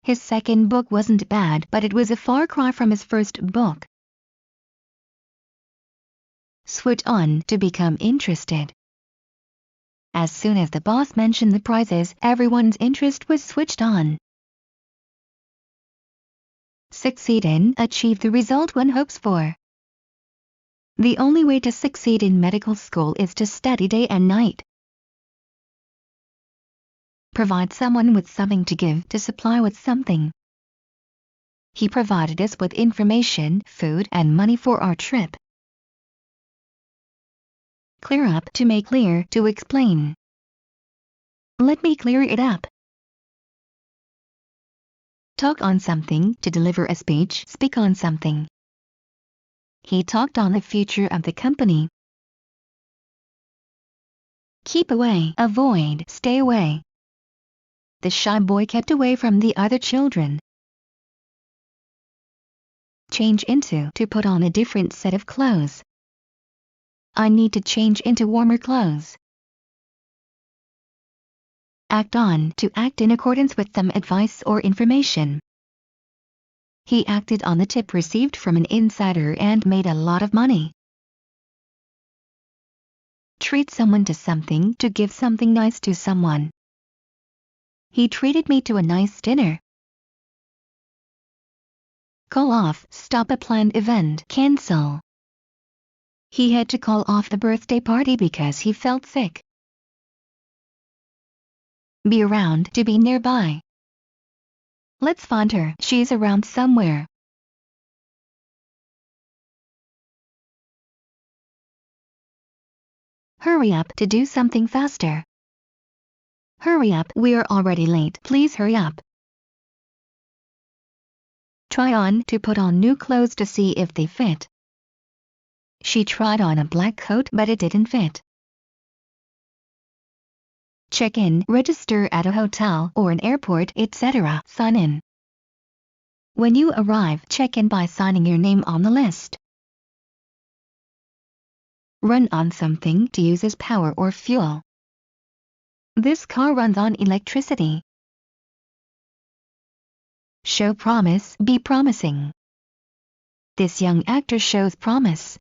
His second book wasn't bad, but it was a far cry from his first book. Switch on, to become interested. As soon as the boss mentioned the prizes, everyone's interest was switched on. Succeed in, achieve the result one hopes for. The only way to succeed in medical school is to study day and night. Provide someone with something to give, to supply with something. He provided us with information, food, and money for our trip. Clear up, to make clear, to explain. Let me clear it up. Talk on something, to deliver a speech, speak on something. He talked on the future of the company. Keep away, avoid, stay away. The shy boy kept away from the other children. Change into, to put on a different set of clothes. I need to change into warmer clothes. Act on, to act in accordance with some advice or information. He acted on the tip received from an insider and made a lot of money. Treat someone to something, to give something nice to someone. He treated me to a nice dinner. Call off, stop a planned event, cancel. He had to call off the birthday party because he felt sick. Be around, to be nearby. Let's find her, she's around somewhere. Hurry up, to do something faster. Hurry up, we're already late, please hurry up. Try on, to put on new clothes to see if they fit. She tried on a black coat but it didn't fit. Check in, register at a hotel or an airport, etc. Sign in. When you arrive, check in by signing your name on the list. Run on something, to use as power or fuel. This car runs on electricity. Show promise, be promising. This young actor shows promise.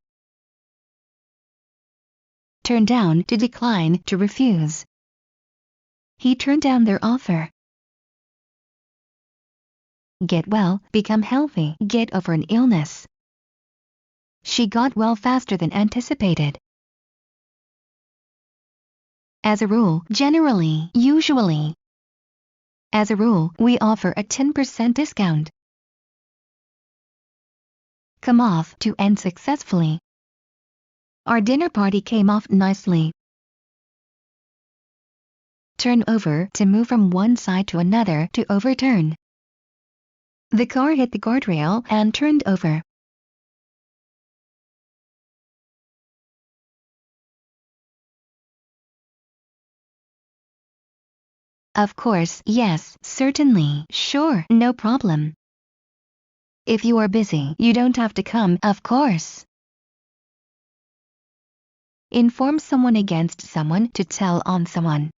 Turn down, to decline, to refuse. He turned down their offer. Get well, become healthy, get over an illness. She got well faster than anticipated. As a rule, generally, usually. As a rule, we offer a 10% discount. Come off, to end successfully. Our dinner party came off nicely. Turn over, to move from one side to another, to overturn. The car hit the guardrail and turned over. Of course, yes, certainly, sure, no problem. If you are busy, you don't have to come, of course. Inform someone against someone, to tell on someone.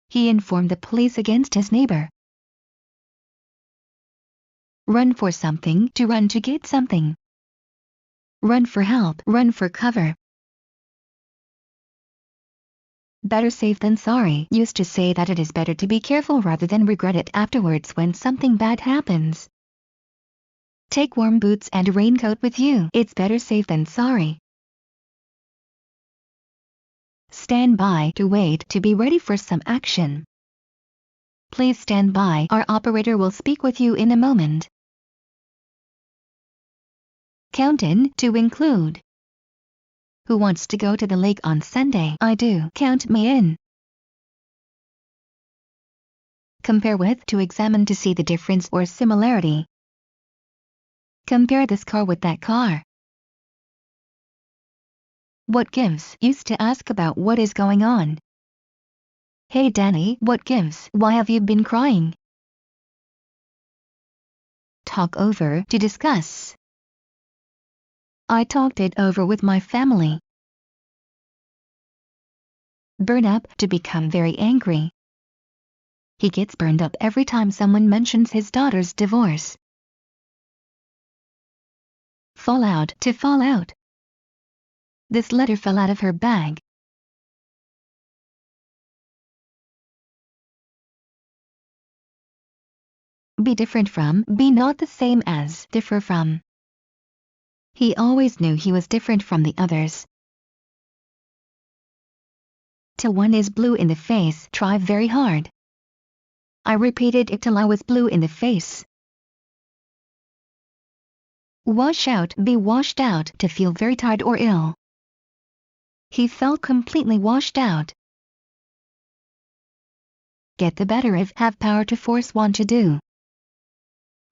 He informed the police against his neighbor. Run for something, to run to get something. Run for help, run for cover. Better safe than sorry used to say that it is better to be careful rather than regret it afterwards when something bad happens. Take warm boots and a raincoat with you, it's better safe than sorry. Stand by, to wait, to be ready for some action. Please stand by, our operator will speak with you in a moment. Count in, to include. Who wants to go to the lake on Sunday? I do. Count me in. Compare with, to examine to see the difference or similarity. Compare this car with that car. What gives? Used to ask about what is going on. Hey Danny, what gives? Why have you been crying? Talk over, to discuss. I talked it over with my family. Burn up, to become very angry. He gets burned up every time someone mentions his daughter's divorce. Fall out, to fall out. This letter fell out of her bag. Be different from, be not the same as, differ from. He always knew he was different from the others. Till one is blue in the face, try very hard. I repeated it till I was blue in the face. Wash out, be washed out, to feel very tired or ill. He felt completely washed out. Get the better of, have power to force one to do.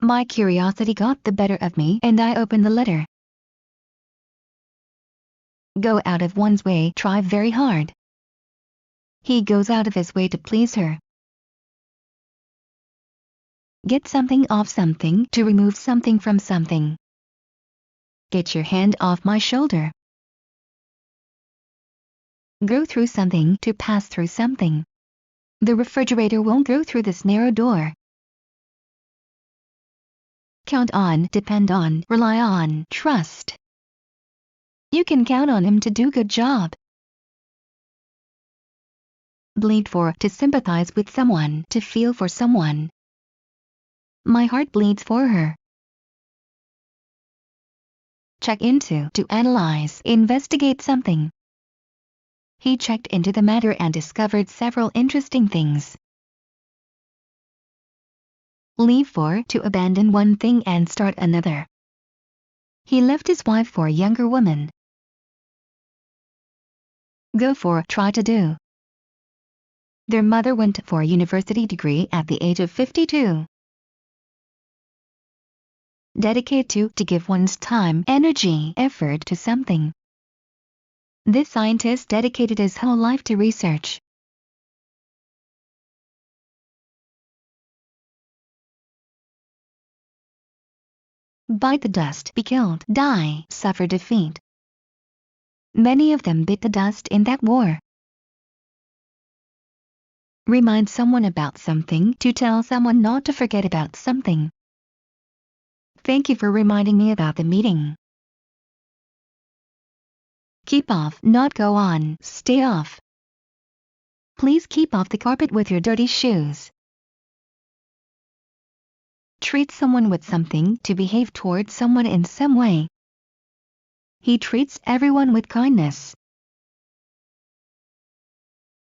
My curiosity got the better of me and I opened the letter. Go out of one's way, try very hard. He goes out of his way to please her. Get something off something, to remove something from something. Get your hand off my shoulder. Go through something, to pass through something. The refrigerator won't go through this narrow door. Count on, depend on, rely on, trust. You can count on him to do good job. Bleed for, to sympathize with someone, to feel for someone. My heart bleeds for her. Check into, to analyze, investigate something. He checked into the matter and discovered several interesting things. Leave for, to abandon one thing and start another. He left his wife for a younger woman. Go for, try to do. Their mother went for a university degree at the age of 52. Dedicate to give one's time, energy, effort to something. This scientist dedicated his whole life to research. Bite the dust, be killed, die, suffer defeat. Many of them bit the dust in that war. Remind someone about something, to tell someone not to forget about something. Thank you for reminding me about the meeting. Keep off, not go on, stay off. Please keep off the carpet with your dirty shoes. Treat someone with something, to behave towards someone in some way. He treats everyone with kindness.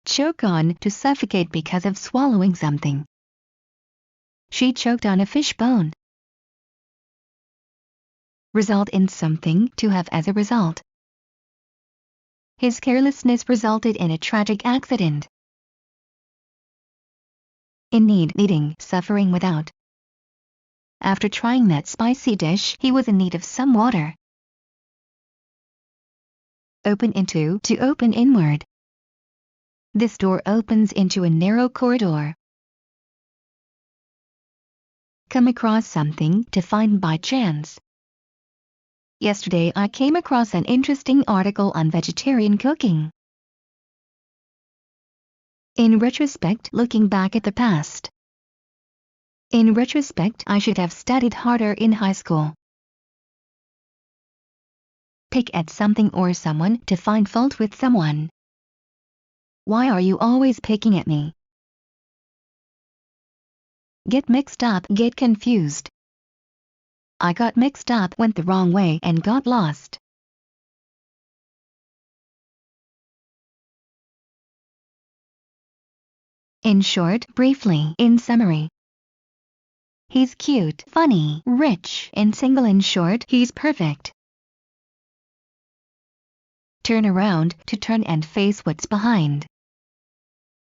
Choke on, to suffocate because of swallowing something. She choked on a fish bone. Result in something, to have as a result. His carelessness resulted in a tragic accident. In need, needing, suffering without. After trying that spicy dish, he was in need of some water. Open into, to open inward. This door opens into a narrow corridor. Come across something, to find by chance. Yesterday I came across an interesting article on vegetarian cooking. In retrospect, looking back at the past. In retrospect, I should have studied harder in high school. Pick at something or someone, to find fault with someone. Why are you always picking at me? Get mixed up, get confused. I got mixed up, went the wrong way, and got lost. In short, briefly, in summary. He's cute, funny, rich, and single. In short, he's perfect. Turn around to turn and face what's behind.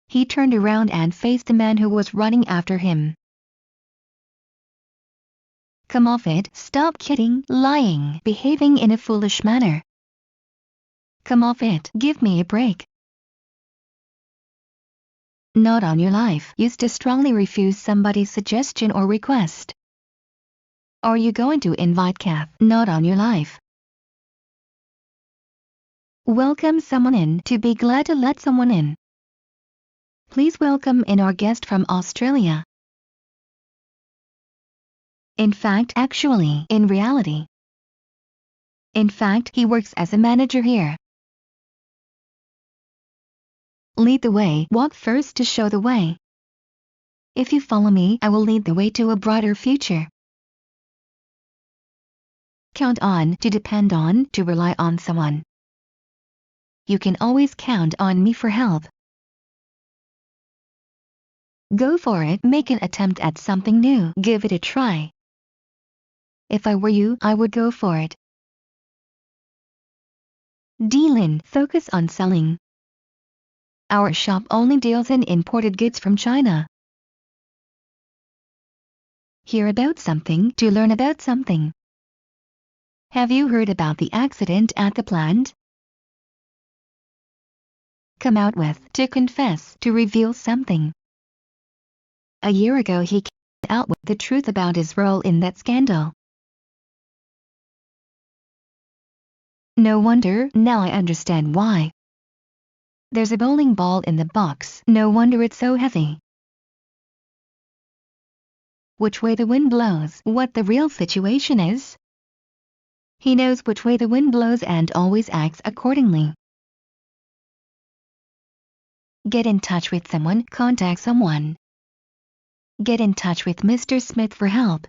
He turned around and faced the man who was running after him. Come off it, stop kidding, lying, behaving in a foolish manner. Come off it, give me a break. Not on your life. Used to strongly refuse somebody's suggestion or request. Are you going to invite Kath? Not on your life. Welcome someone in. To be glad to let someone in. Please welcome in our guest from Australia. In fact, actually, in reality. In fact, he works as a manager here. Lead the way. Walk first to show the way. If you follow me, I will lead the way to a brighter future. Count on, to depend on, to rely on someone. You can always count on me for help. Go for it. Make an attempt at something new. Give it a try. If I were you, I would go for it. Deal. Focus on selling. Our shop only deals in imported goods from China. Hear about something, to learn about something. Have you heard about the accident at the plant? Come out with, to confess, to reveal something. A year ago he came out with the truth about his role in that scandal. No wonder, now I understand why. There's a bowling ball in the box, no wonder it's so heavy. Which way the wind blows, what the real situation is. He knows which way the wind blows and always acts accordingly. Get in touch with someone, contact someone. Get in touch with Mr. Smith for help.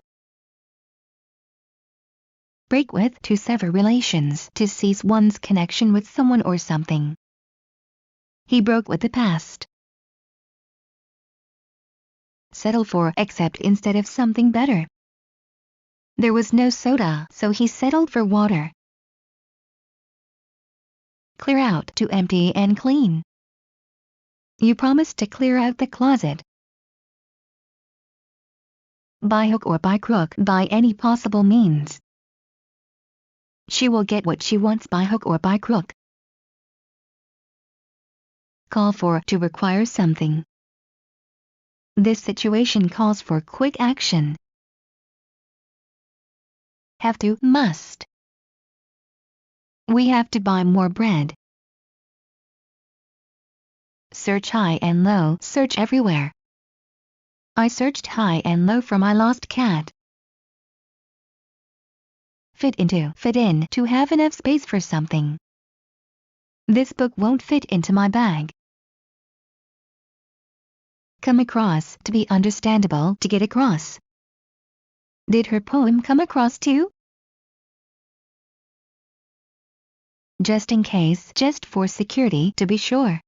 Break with, to sever relations, to cease one's connection with someone or something. He broke with the past. Settle for, accept instead of something better. There was no soda, so he settled for water. Clear out, to empty and clean. You promised to clear out the closet. By hook or by crook, by any possible means. She will get what she wants by hook or by crook. Call for, to require something. This situation calls for quick action. Have to, must. We have to buy more bread. Search high and low, search everywhere. I searched high and low for my lost cat. Fit into, fit in, to have enough space for something. This book won't fit into my bag. Come across, to be understandable, to get across. Did her poem come across too? Just in case, just for security, to be sure.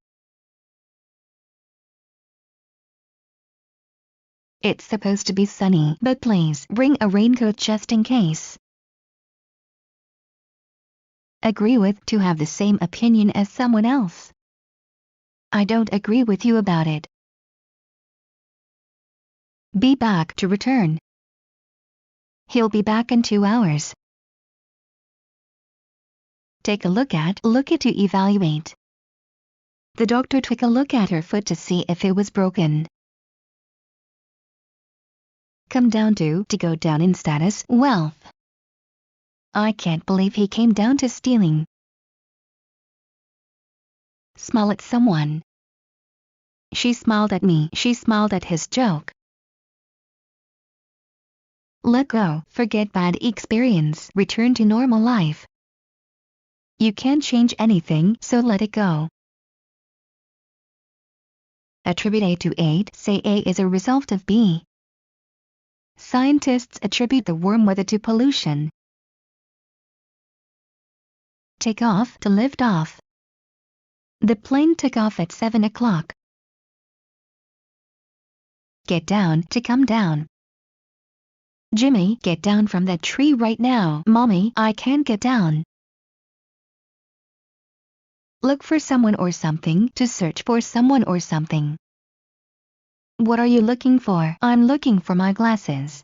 It's supposed to be sunny, but please bring a raincoat just in case. Agree with, to have the same opinion as someone else. I don't agree with you about it. Be back, to return. He'll be back in 2 hours. Take a look at, to evaluate. The doctor took a look at her foot to see if it was broken. Come down to go down in status, wealth. I can't believe he came down to stealing. Smile at someone. She smiled at me, she smiled at his joke. Let go, forget bad experience, return to normal life. You can't change anything, so let it go. Attribute A to 8, say A is a result of B. Scientists attribute the warm weather to pollution. Take off, to lift off. The plane took off at 7 o'clock. Get down, to come down. Jimmy, get down from that tree right now. Mommy, I can't get down. Look for someone or something, to search for someone or something. What are you looking for? I'm looking for my glasses.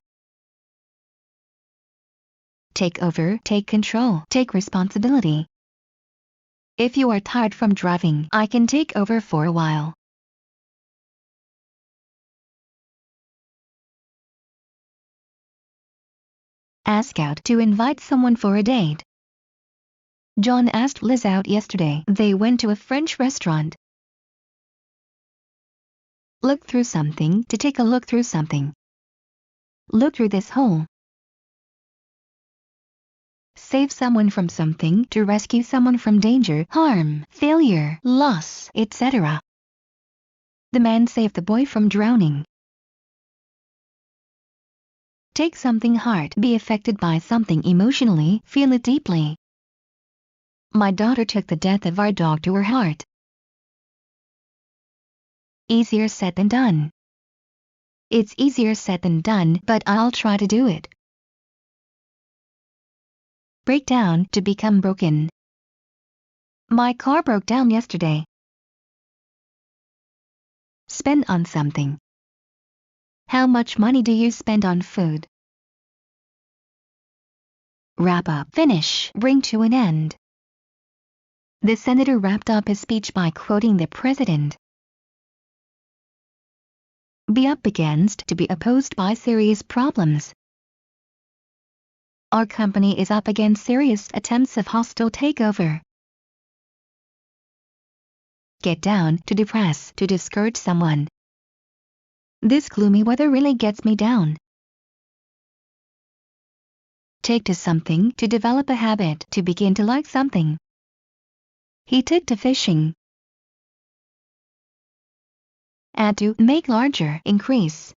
Take over, take control, take responsibility. If you are tired from driving, I can take over for a while. Ask out, to invite someone for a date. John asked Liz out yesterday. They went to a French restaurant. Look through something, to take a look through something. Look through this hole. Save someone from something, to rescue someone from danger, harm, failure, loss, etc. The man saved the boy from drowning. Take something hard, be affected by something emotionally, feel it deeply. My daughter took the death of our dog to her heart. Easier said than done. It's easier said than done, but I'll try to do it. Break down, to become broken. My car broke down yesterday. Spend on something. How much money do you spend on food? Wrap up, finish, bring to an end. The senator wrapped up his speech by quoting the president. Be up against, to be opposed by serious problems. Our company is up against serious attempts of hostile takeover. Get down, to depress, to discourage someone. This gloomy weather really gets me down. Take to something, to develop a habit, to begin to like something. He took to fishing. Add to, make larger, increase.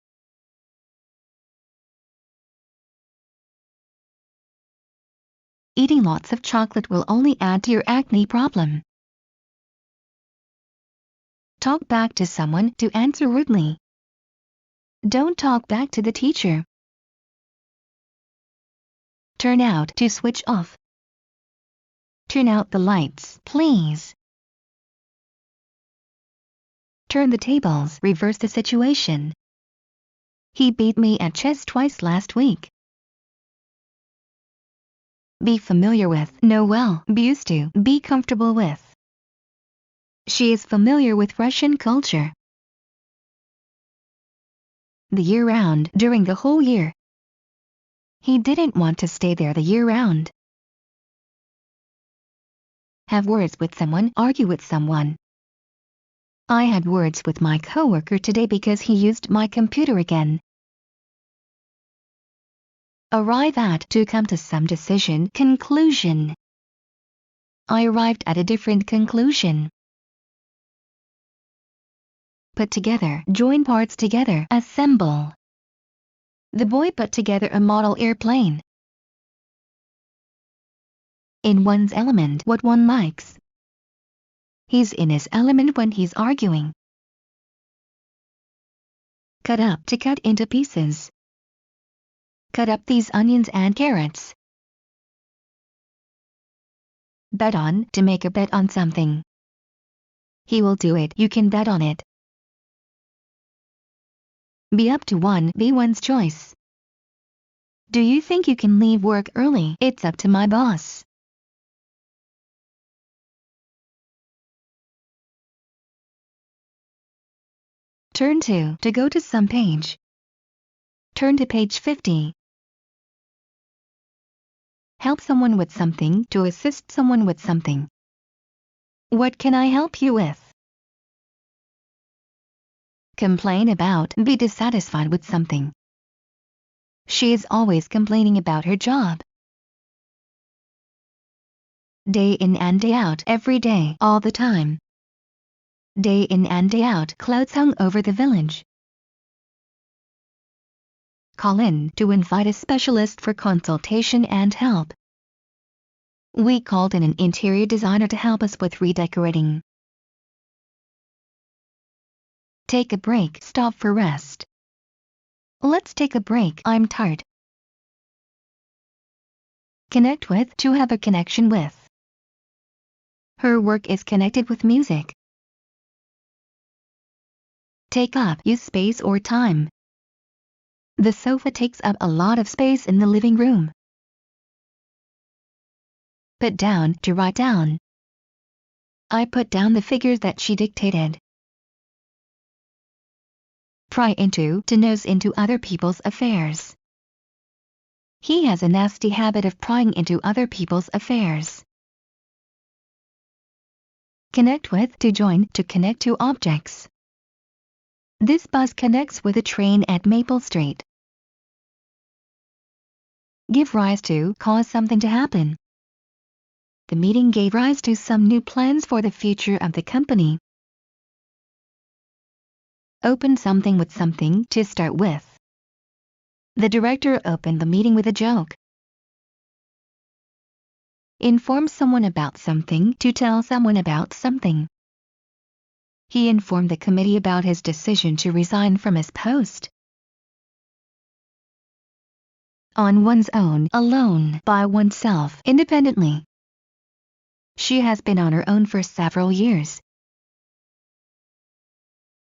Eating lots of chocolate will only add to your acne problem. Talk back to someone, to answer rudely. Don't talk back to the teacher. Turn out, to switch off. Turn out the lights, please. Turn the tables, reverse the situation. He beat me at chess twice last week. Be familiar with, know well, be used to, be comfortable with. She is familiar with Russian culture. The year round, during the whole year. He didn't want to stay there the year round. Have words with someone, argue with someone. I had words with my coworker today because he used my computer again. Arrive at, to come to some decision, conclusion. I arrived at a different conclusion. Put together, join parts together, assemble. The boy put together a model airplane. In one's element, what one likes. He's in his element when he's arguing. Cut up, to cut into pieces. Cut up these onions and carrots. Bet on, to make a bet on something. He will do it, you can bet on it. Be up to one, be one's choice. Do you think you can leave work early? It's up to my boss. Turn to go to some page. Turn to page 50. Help someone with something, to assist someone with something. What can I help you with? Complain about, be dissatisfied with something. She is always complaining about her job. Day in and day out, every day, all the time. Day in and day out, clouds hung over the village. Call in, to invite a specialist for consultation and help. We called in an interior designer to help us with redecorating. Take a break, stop for rest. Let's take a break, I'm tired. Connect with, to have a connection with. Her work is connected with music. Take up, use space or time. The sofa takes up a lot of space in the living room. Put down, to write down. I put down the figures that she dictated. Pry into, to nose into other people's affairs. He has a nasty habit of prying into other people's affairs. Connect with, to join, to connect to objects. This bus connects with a train at Maple Street. Give rise to, cause something to happen. The meeting gave rise to some new plans for the future of the company. Open something with something, to start with. The director opened the meeting with a joke. Inform someone about something, to tell someone about something. He informed the committee about his decision to resign from his post. On one's own, alone, by oneself, independently. She has been on her own for several years.